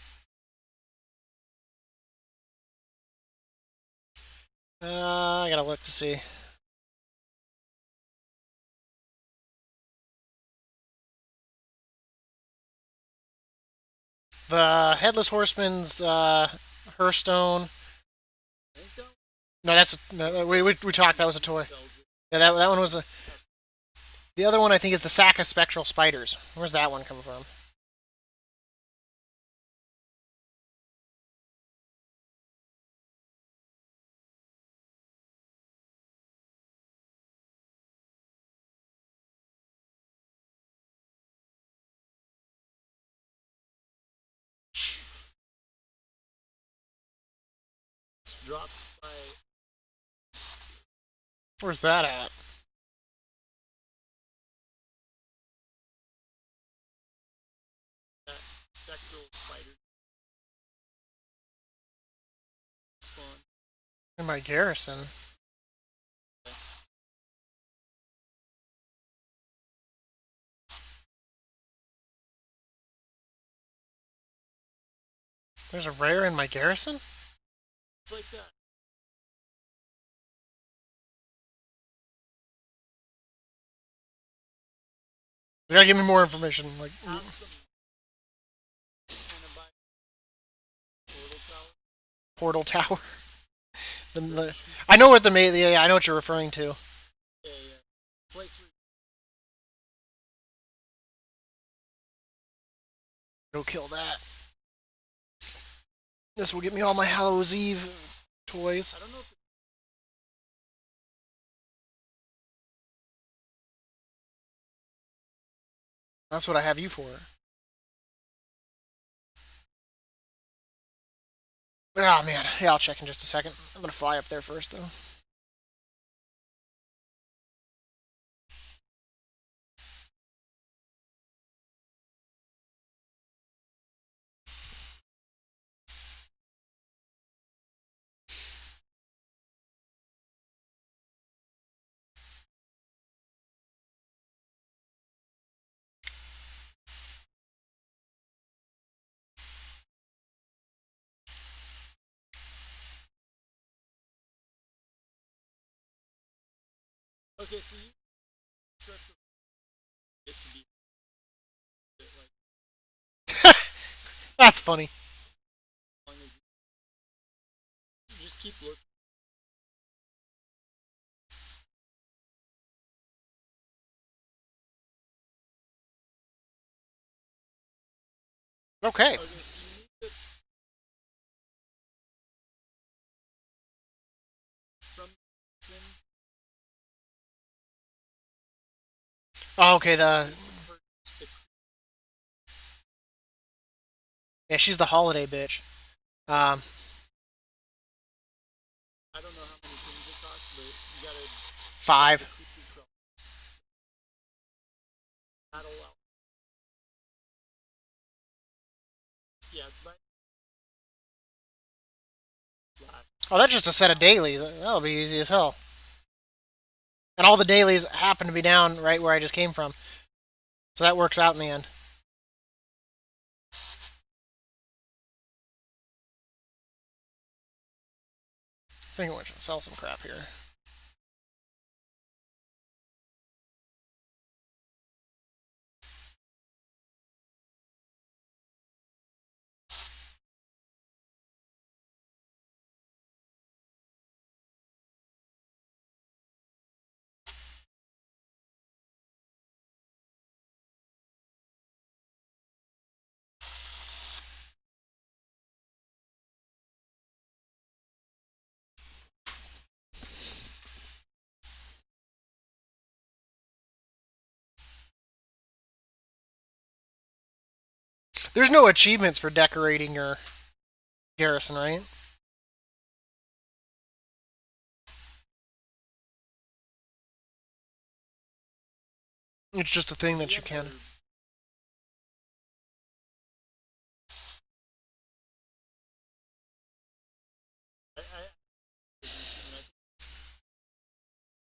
I gotta look to see. The Headless Horseman's Hearthstone. I think that No, that's no, we talked. That was a toy. sells it. Yeah, that one was a. The other one I think is the Sack of Spectral Spiders. Where's that one come from? It's dropped by Where's that at? that spectral spider spawn. In my garrison. There's a rare in my garrison? It's like that. You gotta give me more information. Like Ask them. Kind of by portal tower. Portal Tower. I know what the yeah, I know what you're referring to. Yeah, yeah. Place where Go kill that. This will get me all my Hallows Eve toys. I don't know if That's what I have you for. Ah, man. Yeah, I'll check in just a second. I'm gonna fly up there first, though. okay, so you start to get to be like That's funny. long as you just keep looking. Okay. Okay, so you need to from sin Oh, okay, the. to purchase the Yeah, she's the holiday bitch. I don't know how many things it costs, but you gotta the 5. cuckoo crumbs. That'll allow. Yeah, it's by slash. Oh, that's just a set of dailies. That'll be easy as hell. And all the dailies happen to be down right where I just came from. So that works out in the end. I think I want to sell some crap here. There's no achievements for decorating your garrison, right? It's just a thing that you can. I think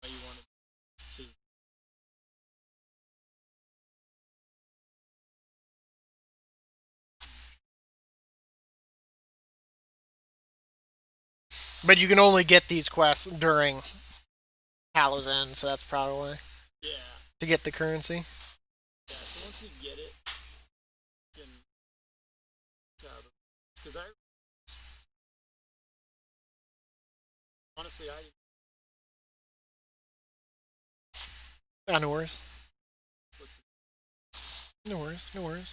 why you want to. But you can only get these quests during Hallow's End, so that's probably Yeah, to get the currency. yeah. So once you get it, you can Because I honestly, Ah, no worries. looked No worries. No worries.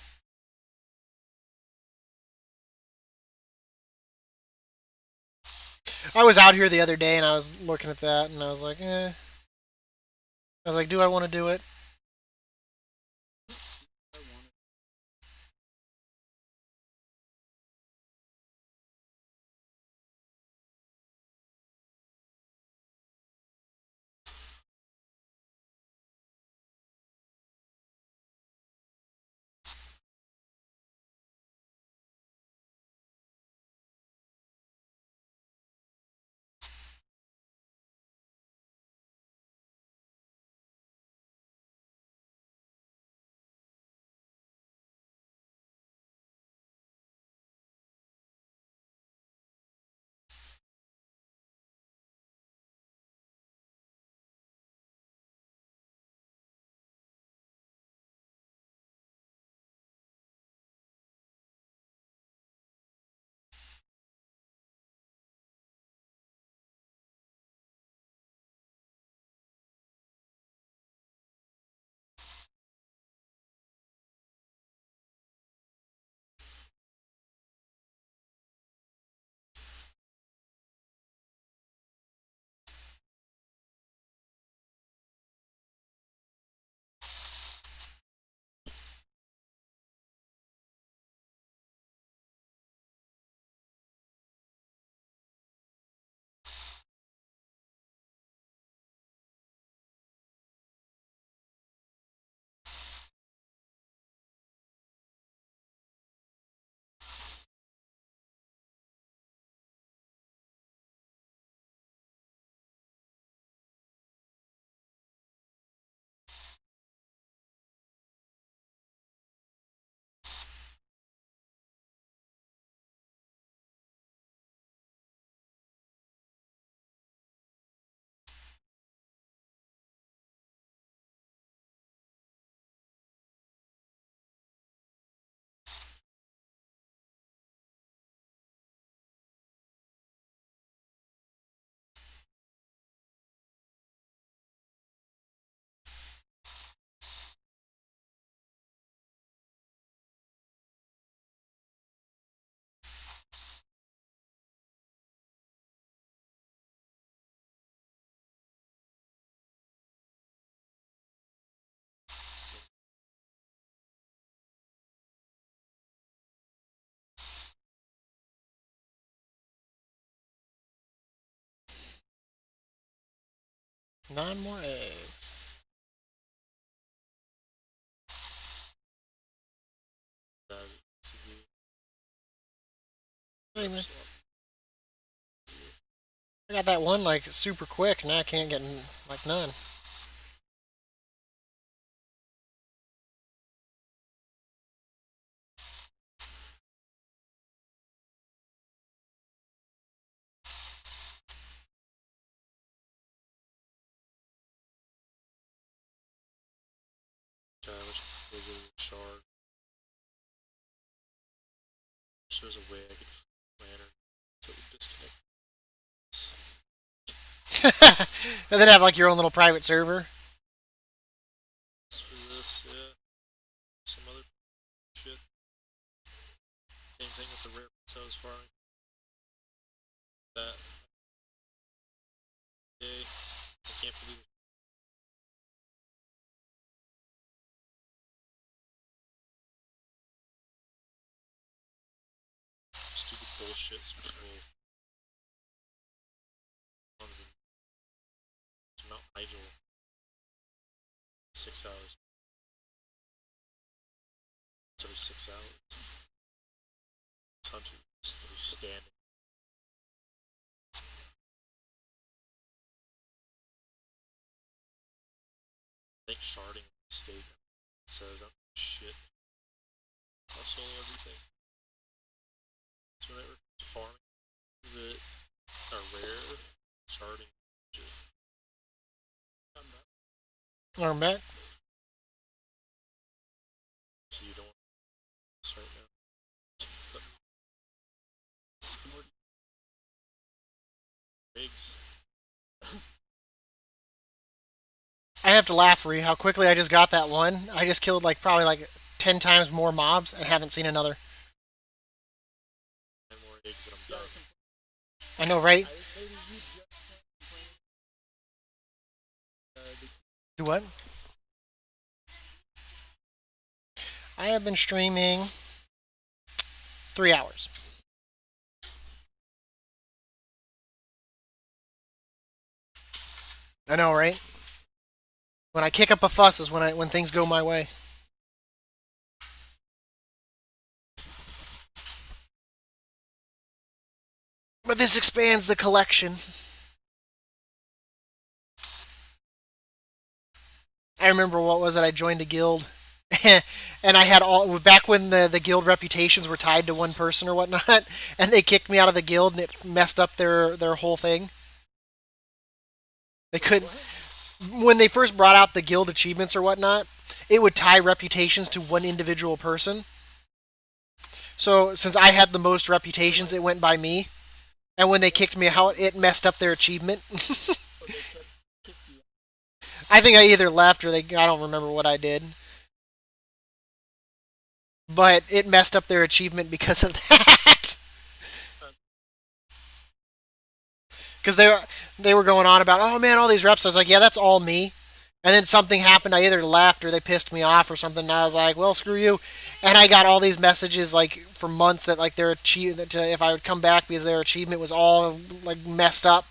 I was out here the other day and I was looking at that and I was like, eh. I was like, do I want to do it? I want it. Nine more eggs. to be Hey, man. so I got that one like super quick. Now I can't get like none. I wish they would have shard. Wish there was a way I could lantern so it would disconnect. And then have like your own little private server. As for this, yeah. Some other shit. Same thing with the rare cells farming. That day, I can't believe it. Stupid bullshit. Well, ones in Mount Nigel, 6 hours. It's every 6 hours. Hunter just standing. I think sharding state says I'm shit. I'll solo everything. So whenever farming that are rare, sharding just I'm not. Arm back. So you don't want this right now. But I have to laugh for you how quickly I just got that one. I just killed like probably like 10 times more mobs and haven't seen another. 10 more eggs and I'm done. I know, right? Maybe you just can't complain. Do what? I have been streaming 3 hours. I know, right? When I kick up a fuss is when things go my way. But this expands the collection. I remember what was it? I joined a guild, and I had all back when the guild reputations were tied to one person or whatnot, and they kicked me out of the guild, and it messed up their whole thing. They couldn't when they first brought out the guild achievements or whatnot. It would tie reputations to one individual person. So since I had the most reputations, it went by me. And when they kicked me out, it messed up their achievement. I think I either left or I don't remember what I did. But it messed up their achievement because of that. Because they were going on about, oh man, all these reps. I was like, yeah, that's all me. And then something happened. I either left or they pissed me off or something. And I was like, well, screw you. And I got all these messages like for months that like their if I would come back because their achievement was all like messed up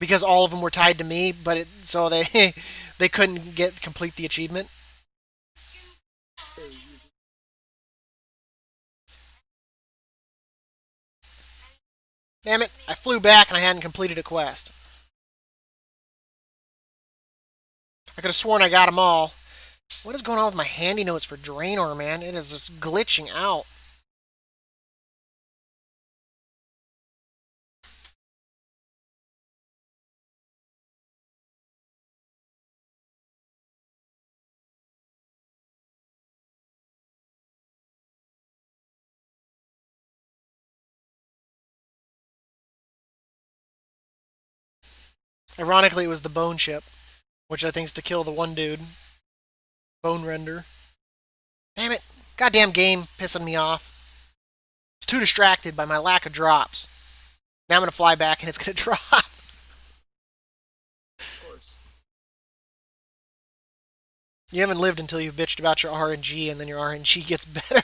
because all of them were tied to me. But so they they couldn't complete the achievement. Damn it! I flew back and I hadn't completed a quest. I could have sworn I got them all. What is going on with my handy notes for Draenor, man? It is just glitching out. Ironically, it was the bone chip, which I think is to kill the one dude. Bone render. Damn it! Goddamn game pissing me off. I was too distracted by my lack of drops. Now I'm gonna fly back and it's gonna drop. Of course. You haven't lived until you've bitched about your RNG and then your RNG gets better.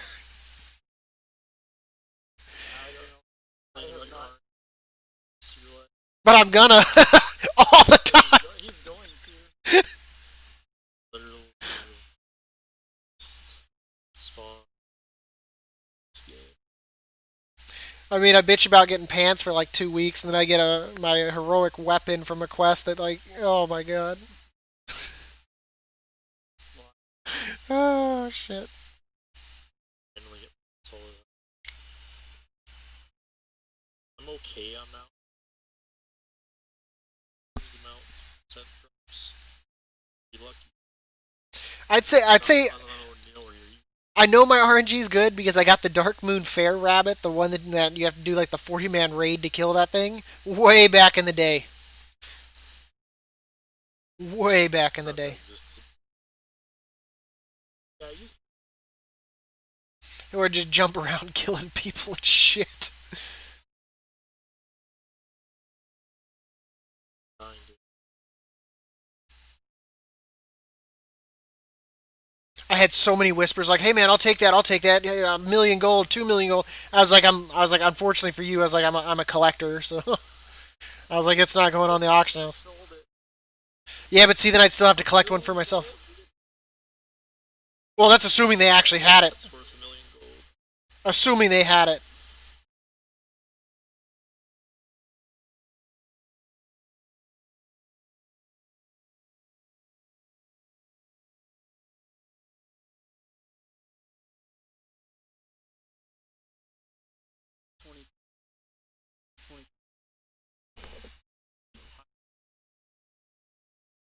I don't know. I have not. But I'm gonna all the time. He's going to. Literal spawn. I mean, I bitch about getting pants for like 2 weeks, and then I get my heroic weapon from a quest that, like, oh my god. Oh shit. I'm okay on Mount. Be lucky. I'd say I know my RNG is good because I got the Dark Moon Fair Rabbit, the one that you have to do like the 40-man raid to kill that thing, way back in the day. Way back in the day. Yeah, I used Or just jump around killing people and shit. I had so many whispers like, "Hey man, I'll take that. I'll take that. Yeah, 1,000,000 gold, 2,000,000 gold." I was like, unfortunately for you, I was like, I'm a collector, so I was like, it's not going on the auction house. sold it. Yeah, but see, then I'd still have to collect one for myself. Well, that's assuming they actually had it. That's worth 1,000,000 gold. Assuming they had it.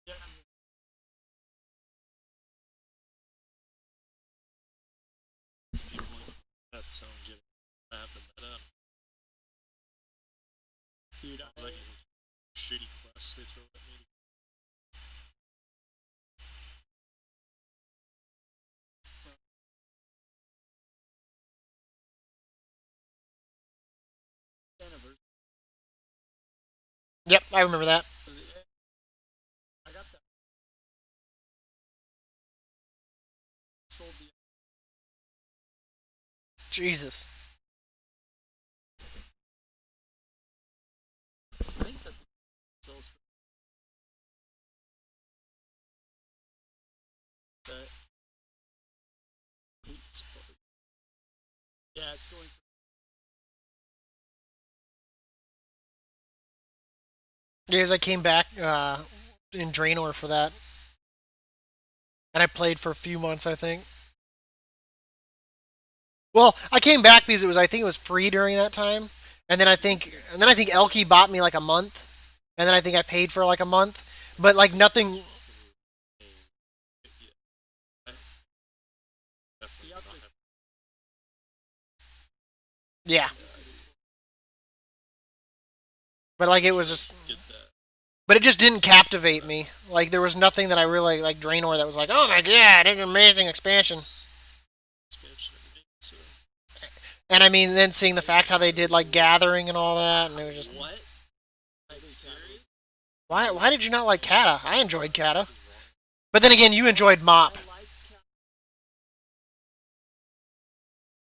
Yeah, I mean, That sounds good. I have the meta. dude, Like shitty quests they throw at me. I remember that. I got that. Sold the. Jesus. I think that sells for that. Yeah, it's going for. Because I came back in Draenor for that, and I played for a few months, I think. Well, I came back because I think it was free during that time, and then I think Elky bought me like a month, and then I think I paid for like a month, but like nothing. Yeah, but like it was just, but it just didn't captivate me. Like there was nothing that I really like Draenor that was like, oh my god, it's an amazing expansion. And I mean, then seeing the fact how they did like gathering and all that, and it was just What? Are you serious? why did you not like Kata? I enjoyed Kata, but then again, you enjoyed Mop.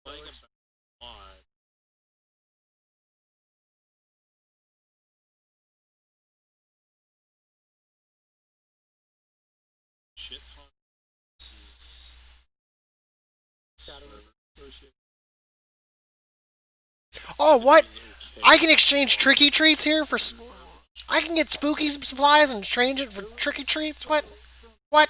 Like a mod. Shit ton. Oh, what? I can exchange tricky treats here for. I can get spooky supplies and exchange it for tricky treats. What? What?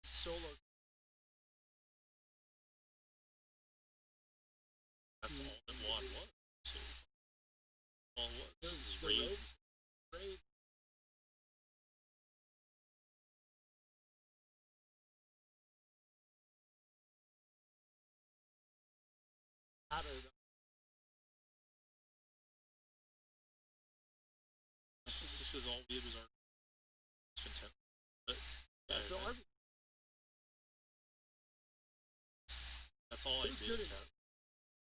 Solo. That's all that one was. So, all it was raised. This is all we did was our content. But, Yeah, so that's all I did.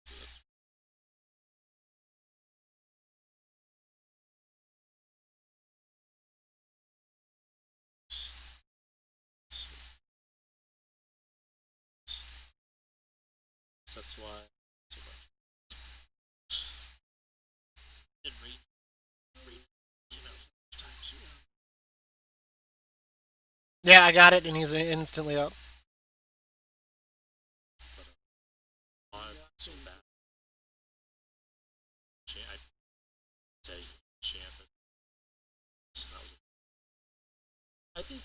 So that's that's why so much. And read came out for time too. Yeah, I got it, and he's instantly up. I'm so bad. I take chance at this, and that was I think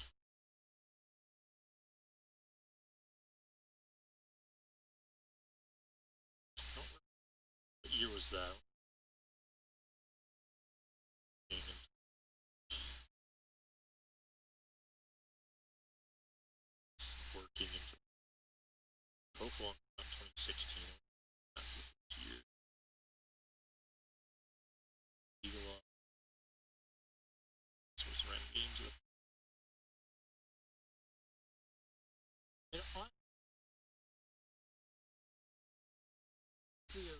what year was that? Working into Pokemon 2016 after 50 years. Eagle Eye. So it's random games that you know, honestly,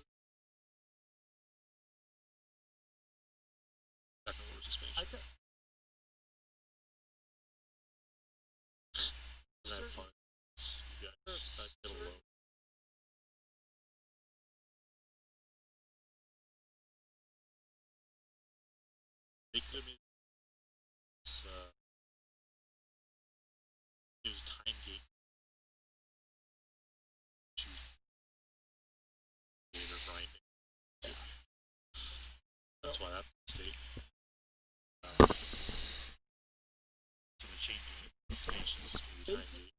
Second Wars expansion. I th- I had fun. You guys, I did a low. They could have made this, it was time gate. Choose or grinding. That's why that's a mistake. So the changing expansions is going to be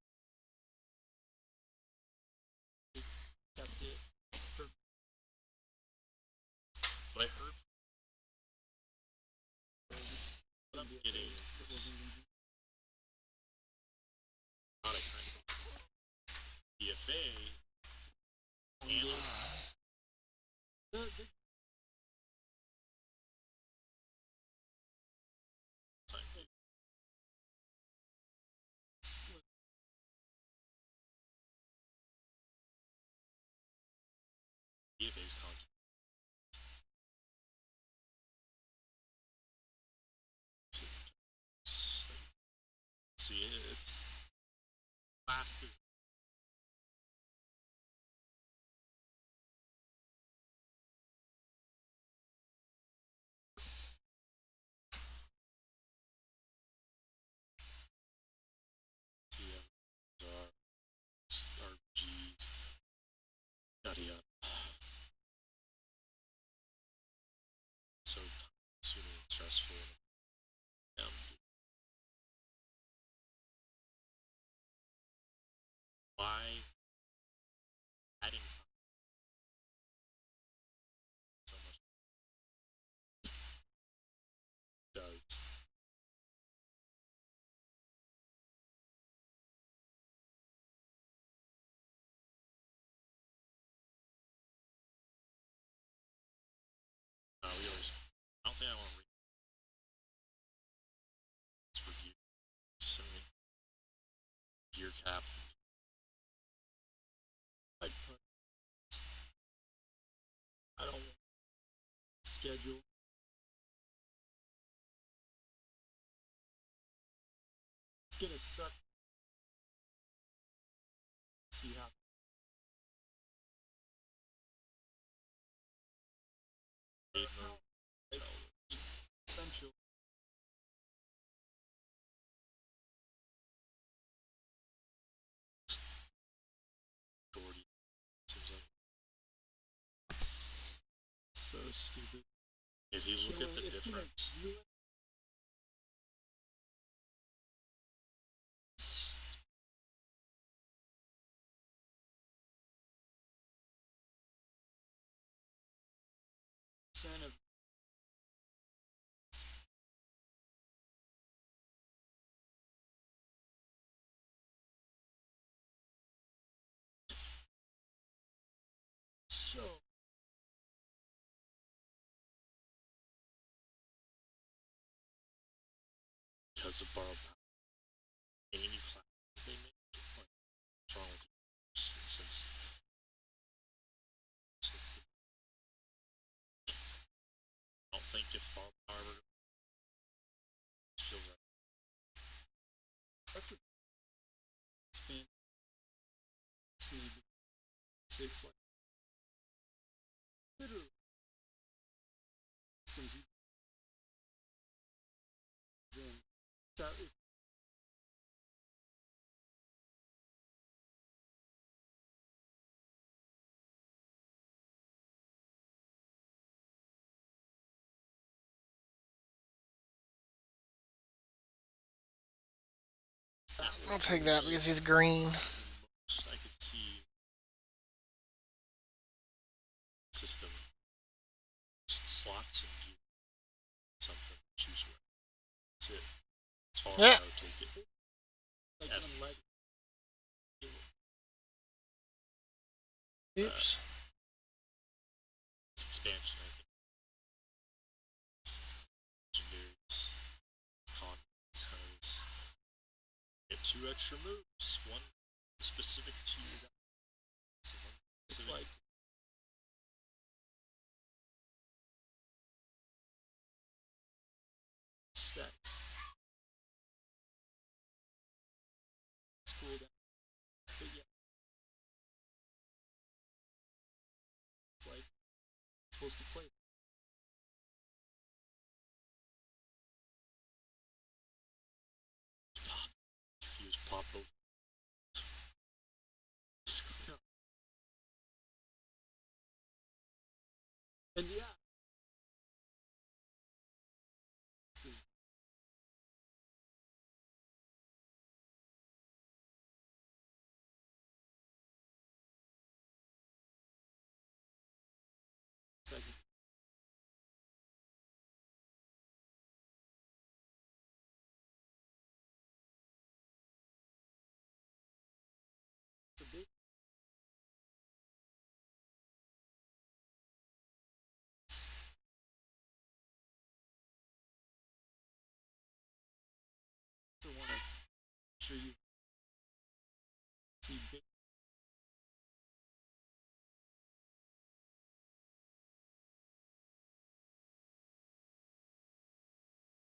time gate. accept it. But I heard what I'm getting is not a kind of DFA and The time gate. see, it's last is RPGs, yada yada. So consuming and stressful. Why adding so much does? We always, I don't think I want to read this review. So gear cap. I don't want schedule. It's gonna suck. See how. Essential. Jordy. Seems like It's so stupid. if you look at the It's difference. Of so Because of borrowed power. Any new classes they make, like, what's wrong with you? Since I don't think if borrowed power were feel right. that's a spin. See six like literally systems in. So it, I'll take that because he's green. I could see system slots and gear something choose right. That's it. As far Yeah. as I would take it. It's like essence. unlike Oops. It's expansion, I think. Legendaries, cons, has get 2 extra moves. One specific to you guys. And one it's specific like stacks. School down. But yeah. It's like supposed to play. pop. You just pop both. And yeah. 'Cause second. So this to want to sure you see big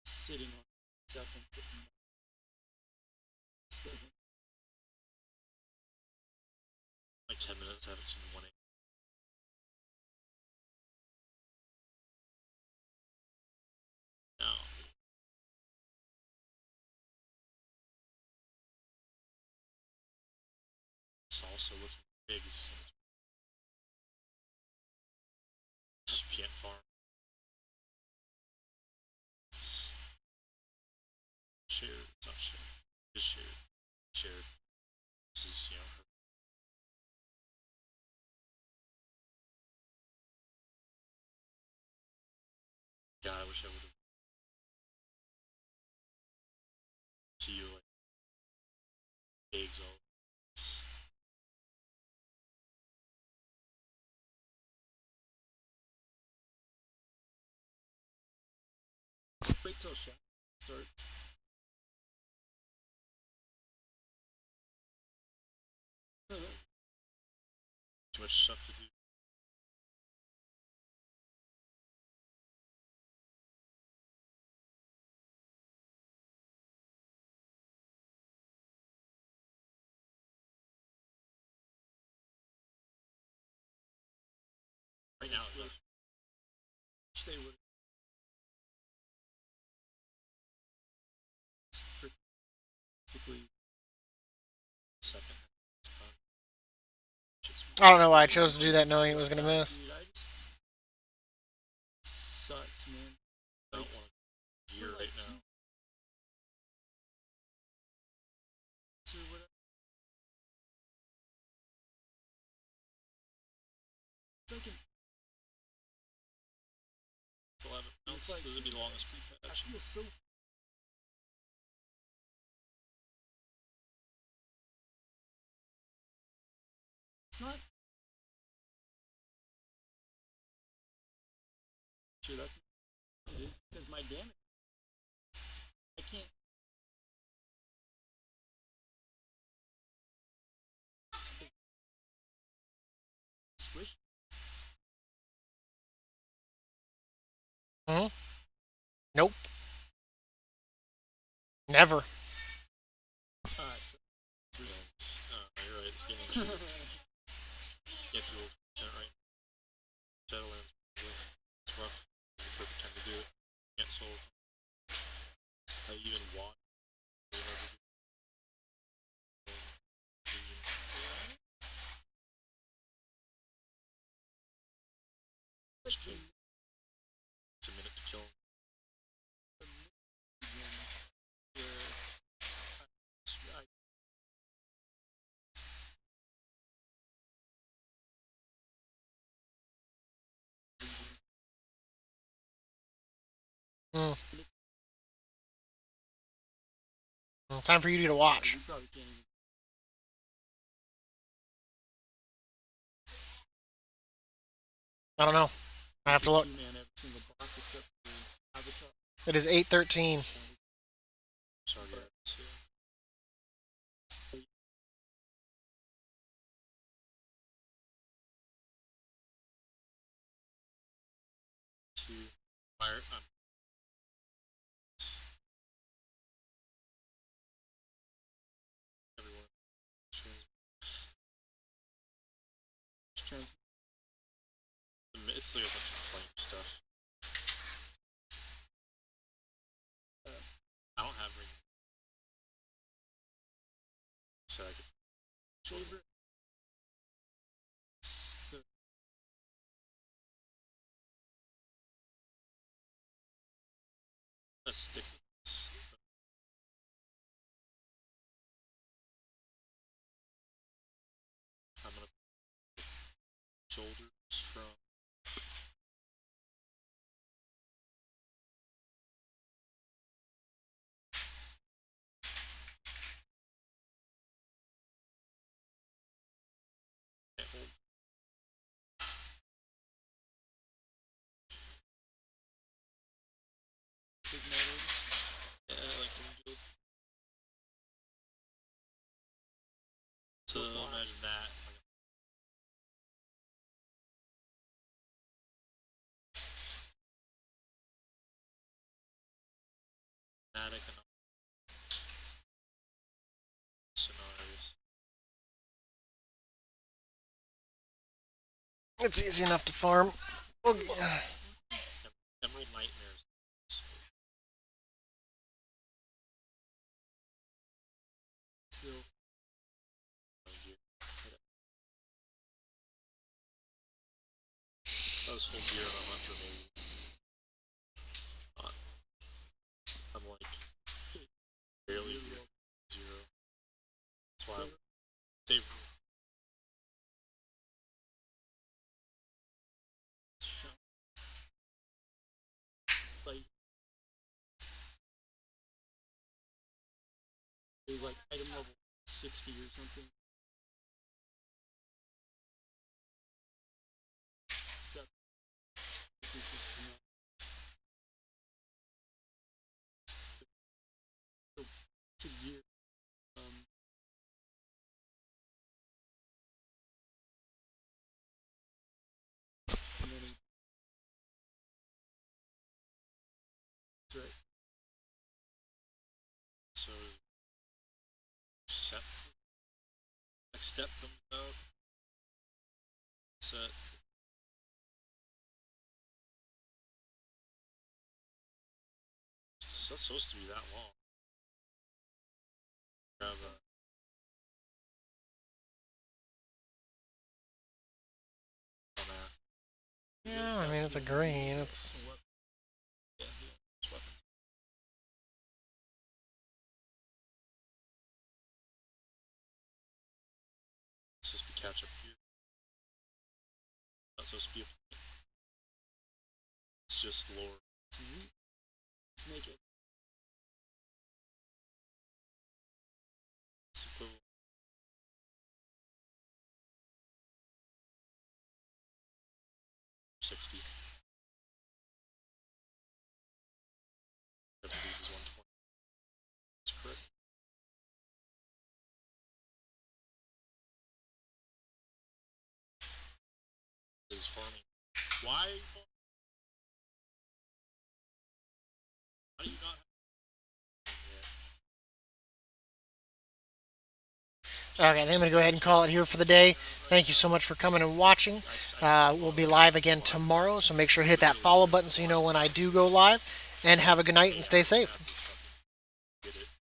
sitting on seconds. I haven't seen 1A. Now, it's also looking big. Can't farm. It's shared. It's not shared. It's shared. Shared. This is, you know, her. God, I wish I would have. To you, like, eggs all. Wait till shot starts. Too much stuff to do. Right now, it's like, Stay with it. Basically, second. I don't know why I chose to do that knowing it was gonna miss. dude, I just sucks, man. I don't want to gear right now. So whatever. It's like It's 11 ounces. It's like- This would be the longest I pre-patch. feel so. It's not. Sure, that's. It is because my damage. I can't. Squish. Hmm? Nope. Never. Alright, so. You're right. It's getting. Can't do old content right. Shadowlands. It's rough. It's the perfect time to do it. Can't solve. I even watch. It's a minute to kill him. Mm. Time for you to watch. You probably can't even. I don't know. I have to look. Man, every single boss except for Avatar. It is 8:13. Sorry, guys. To fire. Everyone. Trans- It's like a bunch of flame stuff. I don't have ring. So I could. favorite. Let's stick with this. I'm gonna shoulders from. Can't hold. Big metal. Yeah, I like to build. So imagine that. Like, economic scenarios. It's easy enough to farm. Okay. Emerald Nightmares. Still, That was full gear and I'm under maybe. I'm like barely zero. That's why I'm saving. like, it was like item level 60 or something. Seven pieces come out. So, it's a year. And then that's right. So step next step comes out. Set. It's not supposed to be that long. Grab a dumbass. Yeah, I mean it's a green. It's Yeah, It's weapons. It's supposed to be catch up gear. Not supposed to be a point. It's just lore. let's make it. It's equivalent. $60. I believe is 120. That's correct. Is farming. Why? How do you not okay. I think I'm gonna go ahead and call it here for the day. Thank you so much for coming and watching. We'll be live again tomorrow, so make sure to hit that follow button so you know when I do go live. And have a good night and stay safe. get it?